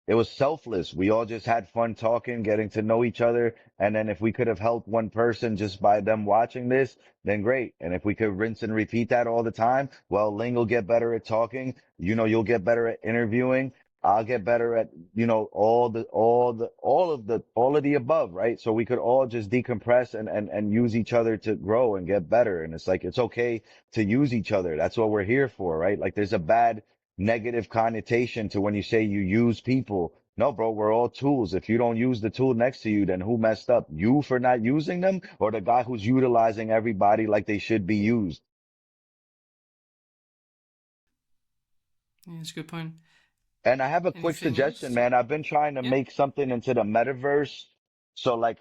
it was selfless. We all just had fun talking, getting to know each other. And then if we could have helped one person just by them watching this, then great. And if we could rinse and repeat that all the time, well, Ling will get better at talking. You know, you'll get better at interviewing. I'll get better at, all of the above, right? So we could all just decompress and use each other to grow and get better. And it's like, it's okay to use each other. That's what we're here for, right? Like there's a bad negative connotation to when you say you use people. No, bro, we're all tools. If you don't use the tool next to you, then who messed up? You for not using them, or the guy who's utilizing everybody like they should be used? Yeah, that's a good point. And I have a quick Anything suggestion, else? man. I've been trying to Yeah. make something into the metaverse. So like,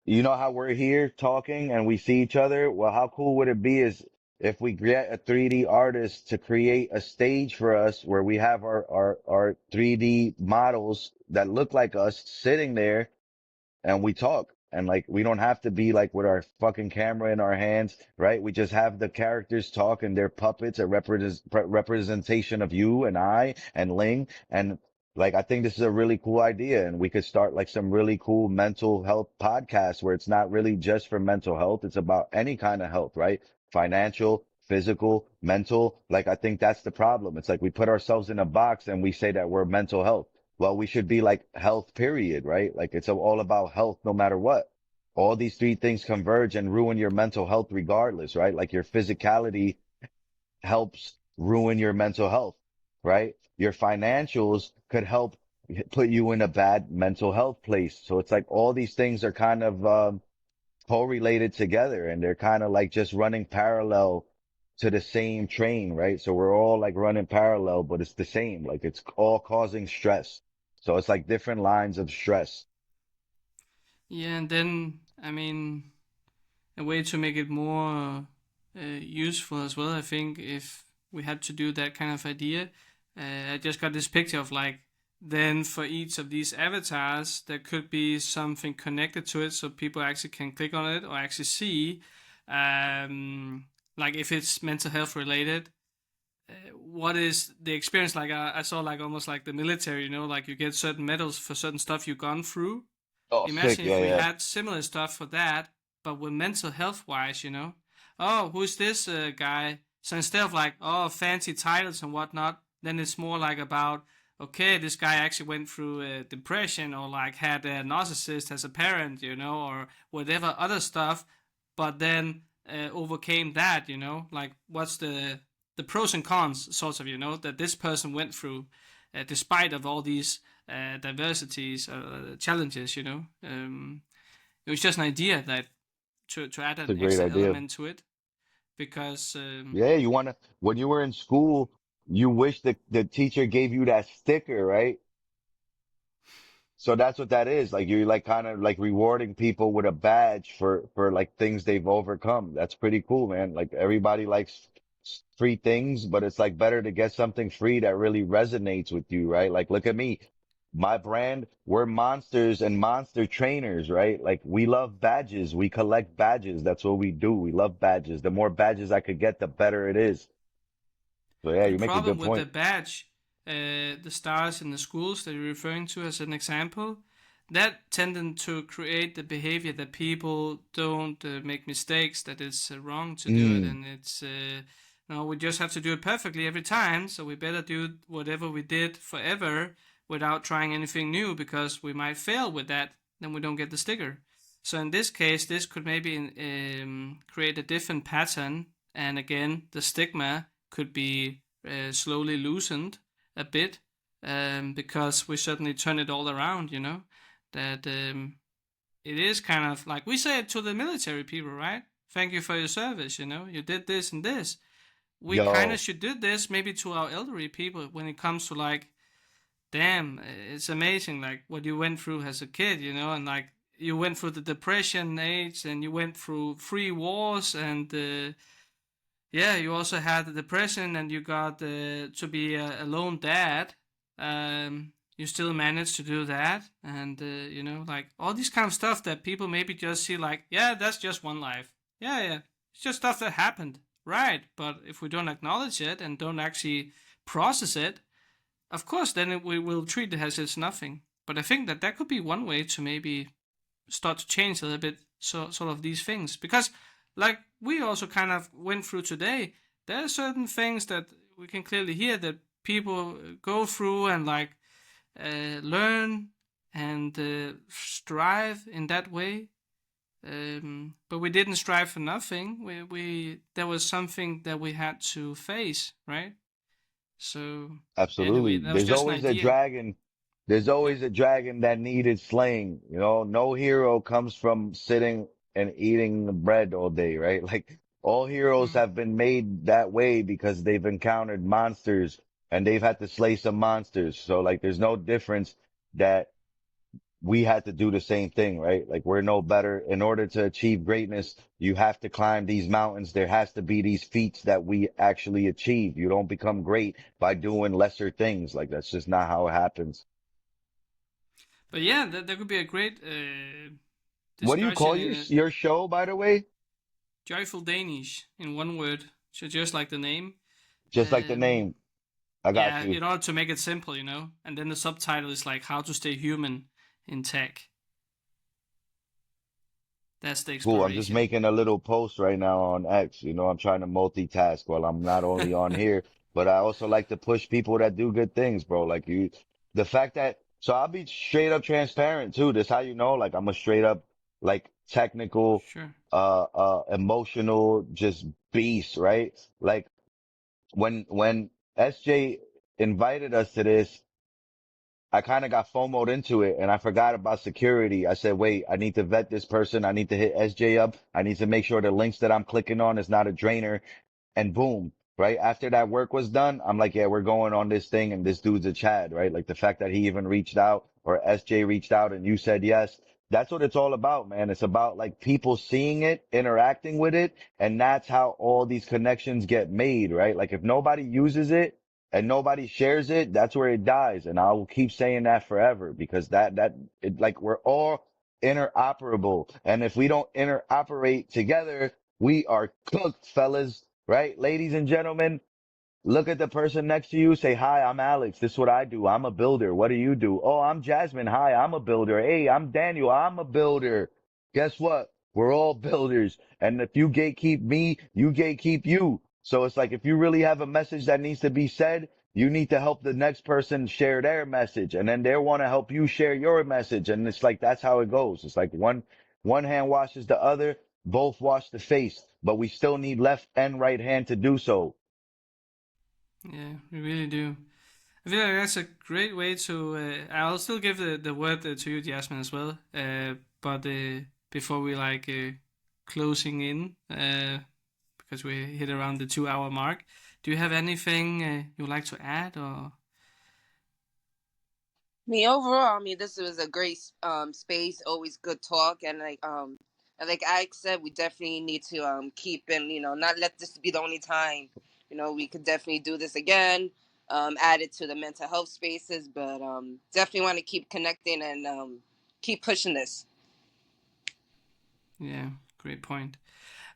you know how we're here talking and we see each other? Well, how cool would it be is if we get a 3D artist to create a stage for us where we have our 3D models that look like us sitting there and we talk. And like, we don't have to be like with our fucking camera in our hands, right? We just have the characters talk and they're puppets, a representation of you and I and Ling. And like, I think this is a really cool idea. And we could start like some really cool mental health podcasts where it's not really just for mental health. It's about any kind of health, right? Financial, physical, mental. Like, I think that's the problem. It's like we put ourselves in a box and we say that we're mental health. Well, we should be like health, period, right? Like it's all about health no matter what. All these three things converge and ruin your mental health regardless, right? Like your physicality helps ruin your mental health, right? Your financials could help put you in a bad mental health place. So it's like all these things are kind of, correlated together and they're kind of like just running parallel to the same train, right? So we're all like running parallel, but it's the same. Like it's all causing stress. So it's like different lines of stress. Yeah, and then I mean, a way to make it more useful as well. I think if we had to do that kind of idea, I just got this picture of like then for each of these avatars there could be something connected to it, so people actually can click on it or actually see, like if it's mental health related. What is the experience like? I saw like almost like the military, like you get certain medals for certain stuff you've gone through. Oh, sick. Imagine if Yeah, we yeah. had similar stuff for that, but with mental health wise. Oh, who's this guy? So instead of like, oh, fancy titles and whatnot, then it's more like about, okay, this guy actually went through depression or like had a narcissist as a parent, or whatever other stuff, but then overcame that, like what's the pros and cons, sort of, that this person went through, despite of all these diversities, challenges. It was just an idea that to add It's a an great extra idea. element to it because Yeah. When you were in school, you wish that the teacher gave you that sticker, right? So that's what that is. Like you're like kind of like rewarding people with a badge for like things they've overcome. That's pretty cool, man. Like everybody likes free things, but it's like better to get something free that really resonates with you, right? Like look at me. My brand, we're monsters and monster trainers, right? Like we love badges. We collect badges. That's what we do. We love badges. The more badges I could get, the better it is. So yeah, the you make a problem good with the point. badge, the stars in the schools that you're referring to as an example, that tended to create the behavior that people don't make mistakes, that it's wrong to do it, Mm, and it's no, we just have to do it perfectly every time. So we better do whatever we did forever without trying anything new because we might fail with that. Then we don't get the sticker. So in this case, this could maybe create a different pattern, and again, the stigma could be slowly loosened a bit, because we certainly turn it all around. That it is kind of like we say it to the military people, right? Thank you for your service. You did this and this. We kind of yo, should do this maybe to our elderly people when it comes to like, damn, it's amazing like what you went through as a kid, and like you went through the depression age and you went through 3 wars and yeah, you also had the depression and you got to be a lone dad. You still managed to do that, and like all these kind of stuff that people maybe just see like, yeah, that's just one life. Yeah, yeah, it's just stuff that happened, right? But if we don't acknowledge it and don't actually process it, of course, then we will treat it as it's nothing. But I think that that could be one way to maybe start to change a little bit, so sort of these things, because like we also kind of went through today, there are certain things that we can clearly hear that people go through, and like learn and strive in that way. But we didn't strive for nothing. We there was something that we had to face, right? So anyway, Absolutely. that was just an idea. There's Yeah. always a dragon that needed slaying. You know, no hero comes from sitting and eating bread all day, right? Like all heroes Mm. have been made that way because they've encountered monsters and they've had to slay some monsters. So like there's no difference that we had to do the same thing, right? Like we're no better. In order to achieve greatness, you have to climb these mountains. There has to be these feats that we actually achieve. You don't become great by doing lesser things. Like that's just not how it happens. But yeah, that could be a great What do you call discussion in a your show, by the way? joyful Danish in one word. So just like the name. Just like the Um, name. I got yeah, you. in order to make it simple, you know. And then the subtitle is like how to stay human in tech. That's the Cool. I'm just exploration. making a little post right now on X. You know, I'm trying to multitask while I'm not only on here, but I also like to push people that do good things, bro. Like you, the fact that, so I'll be straight up transparent too. This how you know, like I'm a straight up, like technical, Sure. emotional, just beast, right? Like when SJ invited us to this, I kind of got FOMO'd into it and I forgot about security. I said, wait, I need to vet this person. I need to hit SJ up. I need to make sure the links that I'm clicking on is not a drainer. And boom, right after that work was done, I'm like, yeah, we're going on this thing. And this dude's a Chad, right? Like the fact that he even reached out or SJ reached out and you said yes. That's what it's all about, man. It's about like people seeing it, interacting with it. And that's how all these connections get made, right? Like if nobody uses it, and nobody shares it, that's where it dies. And I will keep saying that forever because like we're all interoperable. And if we don't interoperate together, we are cooked, fellas, right? Ladies and gentlemen, look at the person next to you. Say, hi, I'm Alex. This is what I do. I'm a builder. What do you do? Oh, I'm Jasmine. Hi, I'm a builder. Hey, I'm Daniel. I'm a builder. Guess what? We're all builders. And if you gatekeep me, you gatekeep you. So it's like if you really have a message that needs to be said, you need to help the next person share their message. And then they want to help you share your message. And it's like that's how it goes. It's like one hand washes the other, both wash the face, but we still need left and right hand to do so. Yeah, we really do. I feel like that's a great way to. I'll still give the word to you, Jasmine, as well. But before we like closing in, because we hit around the 2 hour mark, do you have anything you'd like to add or? Me overall, I mean, this was a great space. Always good talk, and like Ike said, we definitely need to keep and not let this be the only time. We could definitely do this again. Add it to the mental health spaces, but definitely want to keep connecting and keep pushing this. Yeah, great point.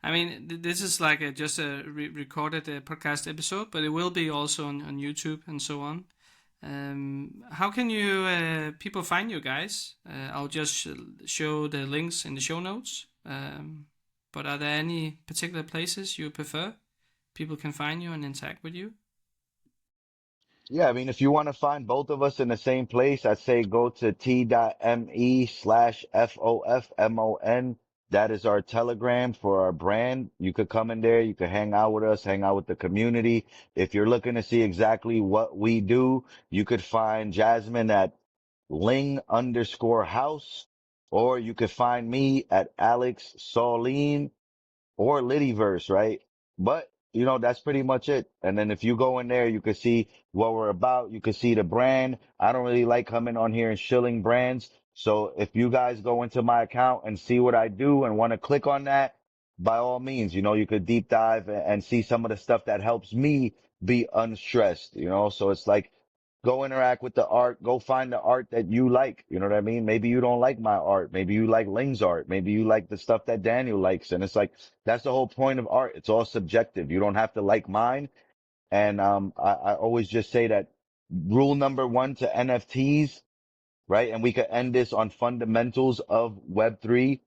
I mean, this is like just a recorded podcast episode, but it will be also on YouTube and so on. How can you people find you guys? I'll just show the links in the show notes. But are there any particular places you prefer people can find you and interact with you? Yeah, I mean, if you want to find both of us in the same place, I'd say go to t.me/FOFMON. That is our Telegram for our brand. You could come in there. You could hang out with us, hang out with the community. If you're looking to see exactly what we do, you could find Jasmine at Ling_Haus, or you could find me at Alex Saulin or Lidiverse, right? But that's pretty much it. And then if you go in there, you can see what we're about. You can see the brand. I don't really like coming on here and shilling brands. So if you guys go into my account and see what I do and want to click on that, by all means, you could deep dive and see some of the stuff that helps me be unstressed. So it's like, go interact with the art. Go find the art that you like. You know what I mean? Maybe you don't like my art. Maybe you like Ling's art. Maybe you like the stuff that Daniel likes. And it's like, that's the whole point of art. It's all subjective. You don't have to like mine. And, I always just say that rule number one to NFTs, right? And we could end this on fundamentals of Web3.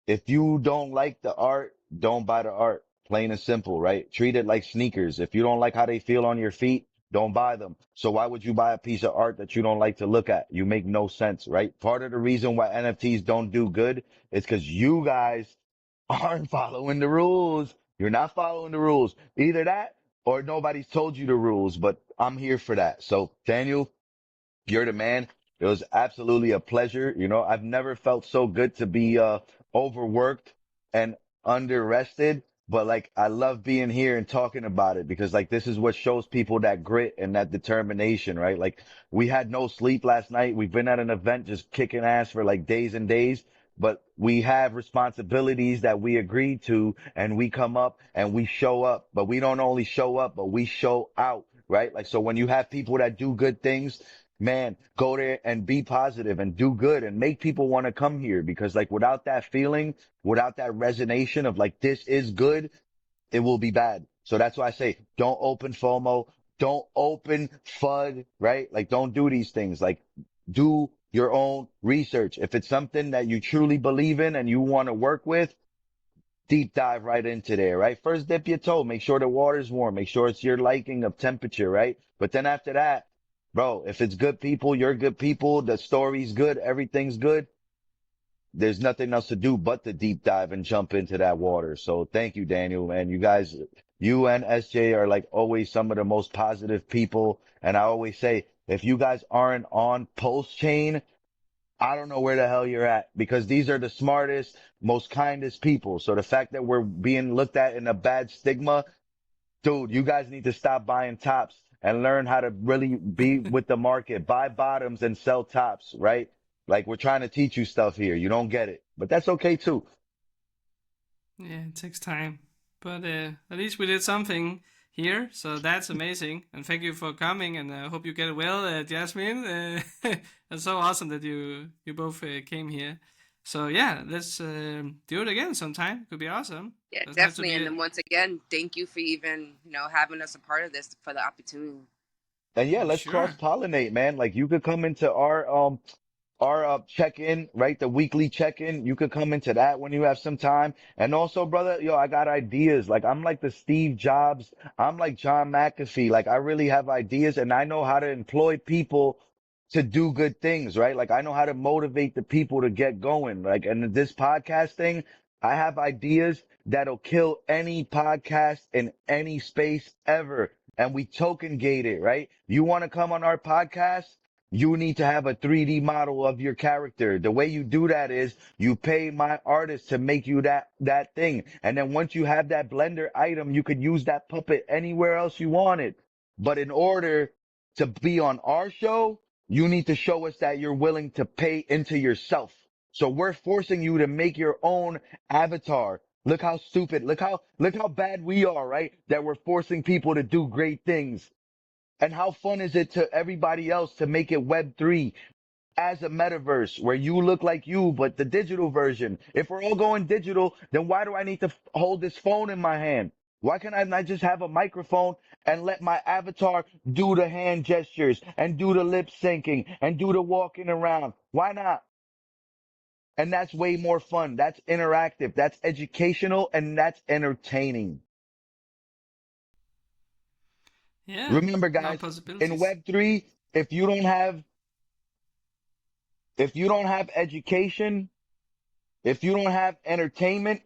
If you don't like the art, don't buy the art. Plain and simple, right? Treat it like sneakers. If you don't like how they feel on your feet, don't buy them. So why would you buy a piece of art that you don't like to look at? You make no sense, right? Part of the reason why NFTs don't do good is because you guys aren't following the rules. You're not following the rules. Either that or nobody's told you the rules, but I'm here for that. So Daniel, you're the man. It was absolutely a pleasure. You know, I've never felt so good to be overworked and under rested. But like, I love being here and talking about it because like this is what shows people that grit and that determination, right? Like we had no sleep last night. We've been at an event just kicking ass for like days and days, but we have responsibilities that we agreed to and we come up and we show up, but we don't only show up, but we show out, right? Like, so when you have people that do good things, man, go there and be positive and do good and make people want to come here because like without that feeling, without that resonation of like, this is good, it will be bad. So that's why I say, don't open FOMO. Don't open FUD, right? Like don't do these things. Like do your own research. If it's something that you truly believe in and you want to work with, deep dive right into there, right? First dip your toe, make sure the water's warm, make sure it's your liking of temperature, right? But then after that, bro, if it's good people, you're good people, the story's good, everything's good, there's nothing else to do but to deep dive and jump into that water. So thank you, Daniel, man. You guys, you and SJ are like always some of the most positive people. And I always say, if you guys aren't on Pulse Chain, I don't know where the hell you're at because these are the smartest, most kindest people. So the fact that we're being looked at in a bad stigma, dude, you guys need to stop buying tops and learn how to really be with the market. Buy bottoms and sell tops, right? Like we're trying to teach you stuff here. You don't get it, but that's okay too. Yeah, it takes time. But at least we did something here, so that's amazing. And thank you for coming, and I hope you get well, Jasmine. It's so awesome that you both came here. So yeah, let's do it again sometime. Could be awesome. Yeah, Doesn't have to definitely. be. And then once again, thank you for even, having us a part of this for the opportunity. And yeah, I'm let's cross sure. pollinate, man. Like you could come into our check-in, right? The weekly check-in. You could come into that when you have some time. And also, brother, yo, I got ideas. Like I'm like the Steve Jobs. I'm like John McAfee. Like I really have ideas and I know how to employ people to do good things, right? Like I know how to motivate the people to get going. Like, and this podcast thing, I have ideas that'll kill any podcast in any space ever. And we token gate it, right? You want to come on our podcast? You need to have a 3D model of your character. The way you do that is you pay my artist to make you that thing. And then once you have that Blender item, you could use that puppet anywhere else you want it. But in order to be on our show, you need to show us that you're willing to pay into yourself. So we're forcing you to make your own avatar. Look how stupid, look how bad we are, right? That we're forcing people to do great things. And how fun is it to everybody else to make it Web3 as a metaverse where you look like you, but the digital version? If we're all going digital, then why do I need to hold this phone in my hand? Why can't I not just have a microphone and let my avatar do the hand gestures and do the lip syncing and do the walking around? Why not? And that's way more fun. That's interactive. That's educational and that's entertaining. Yeah, Remember, no guys, in possibilities. Web3, if you don't have education, if you don't have entertainment,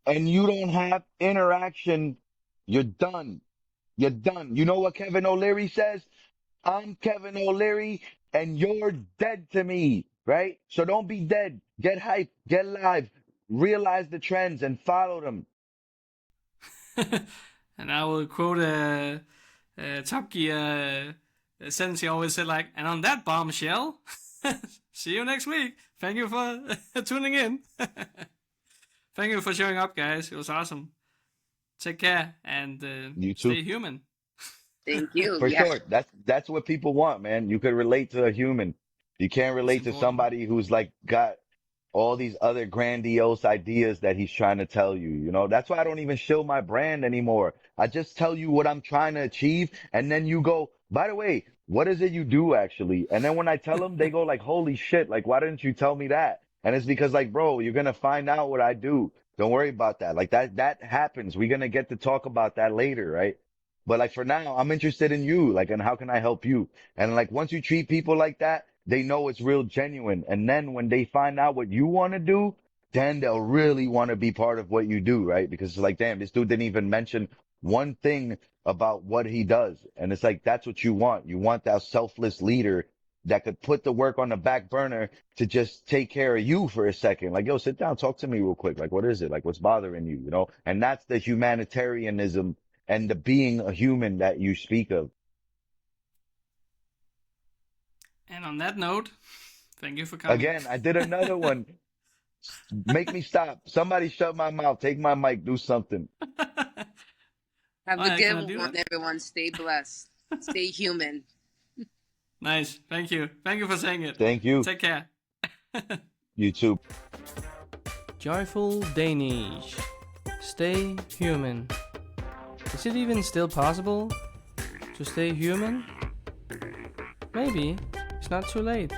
and you don't have interaction, you're done. You're done. You know what Kevin O'Leary says? I'm Kevin O'Leary and you're dead to me, right? So don't be dead. Get hype, get live, realize the trends and follow them. And I will quote Top Gear sentence he always said, like, and on that bombshell, see you next week. Thank you for tuning in. Thank you for showing up, guys. It was awesome. Take care and You too. stay human. Thank you. For Yeah. sure. That's what people want, man. You could relate to a human. You can't It's relate to important. somebody who's like got all these other grandiose ideas that he's trying to tell you. You know, that's why I don't even show my brand anymore. I just tell you what I'm trying to achieve. And then you go, by the way, what is it you do actually? And then when I tell them, they go like, holy shit. Like, why didn't you tell me that? And it's because like, bro, you're going to find out what I do. Don't worry about that. Like that happens. We're going to get to talk about that later, right? But like for now, I'm interested in you, like, and how can I help you? And like once you treat people like that, they know it's real genuine. And then when they find out what you want to do, then they'll really want to be part of what you do, right? Because it's like, damn, this dude didn't even mention one thing about what he does. And it's like, that's what you want. You want that selfless leader that could put the work on the back burner to just take care of you for a second. Like, yo, sit down, talk to me real quick. Like, what is it? Like, what's bothering you? You know? And that's the humanitarianism and the being a human that you speak of. And on that note, thank you for coming. Again, I did another one. Make me stop. Somebody shut my mouth. Take my mic. Do something. Have Alright, a can I good do one, that? everyone. Stay blessed. Stay human. Nice. Thank you. Thank you for saying it. Thank you. Take care. You too. Joyful Danish. Stay human. Is it even still possible to stay human? Maybe it's not too late.